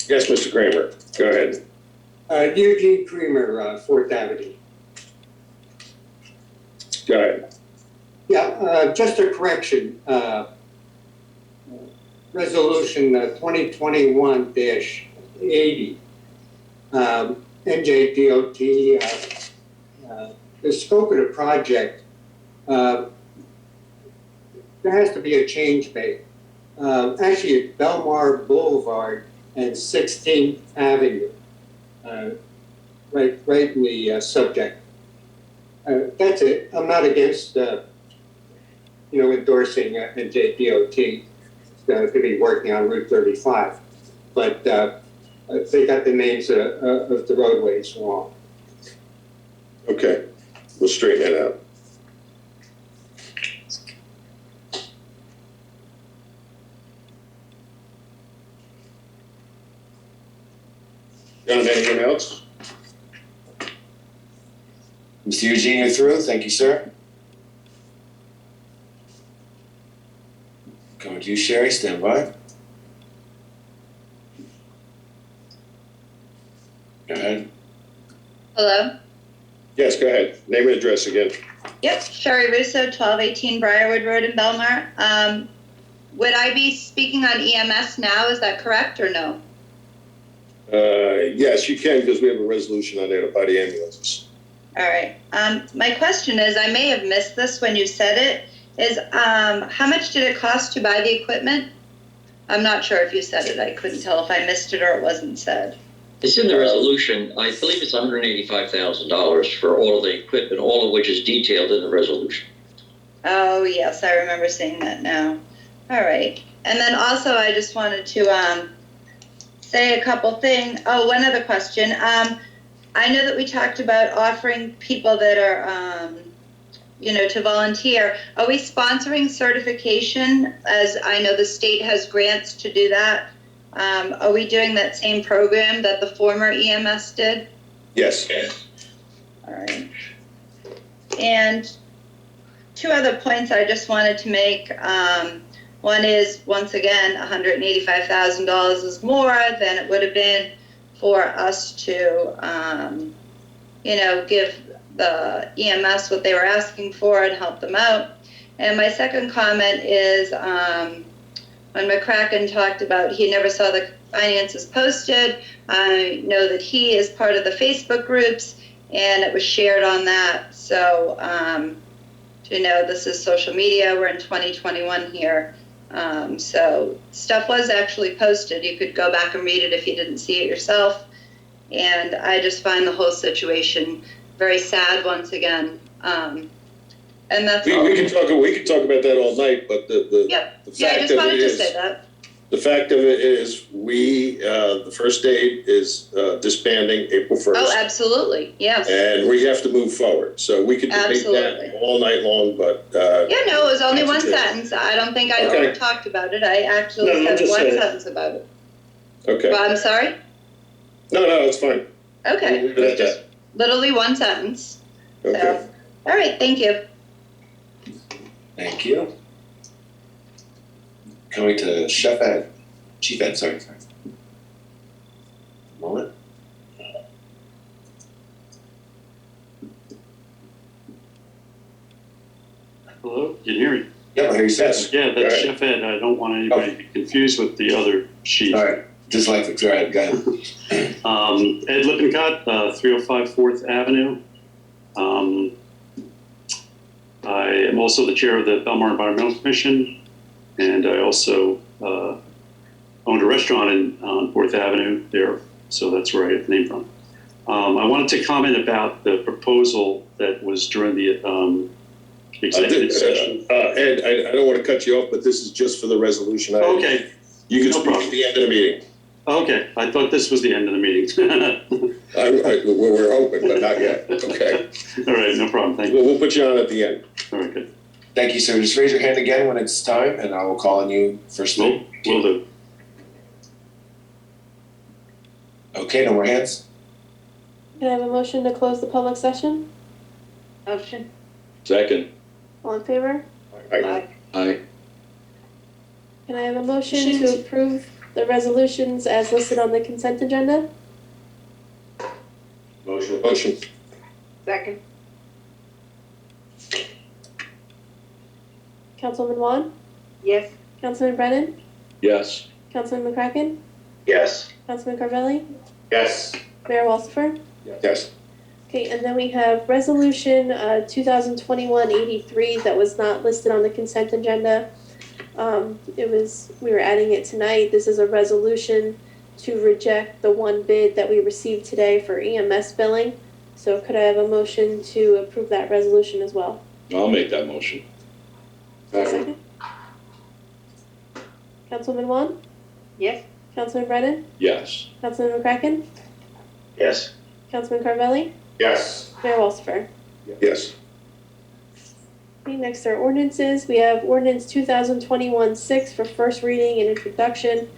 Yes, Mr. Kramer, go ahead. Eugene Creamer, 4th Avenue. Go ahead. Yeah, just a correction. Resolution 2021-80, NJDOT, the scope of the project, there has to be a change made. Actually, at Belmar Boulevard and 16th Avenue, right in the subject. That's it. I'm not against, endorsing NJDOT to be working on Route 35, but they got the names of the roadways wrong. Okay, we'll straighten that out. John, anyone else? Mr. Eugene, you're through. Thank you, sir. Coming to you, Sherry. Stand by. Go ahead. Hello? Yes, go ahead. Name and address again. Yep, Sherry Russo, 1218 Briarwood Road in Belmar. would I be speaking on EMS now? Is that correct or no? Yes, you can, because we have a resolution on there about the ambulances. All right. My question is, I may have missed this when you said it, is how much did it cost to buy the equipment? I'm not sure if you said it. I couldn't tell if I missed it or it wasn't said. It's in the resolution. I believe it's $185,000 for all of the equipment, all of which is detailed in the resolution. Oh, yes, I remember seeing that now. All right. And then also I just wanted to say a couple things. Oh, one other question. I know that we talked about offering people that are, to volunteer. Are we sponsoring certification? As I know the state has grants to do that. Are we doing that same program that the former EMS did? Yes. All right. And two other points I just wanted to make. One is, once again, $185,000 is more than it would have been for us to, give the EMS what they were asking for and help them out. And my second comment is when McCracken talked about he never saw the finances posted, I know that he is part of the Facebook groups and it was shared on that. So, this is social media. We're in 2021 here. So stuff was actually posted. You could go back and read it if you didn't see it yourself. And I just find the whole situation very sad once again. And that's all. We can talk about that all night, but the I just wanted to say that. The fact of it is, the first date is disbanding April 1st. Oh, absolutely, yes. And we have to move forward. So we could debate that all night long, but... it was only one sentence. I don't think I over talked about it. I actually said one sentence about it. Okay. Well, I'm sorry? No, it's fine. Okay. We'll leave it at that. Literally one sentence. Okay. So, all right, thank you. Thank you. Coming to Chief Ed, sorry. Moment. Hello, can you hear me? Yeah, I hear you. Yeah, that's Chef Ed. I don't want anybody to be confused with the other chief. All right, just like the thread, go ahead. Ed Lippincott, 305 4th Avenue. I am also the chair of the Belmar Environmental Commission, and I also owned a restaurant on 4th Avenue there, so that's where I get the name from. I wanted to comment about the proposal that was during the executive session. Ed, I don't want to cut you off, but this is just for the resolution. Okay. You can speak at the end of the meeting. Okay, I thought this was the end of the meeting. We're hoping, but not yet. Okay. All right, no problem. Thank you. We'll put you on at the end. All right, good. Thank you, sir. Just raise your hand again when it's time, and I will call on you first. Will do. Okay, no more hands? Can I have a motion to close the public session? Motion. Second. All in favor? Aye. Can I have a motion to approve the resolutions as listed on the consent agenda? Motion. Second. Councilman Wan? Yes. Councilman Brennan? Yes. Councilman McCracken? Yes. Councilman Carvelli? Yes. Mayor Walsifer? Yes. Okay, and then we have resolution 2021-83 that was not listed on the consent agenda. We were adding it tonight. This is a resolution to reject the one bid that we received today for EMS billing. So could I have a motion to approve that resolution as well? I'll make that motion. Second. Councilman Wan? Yes. Councilman Brennan? Yes. Councilman McCracken? Yes. Councilman Carvelli? Yes. Mayor Walsifer? Yes. Okay, next are ordinances. We have ordinance 2021-6 for first reading and introduction.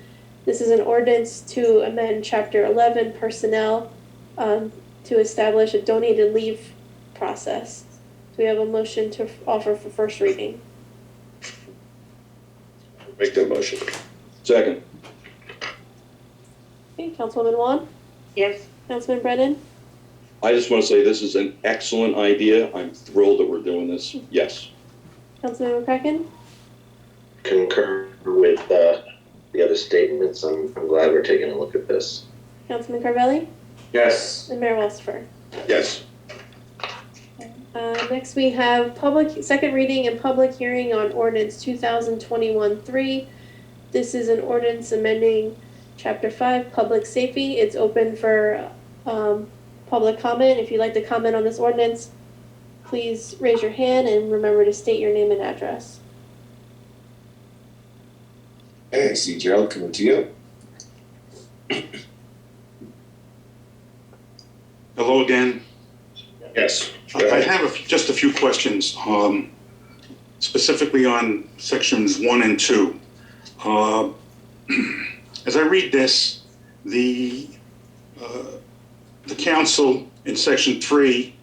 This is an ordinance to amend Chapter 11 personnel to establish a donated leave process. Do we have a motion to offer for first reading? Make that motion. Second. Okay, Councilwoman Wan? Yes. Councilman Brennan? I just want to say this is an excellent idea. I'm thrilled that we're doing this. Yes. Councilman McCracken? Concur. with the other statements. I'm glad we're taking a look at this. Councilman Carvelli? Yes. And Mayor Walsifer. Yes. Next, we have second reading and public hearing on ordinance 2021-3. This is an ordinance amending Chapter 5, Public Safety. It's open for public comment. If you'd like to comment on this ordinance, please raise your hand and remember to state your name and address. Hey, I see Gerald coming to you. Hello again. Yes. I have just a few questions, specifically on sections 1 and 2. As I read this, the council in section 3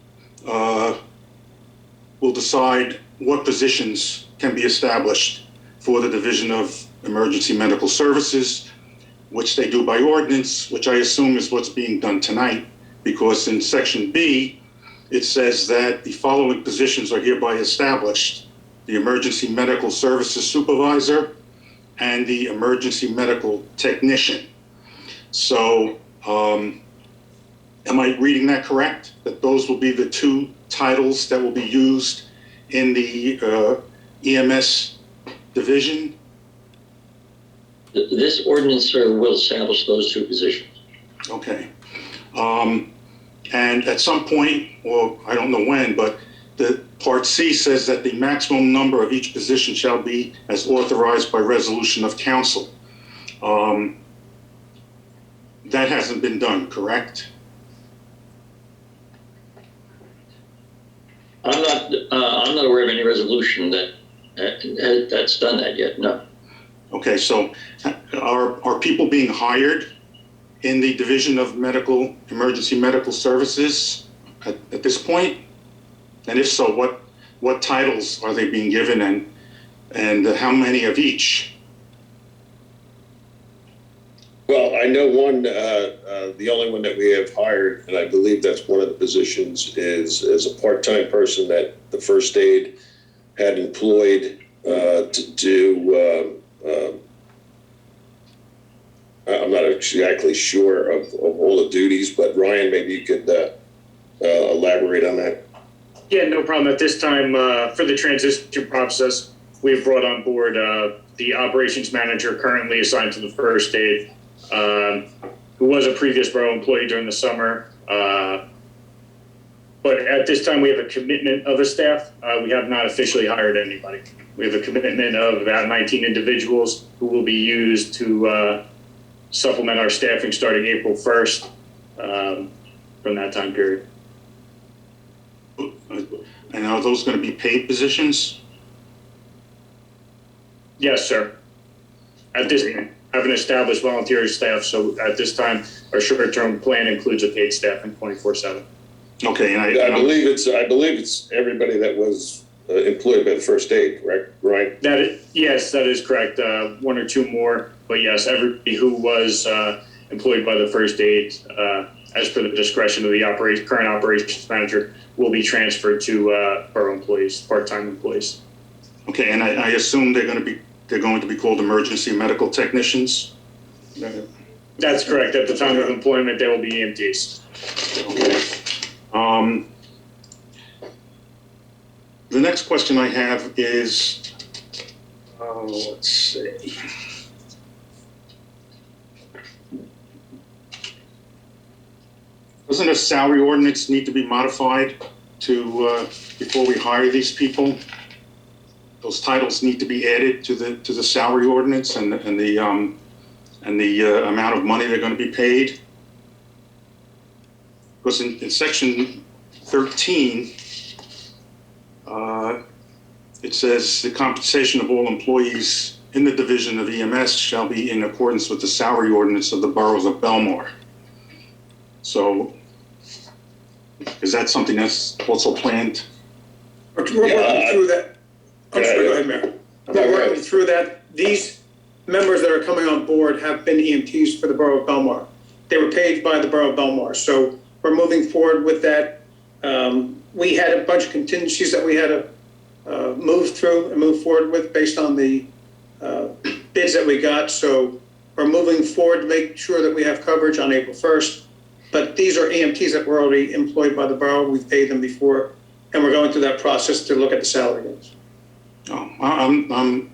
will decide what positions can be established for the Division of Emergency Medical Services, which they do by ordinance, which I assume is what's being done tonight, because in section B, it says that the following positions are hereby established: the Emergency Medical Services Supervisor and the Emergency Medical Technician. So, am I reading that correct? That those will be the two titles that will be used in the EMS division? This ordinance, sir, will establish those two positions. Okay. And at some point, or I don't know when, but the Part C says that the maximum number of each position shall be as authorized by resolution of council. That hasn't been done, correct? I'm not aware of any resolution that's done that yet, no. Okay, so are people being hired in the Division of Emergency Medical Services at this point? And if so, what titles are they being given, and how many of each? Well, I know one, the only one that we have hired, and I believe that's one of the positions, is a part-time person that the first aid had employed to do, I'm not exactly sure of all the duties, but Ryan, maybe you could elaborate on that. Yeah, no problem. At this time, for the transition process, we've brought on board the operations manager currently assigned to the first aid, who was a previous borough employee during the summer. But at this time, we have a commitment of a staff. We have not officially hired anybody. We have a commitment of about 19 individuals who will be used to supplement our staffing starting April 1st from that time period. And are those going to be paid positions? Yes, sir. At this point, I have an established volunteer staff, so at this time, our short-term plan includes a paid staffing 24/7. Okay, and I believe it's everybody that was employed by the first aid, correct, Ryan? Yes, that is correct. One or two more, but yes, everybody who was employed by the first aid, as per the discretion of the current operations manager, will be transferred to borough employees, part-time employees. Okay, and I assume they're going to be called emergency medical technicians? That's correct. At the time of employment, they will be EMTs. Okay. The next question I have is, let's see. Doesn't a salary ordinance need to be modified to before we hire these people? Those titles need to be added to the salary ordinance and the amount of money they're going to be paid. Because in section 13, it says the compensation of all employees in the Division of EMS shall be in accordance with the salary ordinance of the boroughs of Belmar. So, is that something that's also planned? We're working through that. I'm sorry, go ahead, Mayor. We're working through that. These members that are coming on board have been EMTs for the borough of Belmar. They were paid by the borough of Belmar. So we're moving forward with that. We had a bunch of contingencies that we had to move through and move forward with based on the bids that we got, so we're moving forward to make sure that we have coverage on April 1st. But these are EMTs that were already employed by the borough. We've paid them before, and we're going through that process to look at the salary rates. Oh, I'm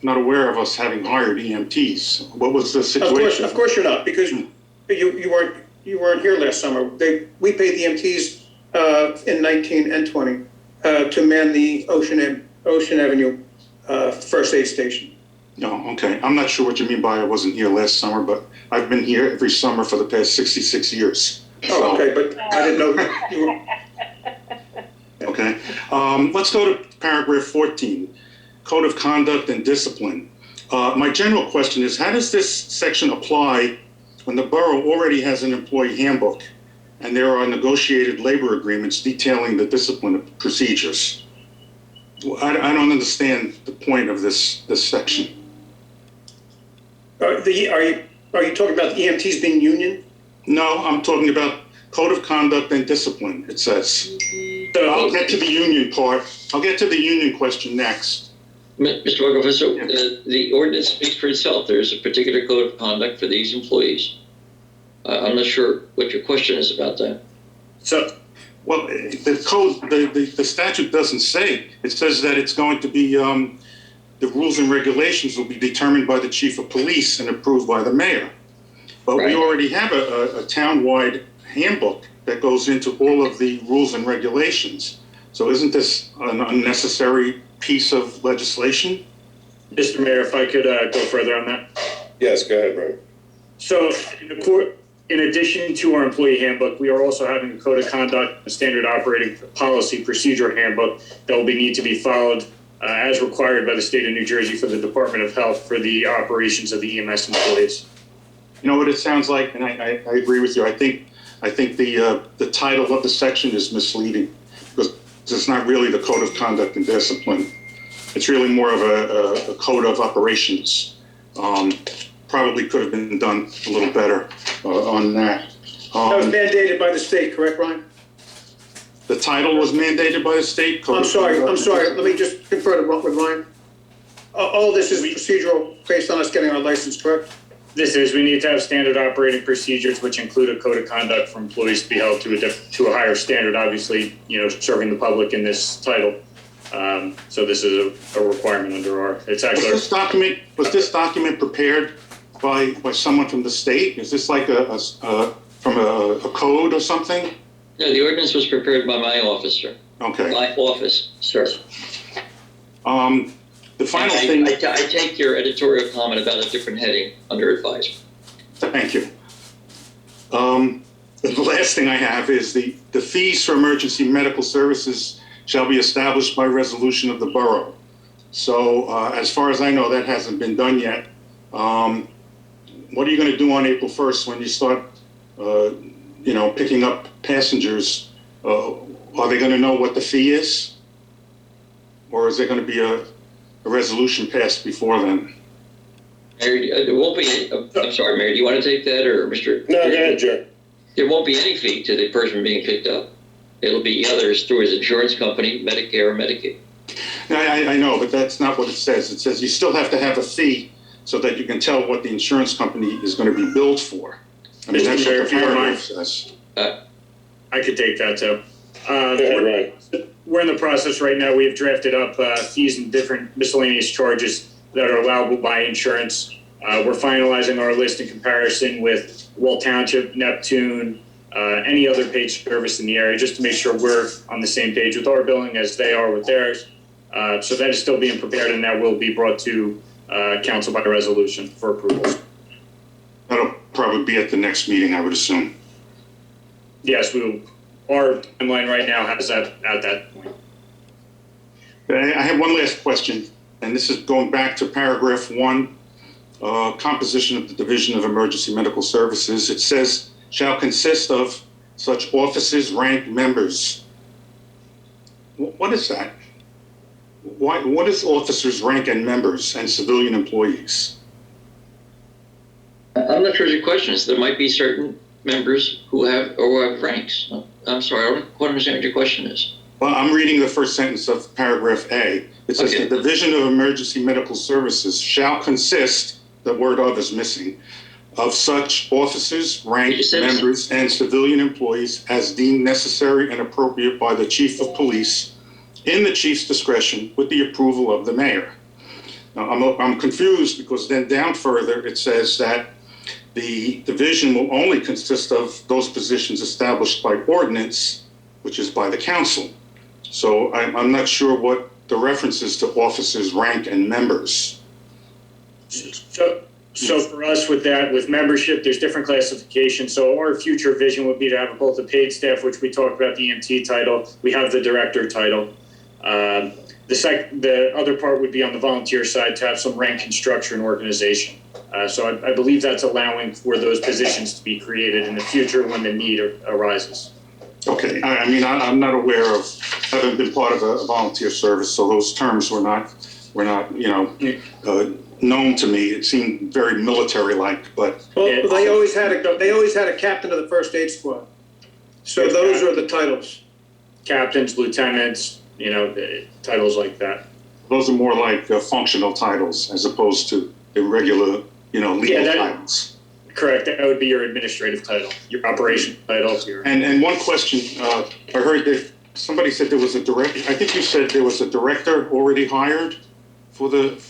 not aware of us having hired EMTs. What was the situation? Of course you're not, because you weren't here last summer. We paid the EMTs in 19 and 20 to man the Ocean Avenue first aid station. No, okay. I'm not sure what you mean by I wasn't here last summer, but I've been here every summer for the past 66 years. Oh, okay, but I didn't know that you were. Okay. Let's go to paragraph 14, Code of Conduct and Discipline. My general question is, how does this section apply when the borough already has an employee handbook and there are negotiated labor agreements detailing the discipline procedures? I don't understand the point of this section. Are you talking about the EMTs being union? No, I'm talking about Code of Conduct and Discipline, it says. I'll get to the union part. I'll get to the union question next. Mr. Woghoff, so the ordinance speaks for itself. There's a particular code of conduct for these employees. I'm not sure what your question is about that. So, well, the code, the statute doesn't say. It says that it's going to be, the rules and regulations will be determined by the chief of police and approved by the mayor. But we already have a town-wide handbook that goes into all of the rules and regulations. So isn't this an unnecessary piece of legislation? Mr. Mayor, if I could go further on that. Yes, go ahead, Brian. So in addition to our employee handbook, we are also having a code of conduct, a standard operating policy procedure handbook that will need to be followed as required by the state of New Jersey for the Department of Health for the operations of the EMS employees. You know what it sounds like, and I agree with you. I think the title of the section is misleading because it's not really the Code of Conduct and Discipline. It's really more of a code of operations. Probably could have been done a little better on that. That was mandated by the state, correct, Ryan? The title was mandated by the state? I'm sorry. Let me just confirm with Ryan. All this is procedural based on us getting our license, correct? We need to have standard operating procedures, which include a code of conduct for employees to be held to a higher standard, obviously, serving the public in this title. So this is a requirement under our, it's actually. Was this document prepared by someone from the state? Is this like from a code or something? No, the ordinance was prepared by my office, sir. Okay. My office, sir. The final thing. I take your editorial comment about a different heading under advisement. Thank you. The last thing I have is the fees for emergency medical services shall be established by resolution of the borough. So as far as I know, that hasn't been done yet. What are you going to do on April 1st when you start, picking up passengers? Are they going to know what the fee is? Or is there going to be a resolution passed before then? Mayor, there won't be, I'm sorry, Mayor, do you want to take that, or Mr.? No, go ahead, Joe. There won't be any fee to the person being picked up. It'll be either through his insurance company, Medicare, or Medicaid. No, I know, but that's not what it says. It says you still have to have a fee so that you can tell what the insurance company is going to be billed for. I mean, that's what the paragraph says. I could take that too. Right. We're in the process right now. We have drafted up fees and different miscellaneous charges that are allowable by insurance. We're finalizing our list in comparison with Wall Township, Neptune, any other paid service in the area, just to make sure we're on the same page with our billing as they are with theirs. So that is still being prepared, and that will be brought to council by resolution for approval. That'll probably be at the next meeting, I would assume. Yes, our timeline right now has that at that point. I have one last question, and this is going back to paragraph 1, composition of the Division of Emergency Medical Services. It says, shall consist of such officers, rank, members. What is that? What is officers, rank, and members, and civilian employees? I'm not sure what your question is. There might be certain members who have ranks. I'm sorry, I don't quite understand what your question is. Well, I'm reading the first sentence of paragraph A. It says, Okay. the Division of Emergency Medical Services shall consist, the word of is missing, of such officers, rank members, and civilian employees as deemed necessary and appropriate by the Chief of Police in the Chief's discretion with the approval of the mayor. Now, I'm confused because then down further, it says that the division will only consist of those positions established by ordinance, which is by the council. So I'm not sure what the reference is to officers, rank, and members. So for us with that, with membership, there's different classifications. So our future vision would be to have both the paid staff, which we talked about the EMT title, we have the director title. The other part would be on the volunteer side to have some rank and structure and organization. So I believe that's allowing for those positions to be created in the future when the need arises. Okay, I mean, I'm not aware of having been part of a volunteer service, so those terms were not, known to me. It seemed very military-like, but. Well, they always had a captain of the first aid squad. So those are the titles. Captains, lieutenants, titles like that. Those are more like functional titles as opposed to irregular, legal titles. Correct. That would be your administrative title, your operation title. And one question, I heard that somebody said there was a director. I think you said there was a director already hired for the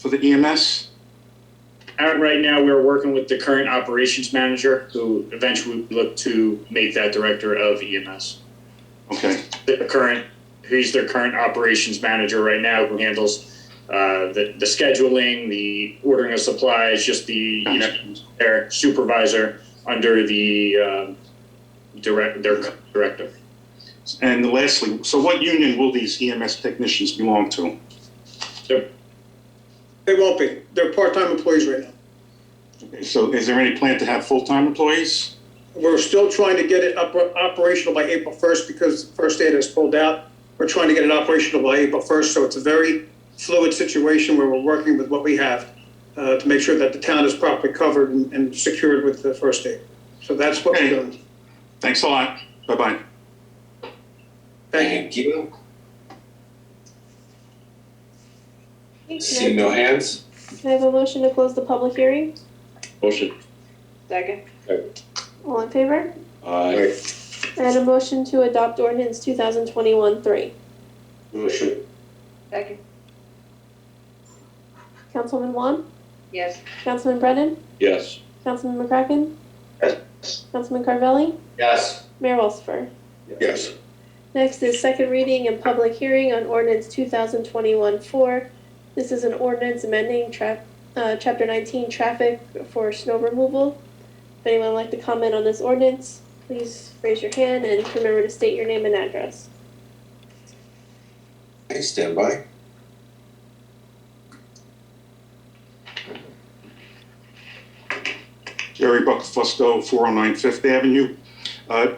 EMS. Right now, we're working with the current operations manager, who eventually would look to make that director of EMS. Okay. He's their current operations manager right now, who handles the scheduling, the ordering of supplies, just their supervisor under the their director. And lastly, so what union will these EMS technicians belong to? They won't be. They're part-time employees right now. Okay, so is there any plan to have full-time employees? We're still trying to get it operational by April 1st because the first aid has pulled out. We're trying to get it operational by April 1st, so it's a very fluid situation where we're working with what we have to make sure that the town is properly covered and secured with the first aid. So that's what we're doing. Thanks a lot. Bye-bye. Thank you. Seeing no hands? Can I have a motion to close the public hearing? Motion. Second. All in favor? Aye. And a motion to adopt ordinance 2021-3. Motion. Second. Councilman Wan? Yes. Councilman Brennan? Yes. Councilman McCracken? Yes. Councilman Carvelli? Yes. Mayor Walsifer? Yes. Next is second reading and public hearing on ordinance 2021-4. This is an ordinance amending Chapter 19 traffic for snow removal. If anyone would like to comment on this ordinance, please raise your hand and remember to state your name and address. Okay, stand by. Jerry Buckfusco, 409 Fifth Avenue.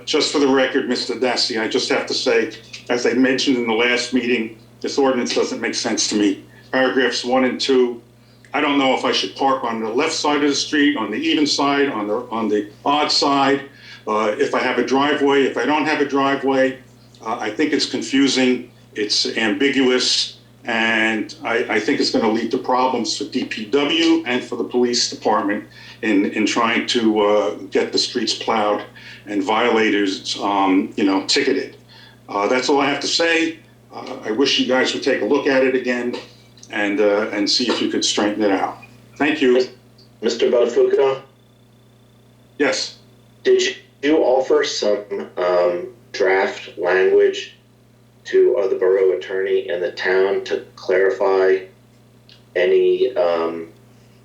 Just for the record, Mr. Dassi, I just have to say, as I mentioned in the last meeting, this ordinance doesn't make sense to me. Paragraphs 1 and 2, I don't know if I should park on the left side of the street, on the even side, on the odd side, if I have a driveway, if I don't have a driveway. I think it's confusing, it's ambiguous, and I think it's going to lead to problems for DPW and for the police department in trying to get the streets plowed and violators, ticketed. That's all I have to say. I wish you guys would take a look at it again and see if you could straighten it out. Thank you. Mr. Buttafuoco? Yes. Did you offer some draft language to the borough attorney and the town to clarify any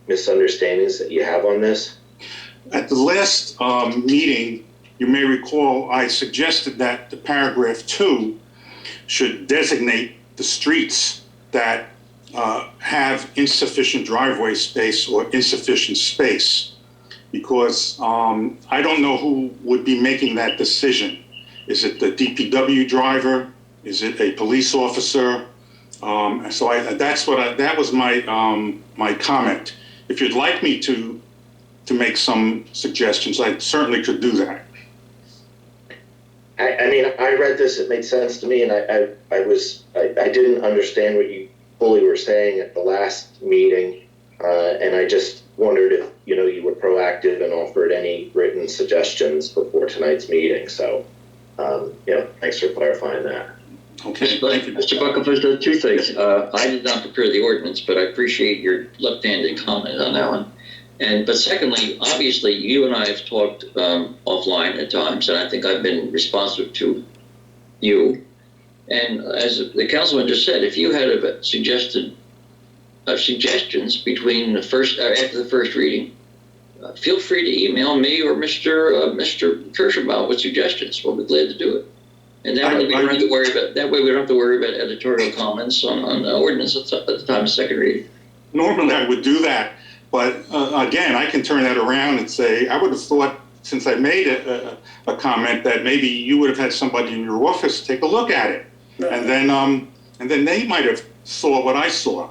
misunderstandings that you have on this? At the last meeting, you may recall, I suggested that the paragraph 2 should designate the streets that have insufficient driveway space or insufficient space, because I don't know who would be making that decision. Is it the DPW driver? Is it a police officer? That was my comment. If you'd like me to make some suggestions, I certainly could do that. I mean, I read this, it made sense to me, and I didn't understand what you fully were saying at the last meeting, and I just wondered if, you were proactive and offered any written suggestions before tonight's meeting, so, thanks for clarifying that. Okay, thank you. Mr. Buckleford, there are two things. I did not prepare the ordinance, but I appreciate your left-handed comment on that one. But secondly, obviously, you and I have talked offline at times, and I think I've been responsive to you. And as the councilman just said, if you had suggestions between the first after the first reading, feel free to email me or Mr. Kirschenbaum with suggestions. We'll be glad to do it. And that way we don't have to worry about editorial comments on the ordinance at the time of second reading. Normally I would do that. But again, I can turn that around and say, I would have thought, since I made a comment, that maybe you would have had somebody in your office take a look at it, and then they might have saw what I saw.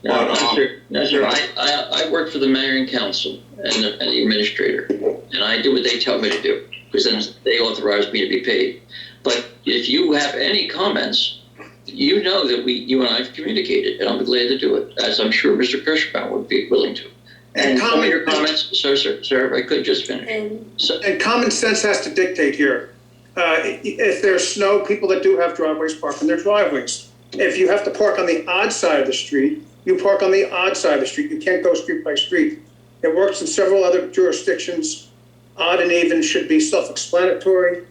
No, sir. I work for the mayor and council and the administrator, and I do what they tell me to do, because then they authorize me to be paid. But if you have any comments, you know that you and I have communicated, and I'm glad to do it, as I'm sure Mr. Kirschbaum would be willing to. And some of your comments, sir, if I could just finish. And common sense has to dictate here. If there's snow, people that do have driveways park in their driveways. If you have to park on the odd side of the street, you park on the odd side of the street. You can't go street by street. It works in several other jurisdictions. Odd and even should be self-explanatory.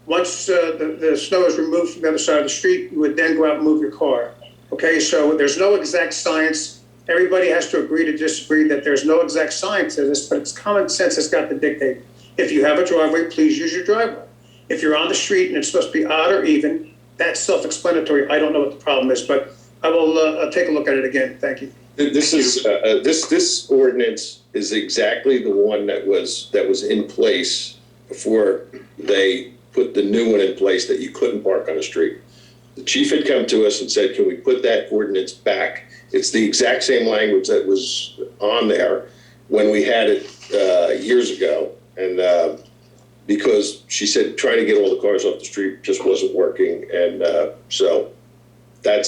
Once the snow is removed from the other side of the street, you would then go out and move your car. Okay, so there's no exact science. Everybody has to agree to disagree that there's no exact science to this, but it's common sense that's got to dictate. If you have a driveway, please use your driveway. If you're on the street and it's supposed to be odd or even, that's self-explanatory. I don't know what the problem is, but I will take a look at it again. Thank you. This ordinance is exactly the one that was in place before they put the new one in place that you couldn't park on the street. The chief had come to us and said, can we put that ordinance back? It's the exact same language that was on there when we had it years ago. And because she said trying to get all the cars off the street just wasn't working. And so our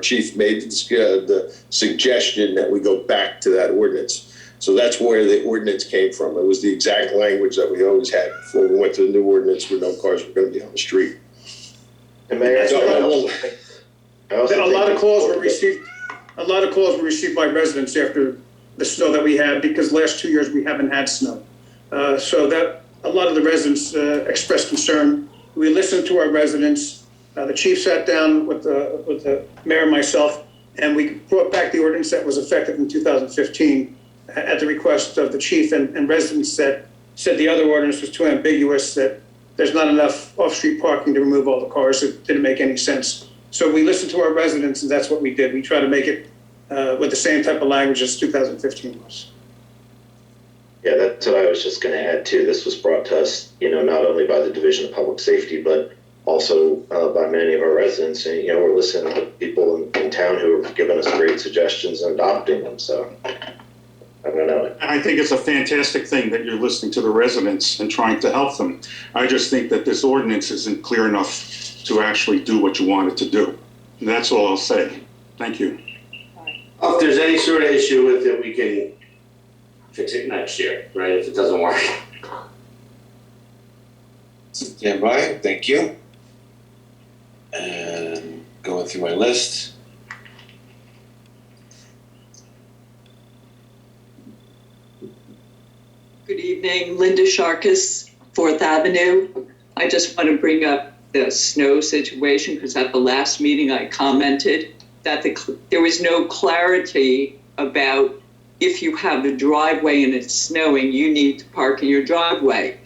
chief made the suggestion that we go back to that ordinance. So that's where the ordinance came from. It was the exact language that we always had before we went to the new ordinance where no cars were going to be on the street. And Mayor, A lot of calls were received by residents after the snow that we had, because last 2 years we haven't had snow. So that a lot of the residents expressed concern. We listened to our residents. The chief sat down with the mayor and myself, and we brought back the ordinance that was effective in 2015 at the request of the chief, and residents said the other ordinance was too ambiguous, that there's not enough off-street parking to remove all the cars. It didn't make any sense. So we listened to our residents, and that's what we did. We tried to make it with the same type of language as 2015 was. Yeah, that's what I was just going to add too. This was brought to us, not only by the Division of Public Safety, but also by many of our residents. And, we're listening to people in town who have given us great suggestions and adopting them. So I don't know. And I think it's a fantastic thing that you're listening to the residents and trying to help them. I just think that this ordinance isn't clear enough to actually do what you want it to do. And that's all I'll say. Thank you. If there's any sort of issue with it, we can fix it next year, right, if it doesn't work. Stand by, thank you. And going through my list. Good evening, Linda Sharkus, 4th Avenue. I just want to bring up the snow situation, because at the last meeting I commented that there was no clarity about if you have a driveway and it's snowing, you need to park in your driveway.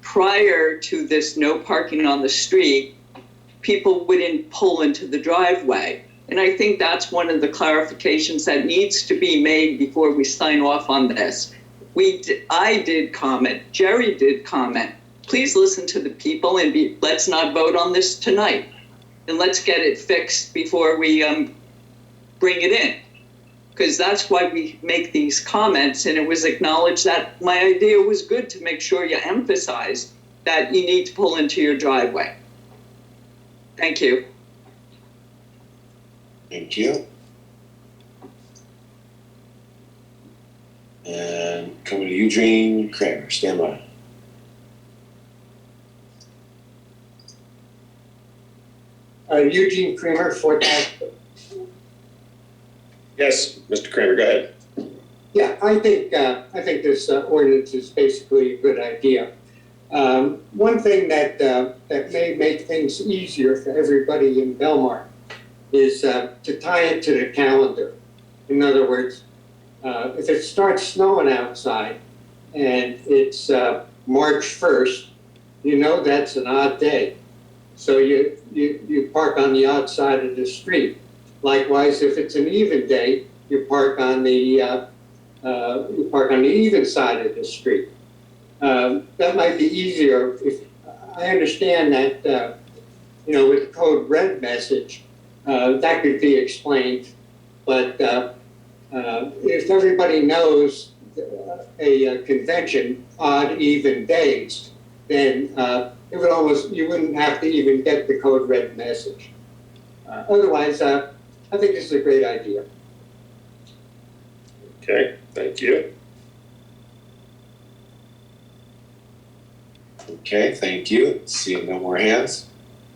Prior to this no parking on the street, people wouldn't pull into the driveway. And I think that's one of the clarifications that needs to be made before we sign off on this. I did comment, Jerry did comment. Please listen to the people and let's not vote on this tonight. And let's get it fixed before we bring it in. Because that's why we make these comments, and it was acknowledged that my idea was good to make sure you emphasize that you need to pull into your driveway. Thank you. Thank you. And coming to Eugene Kramer, stand by. Eugene Kramer, 4,000. Yes, Mr. Kramer, go ahead. Yeah, I think this ordinance is basically a good idea. One thing that may make things easier for everybody in Belmar is to tie it to the calendar. In other words, if it starts snowing outside and it's March 1st, you know that's an odd day. So you park on the odd side of the street. Likewise, if it's an even day, you park on the even side of the street. That might be easier. If I understand that, with the code red message, that could be explained. But if everybody knows a convention, odd, even days, then you wouldn't have to even get the code red message. Otherwise, I think this is a great idea. Okay, thank you. Okay, thank you. Seeing no more hands.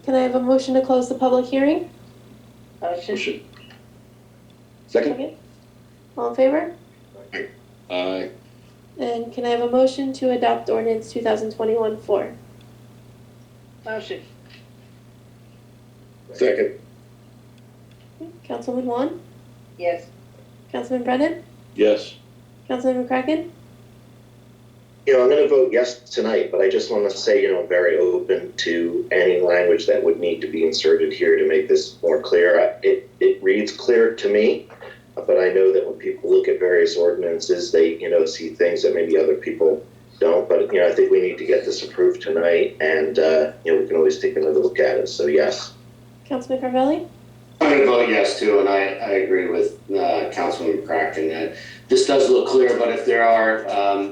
Can I have a motion to close the public hearing? Motion. Second? All in favor? Aye. And can I have a motion to adopt ordinance 2021-4? Motion. Second. Councilman Juan? Yes. Councilman Brennan? Yes. Councilman McCracken? I'm going to vote yes tonight, but I just want to say, I'm very open to any language that would need to be inserted here to make this more clear. It reads clear to me, but I know that when people look at various ordinances, they, see things that maybe other people don't. But, I think we need to get this approved tonight, and, we can always take another look at it. So, yes. Councilman Carvelli? I'm going to vote yes too, and I agree with Councilman McCracken that this does look clear, but if there are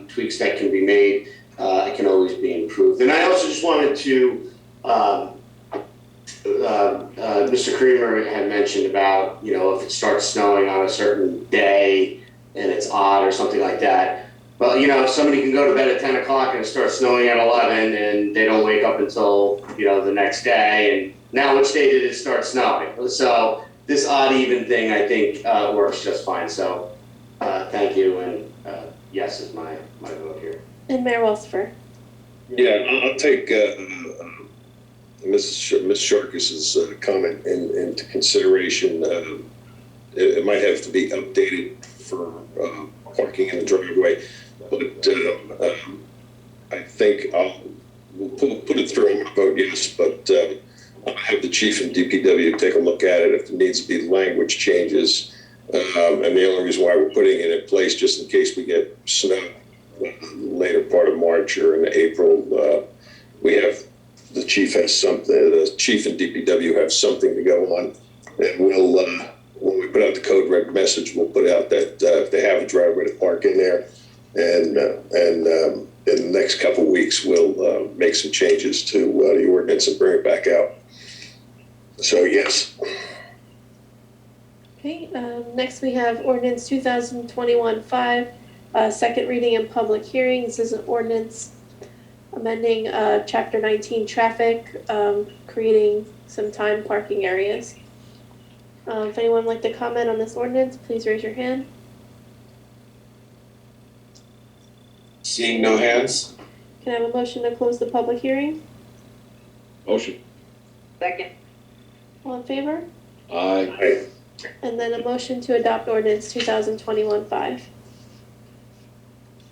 tweaks that can be made, it can always be improved. And I also just wanted to, Mr. Creamer had mentioned about, if it starts snowing on a certain day and it's odd or something like that. Well, if somebody can go to bed at 10 o'clock and it starts snowing at 11 and they don't wake up until, the next day, and now which day did it start snowing? So this odd even thing, I think, works just fine. So thank you, and yes is my vote here. And Mayor Walsifer? Yeah, I'll take Ms. Sharkus's comment into consideration. It might have to be updated for parking in the driveway, but I think we'll put it through. I'm going to vote yes, but I'll have the chief and DPW take a look at it if there needs to be language changes. And the only reason why we're putting it in place, just in case we get snow later part of March or in April, we have the chief has something. The chief and DPW have something to go on, and we'll when we put out the code red message, we'll put out that if they have a driveway to park in there, and in the next couple of weeks we'll make some changes to the ordinance and bring it back out. So yes. Okay, next we have ordinance 2021-5, second reading and public hearing. This is an ordinance amending Chapter 19 traffic, creating some time parking areas. If anyone would like to comment on this ordinance, please raise your hand. Seeing no hands. Can I have a motion to close the public hearing? Motion. Second. All in favor? Aye. And then a motion to adopt ordinance 2021-5.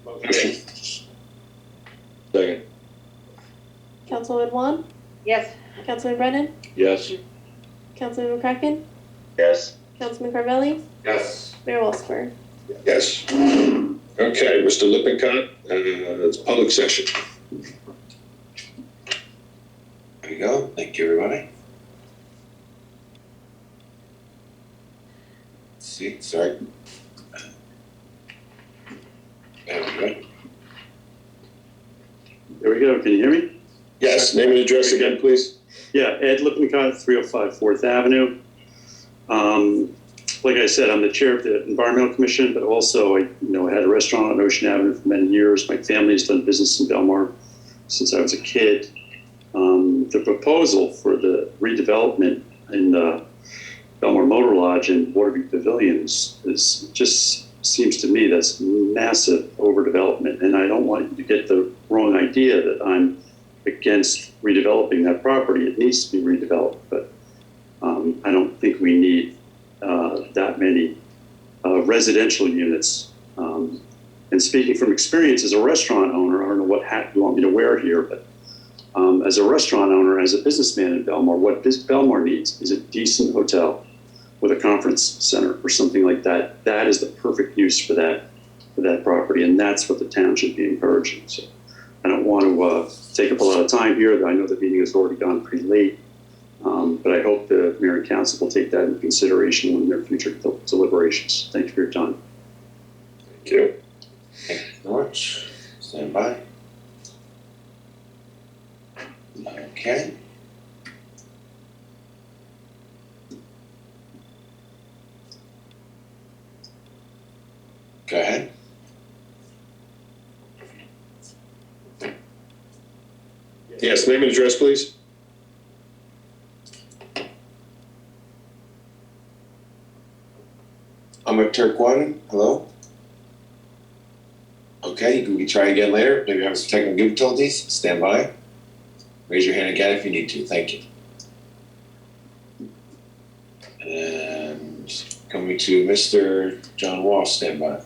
Motion. Second. Councilman Juan? Yes. Councilman Brennan? Yes. Councilman McCracken? Yes. Councilman Carvelli? Yes. Mayor Walsifer? Yes. Okay, Mr. Lippincott, it's public session. There you go. Thank you, everybody. Let's see, sorry. There we go. There we go. Can you hear me? Yes, name and address again, please. Yeah, Ed Lippincott, 305 4th Avenue. Like I said, I'm the chair of the Environmental Commission, but also I had a restaurant on Ocean Avenue for many years. My family's done business in Belmar since I was a kid. The proposal for the redevelopment in Belmar Motor Lodge and Waterview Pavilions just seems to me that's massive overdevelopment. And I don't want you to get the wrong idea that I'm against redeveloping that property. It needs to be redeveloped, but I don't think we need that many residential units. And speaking from experience as a restaurant owner, I don't know what hat you want me to wear here, but as a restaurant owner, as a businessman in Belmar, what this Belmar needs is a decent hotel with a conference center or something like that. That is the perfect use for that property, and that's what the town should be encouraging. So I don't want to take up a lot of time here. I know the meeting has already gone pretty late, but I hope the mayor and council will take that into consideration in their future deliberations. Thank you for your time. Thank you. Thank you so much. Stand by. Okay. Go ahead. Yes, name and address, please. I'm at Turquoise. Hello? Okay, we can try again later. Maybe have some technical difficulties. Stand by. Raise your hand again if you need to. Thank you. And coming to Mr. John Walsh, stand by.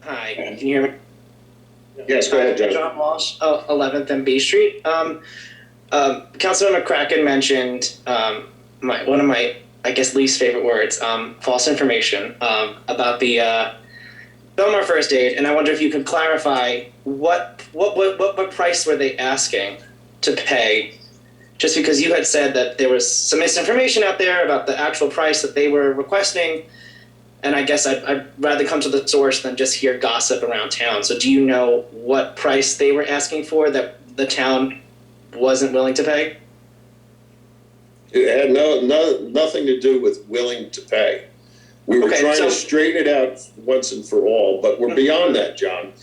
Hi, can you hear me? Yes, go ahead, John. John Walsh, 11th and B Street. Councilor McCracken mentioned one of my, I guess, least favorite words, false information about the Belmar First Aid, and I wonder if you could clarify what price were they asking to pay? Just because you had said that there was some misinformation out there about the actual price that they were requesting, and I guess I'd rather come to the source than just hear gossip around town. So do you know what price they were asking for that the town wasn't willing to pay? It had nothing to do with willing to pay. We were trying to straighten it out once and for all, but we're beyond that, John.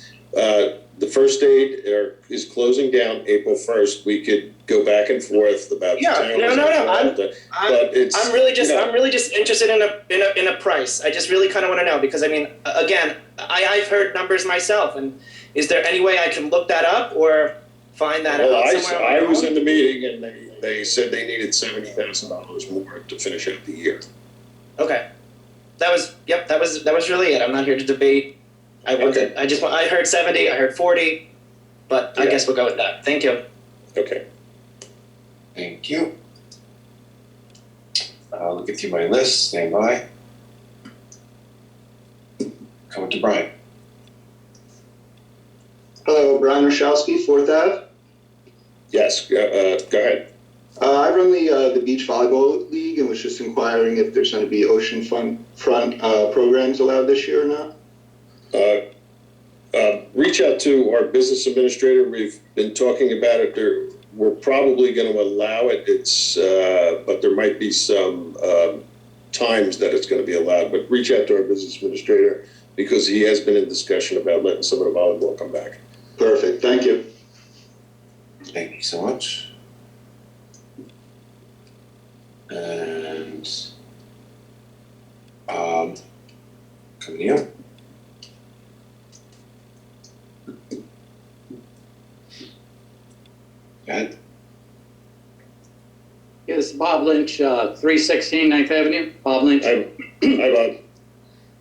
The First Aid is closing down April 1st. We could go back and forth about I'm really just interested in a price. I just really kind of want to know because I mean, again, I've heard numbers myself, and is there any way I can look that up or find that out somewhere? I was in the meeting, and they said they needed $70,000 more to finish out the year. Okay, that was really it. I'm not here to debate. I heard 70, I heard 40, but I guess we'll go with that. Thank you. Okay. Thank you. I'll get through my list. Stand by. Coming to Brian. Hello, Brian Rashowski, 4th Ave. Yes, go ahead. I run the Beach Volleyball League and was just inquiring if there's going to be oceanfront programs allowed this year or not. Reach out to our business administrator. We've been talking about it. We're probably going to allow it. But there might be some times that it's going to be allowed. But reach out to our business administrator because he has been in discussion about letting some of the volleyball come back. Perfect. Thank you. Thank you so much. And coming to you. Go ahead. Yes, Bob Lynch, 316 9th Avenue. Bob Lynch. Hi,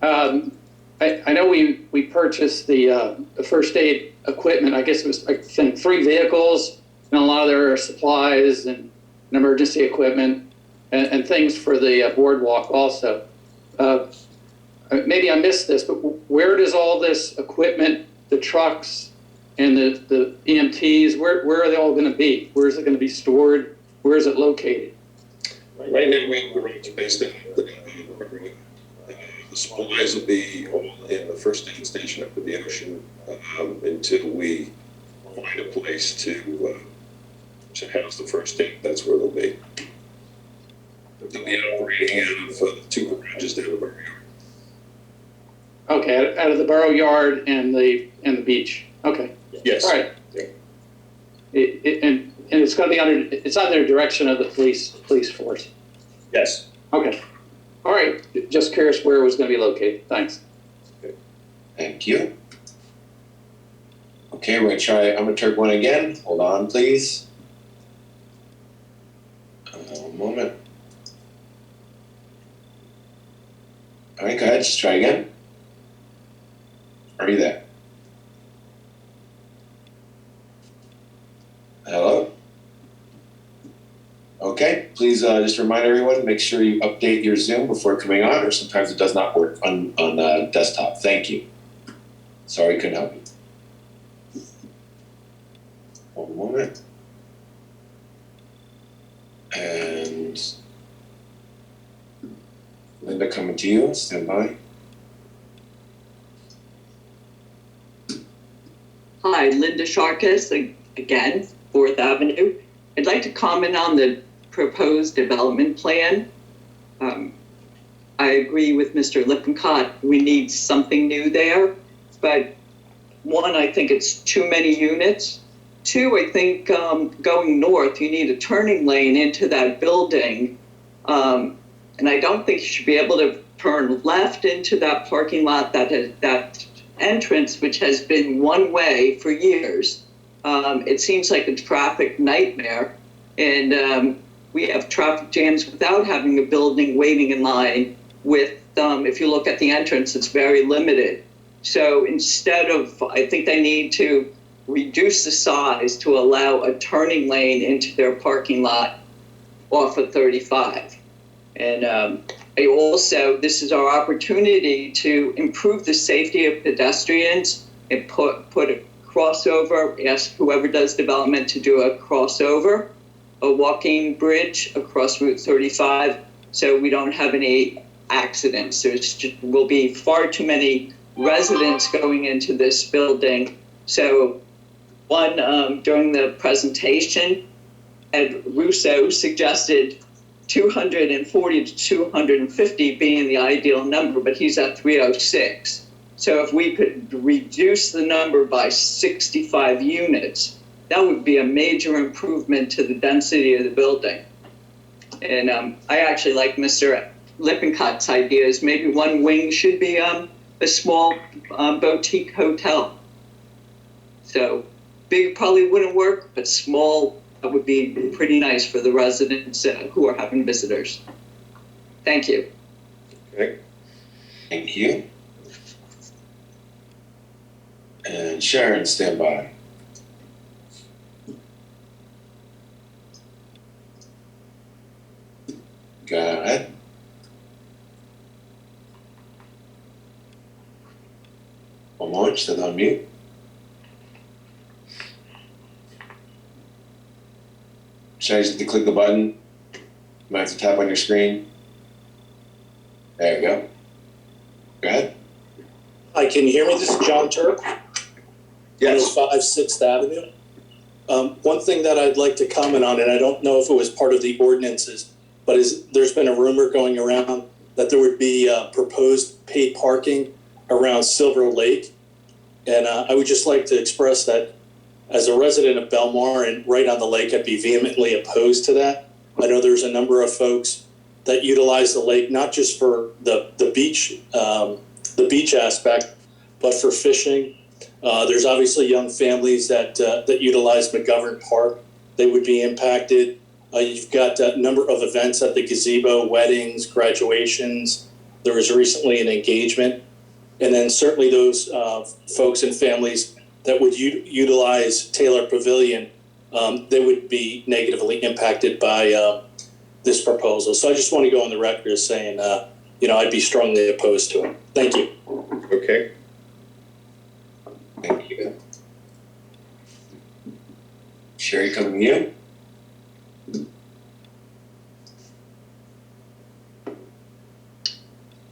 Bob. I know we purchased the first aid equipment. I guess it was, I think, 3 vehicles and a lot of their supplies and emergency equipment and things for the boardwalk also. Maybe I missed this, but where does all this equipment, the trucks and the EMTs, where are they all going to be? Where is it going to be stored? Where is it located? Right now, we're based in the supplies will be all in the first aid station up at the ocean until we find a place to house the first aid. That's where they'll be. They'll be operating out of the two garages down the borough yard. Okay, out of the borough yard and the beach. Okay. Yes. All right. And it's going to be under direction of the police force. Yes. Okay. All right. Just curious where it was going to be located. Thanks. Thank you. Okay, we're gonna try, I'm gonna turn one again. Hold on, please. One moment. All right, go ahead, just try again. Are you there? Hello? Okay, please just remind everyone, make sure you update your Zoom before coming on, or sometimes it does not work on desktop. Thank you. Sorry, couldn't help you. One moment. And Linda, coming to you, stand by. Hi, Linda Sharkus, again, 4th Avenue. I'd like to comment on the proposed development plan. I agree with Mr. Lippincott, we need something new there, but one, I think it's too many units. Two, I think going north, you need a turning lane into that building. And I don't think you should be able to turn left into that parking lot, that entrance, which has been one way for years. It seems like a traffic nightmare. And we have traffic jams without having a building waiting in line with, if you look at the entrance, it's very limited. So instead of, I think they need to reduce the size to allow a turning lane into their parking lot off of 35. And I also, this is our opportunity to improve the safety of pedestrians and put a crossover, ask whoever does development to do a crossover, a walking bridge across Route 35, so we don't have any accidents. There will be far too many residents going into this building. So one, during the presentation, Ed Russo suggested 240 to 250 being the ideal number, but he's at 306. So if we could reduce the number by 65 units, that would be a major improvement to the density of the building. And I actually like Mr. Lippincott's ideas. Maybe one wing should be a small boutique hotel. So big probably wouldn't work, but small would be pretty nice for the residents who are having visitors. Thank you. Okay. Thank you. And Sharon, stand by. Go ahead. One more, still on mute. Should I just have to click the button? You might have to tap on your screen. There you go. Go ahead. Hi, can you hear me? This is John Turk. Yes. 105 6th Avenue. One thing that I'd like to comment on, and I don't know if it was part of the ordinances, but there's been a rumor going around that there would be proposed paid parking around Silver Lake. And I would just like to express that as a resident of Belmar and right on the lake, I'd be vehemently opposed to that. I know there's a number of folks that utilize the lake, not just for the beach aspect, but for fishing. There's obviously young families that utilize McGovern Park. They would be impacted. You've got a number of events at the gazebo, weddings, graduations. There was recently an engagement. And then certainly those folks and families that would utilize Taylor Pavilion, they would be negatively impacted by this proposal. So I just want to go on the record as saying, I'd be strongly opposed to it. Thank you. Okay. Thank you. Sherry, coming to you.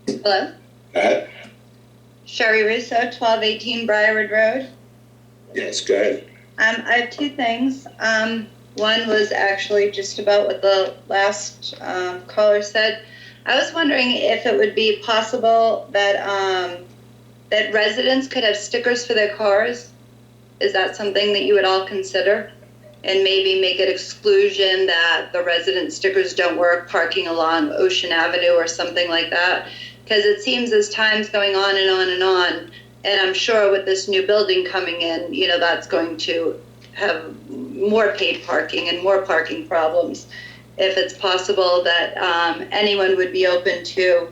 Hello? Go Sherry Russo, 1218 Briarwood Road. Yes, go ahead. I have two things. One was actually just about what the last caller said. I was wondering if it would be possible that that residents could have stickers for their cars. Is that something that you would all consider? And maybe make it exclusion that the resident stickers don't work parking along Ocean Avenue or something like that. Because it seems as time's going on and on and on, and I'm sure with this new building coming in, you know, that's going to have more paid parking and more parking problems. If it's possible that anyone would be open to,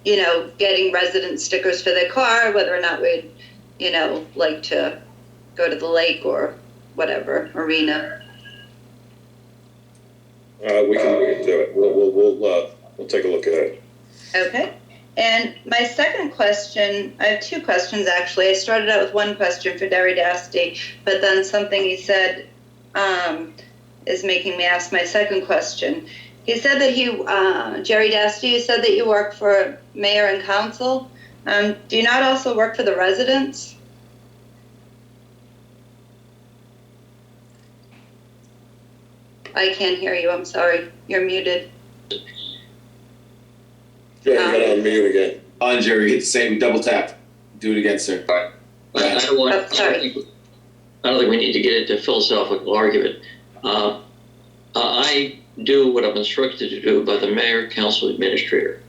you know, getting resident stickers for their car, whether or not we'd, you know, like to go to the lake or whatever, marina. We can do it. We'll take a look at it. Okay. And my second question, I have two questions actually. I started out with one question for Derry Dasty, but then something he said is making me ask my second question. He said that Jerry Dasty, you said that you work for mayor and council. Do you not also work for the residents? I can't hear you, I'm sorry. You're muted. Yeah, you got on mute again. On Jerry, hit the same, double tap. Do it again, sir. I don't think we need to get into a philosophical argument. I do what I'm instructed to do by the mayor, council, administrator.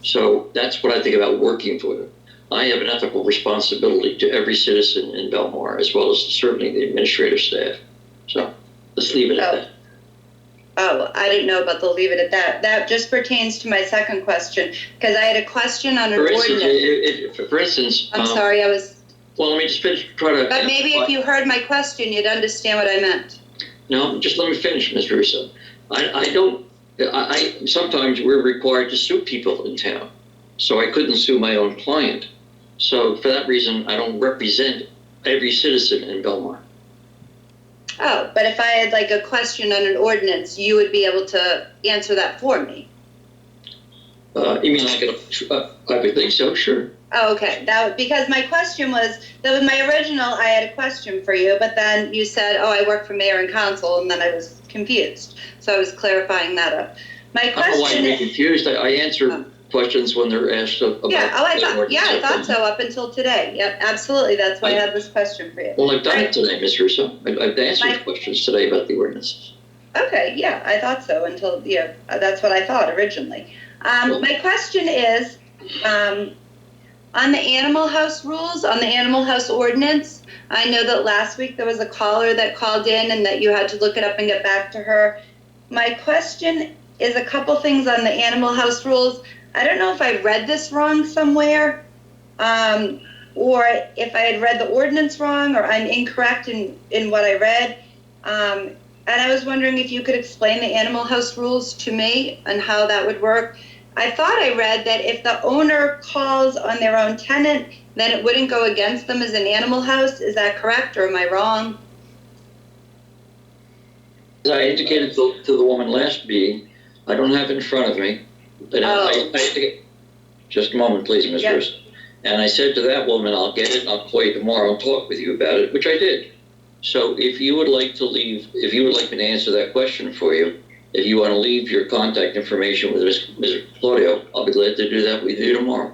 So that's what I think about working for them. I have an ethical responsibility to every citizen in Belmar, as well as certainly the administrative staff. So let's leave it at that. Oh, I didn't know about the leave it at that. That just pertains to my second question, because I had a question on an ordinance. For instance, I'm sorry, I was. Well, let me just finish. But maybe if you heard my question, you'd understand what I meant. No, just let me finish, Mr. Russo. Sometimes we're required to sue people in town, so I couldn't sue my own client. So for that reason, I don't represent every citizen in Belmar. Oh, but if I had like a question on an ordinance, you would be able to answer that for me. You mean like I would think so, sure. Oh, okay. Because my question was, that was my original, I had a question for you, but then you said, oh, I work for mayor and council, and then I was confused. So I was clarifying that up. My question I don't know why you're confused. I answer questions when they're asked about. I thought so up until today. Yep, absolutely. That's why I had this question for you. Well, I've done it today, Ms. Russo. I've answered questions today about the ordinances. Okay, yeah, I thought so until, that's what I thought originally. My question is, on the animal house rules, on the animal house ordinance, I know that last week there was a caller that called in and that you had to look it up and get back to her. My question is a couple things on the animal house rules. I don't know if I read this wrong somewhere, or if I had read the ordinance wrong, or I'm incorrect in what I read. And I was wondering if you could explain the animal house rules to me and how that would work. I thought I read that if the owner calls on their own tenant, then it wouldn't go against them as an animal house. Is that correct, or am I wrong? As I indicated to the woman last meeting, I don't have it in front of me, but just a moment, please, Ms. Russo. And I said to that woman, I'll get it and I'll call you tomorrow and talk with you about it, which I did. So if you would like me to answer that question for you, if you want to leave your contact information with Ms. Claudio, I'll be glad to do that with you tomorrow.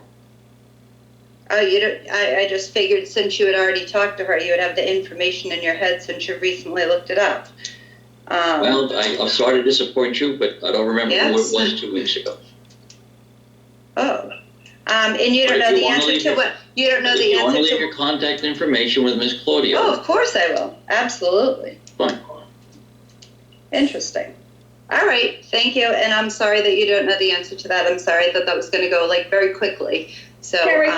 Oh, I just figured since you had already talked to her, you would have the information in your head since you recently looked it up. Well, I'm sorry to disappoint you, but I don't remember who it was 2 weeks ago. Oh, and you don't know the answer to what? You don't know the answer to. You want to leave your contact information with Ms. Claudio? Oh, of course I will. Absolutely. Fine. Interesting. All right, thank you. And I'm sorry that you don't know the answer to that. I'm sorry. I thought that was going to go like very quickly. So, Sherry,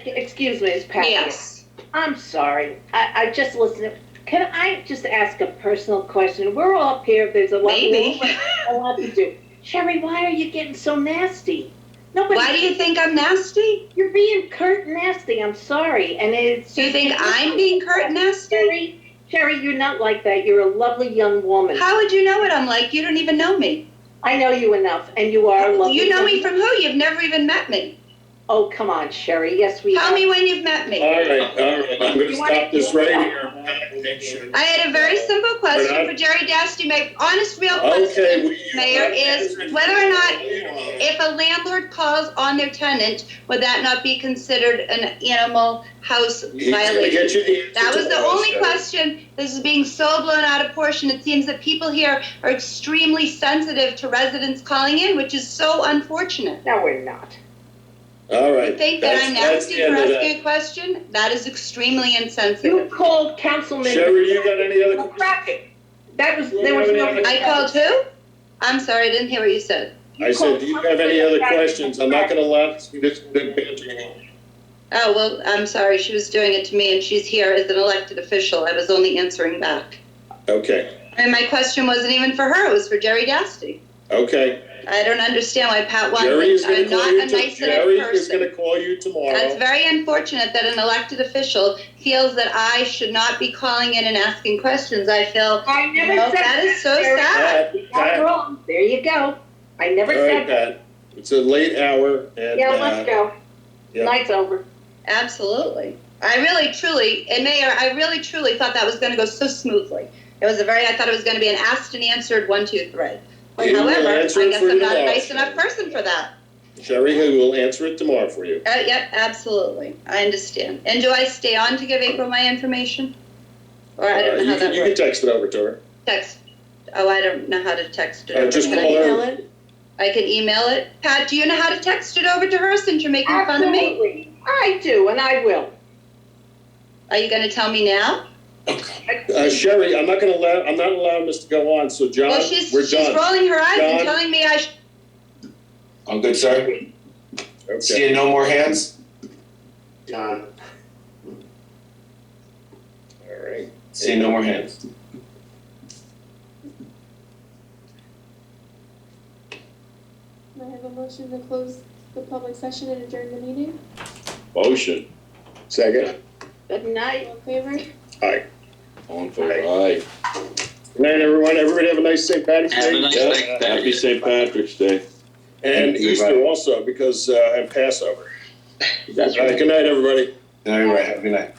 excuse me, it's Pat. Yes. I'm sorry. I just listened. Can I just ask a personal question? We're all up here. There's a lot to do. Sherry, why are you getting so nasty? Why do you think I'm nasty? You're being curt and nasty. I'm sorry. And it's. Do you think I'm being curt and nasty? Sherry, you're not like that. You're a lovely young woman. How would you know what I'm like? You don't even know me. I know you enough, and you are a lovely. You know me from who? You've never even met me. Oh, come on, Sherry, yes, we. Tell me when you've met me. All right, I'm gonna stop this right here. Make sure. I had a very simple question for Jerry Dasty. My honest, real question, Mayor, is whether or not if a landlord calls on their tenant, would that not be considered an animal house He's gonna violation? get you the answer That was the tomorrow, only Sherry. question. This is being so blown out of proportion. It seems that people here are extremely sensitive to residents calling in, which is so unfortunate. No, we're not. All right. You think that I'm That's nasty the for end of that. asking a question? That is extremely You insensitive. called Councilman. Sherry, you got any other? Cracking. That was, You there was have no. any other- I called who? I'm sorry, I didn't hear what you said. I said, do you have any other questions? I'm not gonna allow this banter on. Oh, well, I'm sorry, she was doing it to me and she's here as an elected official. I was only answering back. Okay, And my question wasn't even for her, it was for Jerry Dasty. okay. I don't understand why Pat won. Jerry is gonna I'm call not you a nice Jerry enough is gonna person. call you tomorrow. That's very unfortunate that an elected official feels that I should not be calling in and asking questions. I feel, I you never know, said that is so Sherry. sad. Not wrong. There you go. I never All right, said that. Pat. It's a late hour and. Yeah, let's go. yeah. Night's over. Absolutely. I really, truly, and Mayor, I really, truly thought that was going to go so smoothly. I thought it was going to be an asked and answered 1, 2, 3. He will However, I answer it guess for you I'm not a tomorrow, nice enough person for that. Sherry, who will answer it tomorrow for you. Yep, absolutely. I understand. And do I stay on to give April my information? Or I don't know how that You can works. text it over to her. Text. Oh, I don't know how to text it over. Just Can I call her. email it? I can email it. Pat, do you know how to text it over to her since you're making fun of me? Absolutely. I do, and I will. Are you going to tell me now? Sherry, I'm not allowing this to go on, so John, Well, she's we're done. rolling her eyes and John? telling me I should. I'm good, sir. Okay. Seeing no more hands? John. All right. Seeing no more hands. Can I have a motion to close the public session and adjourn the meeting? Motion. Second. Good night. All in favor? Aye. All in favor? Aye. Good night, everyone. Everybody have a nice St. Patrick's Have a Day. nice Yeah, St. Patrick's Happy St. Patrick's Day. And Goodbye. Easter also, because, and Passover. That's All right, good night, everybody. All right, have a good night.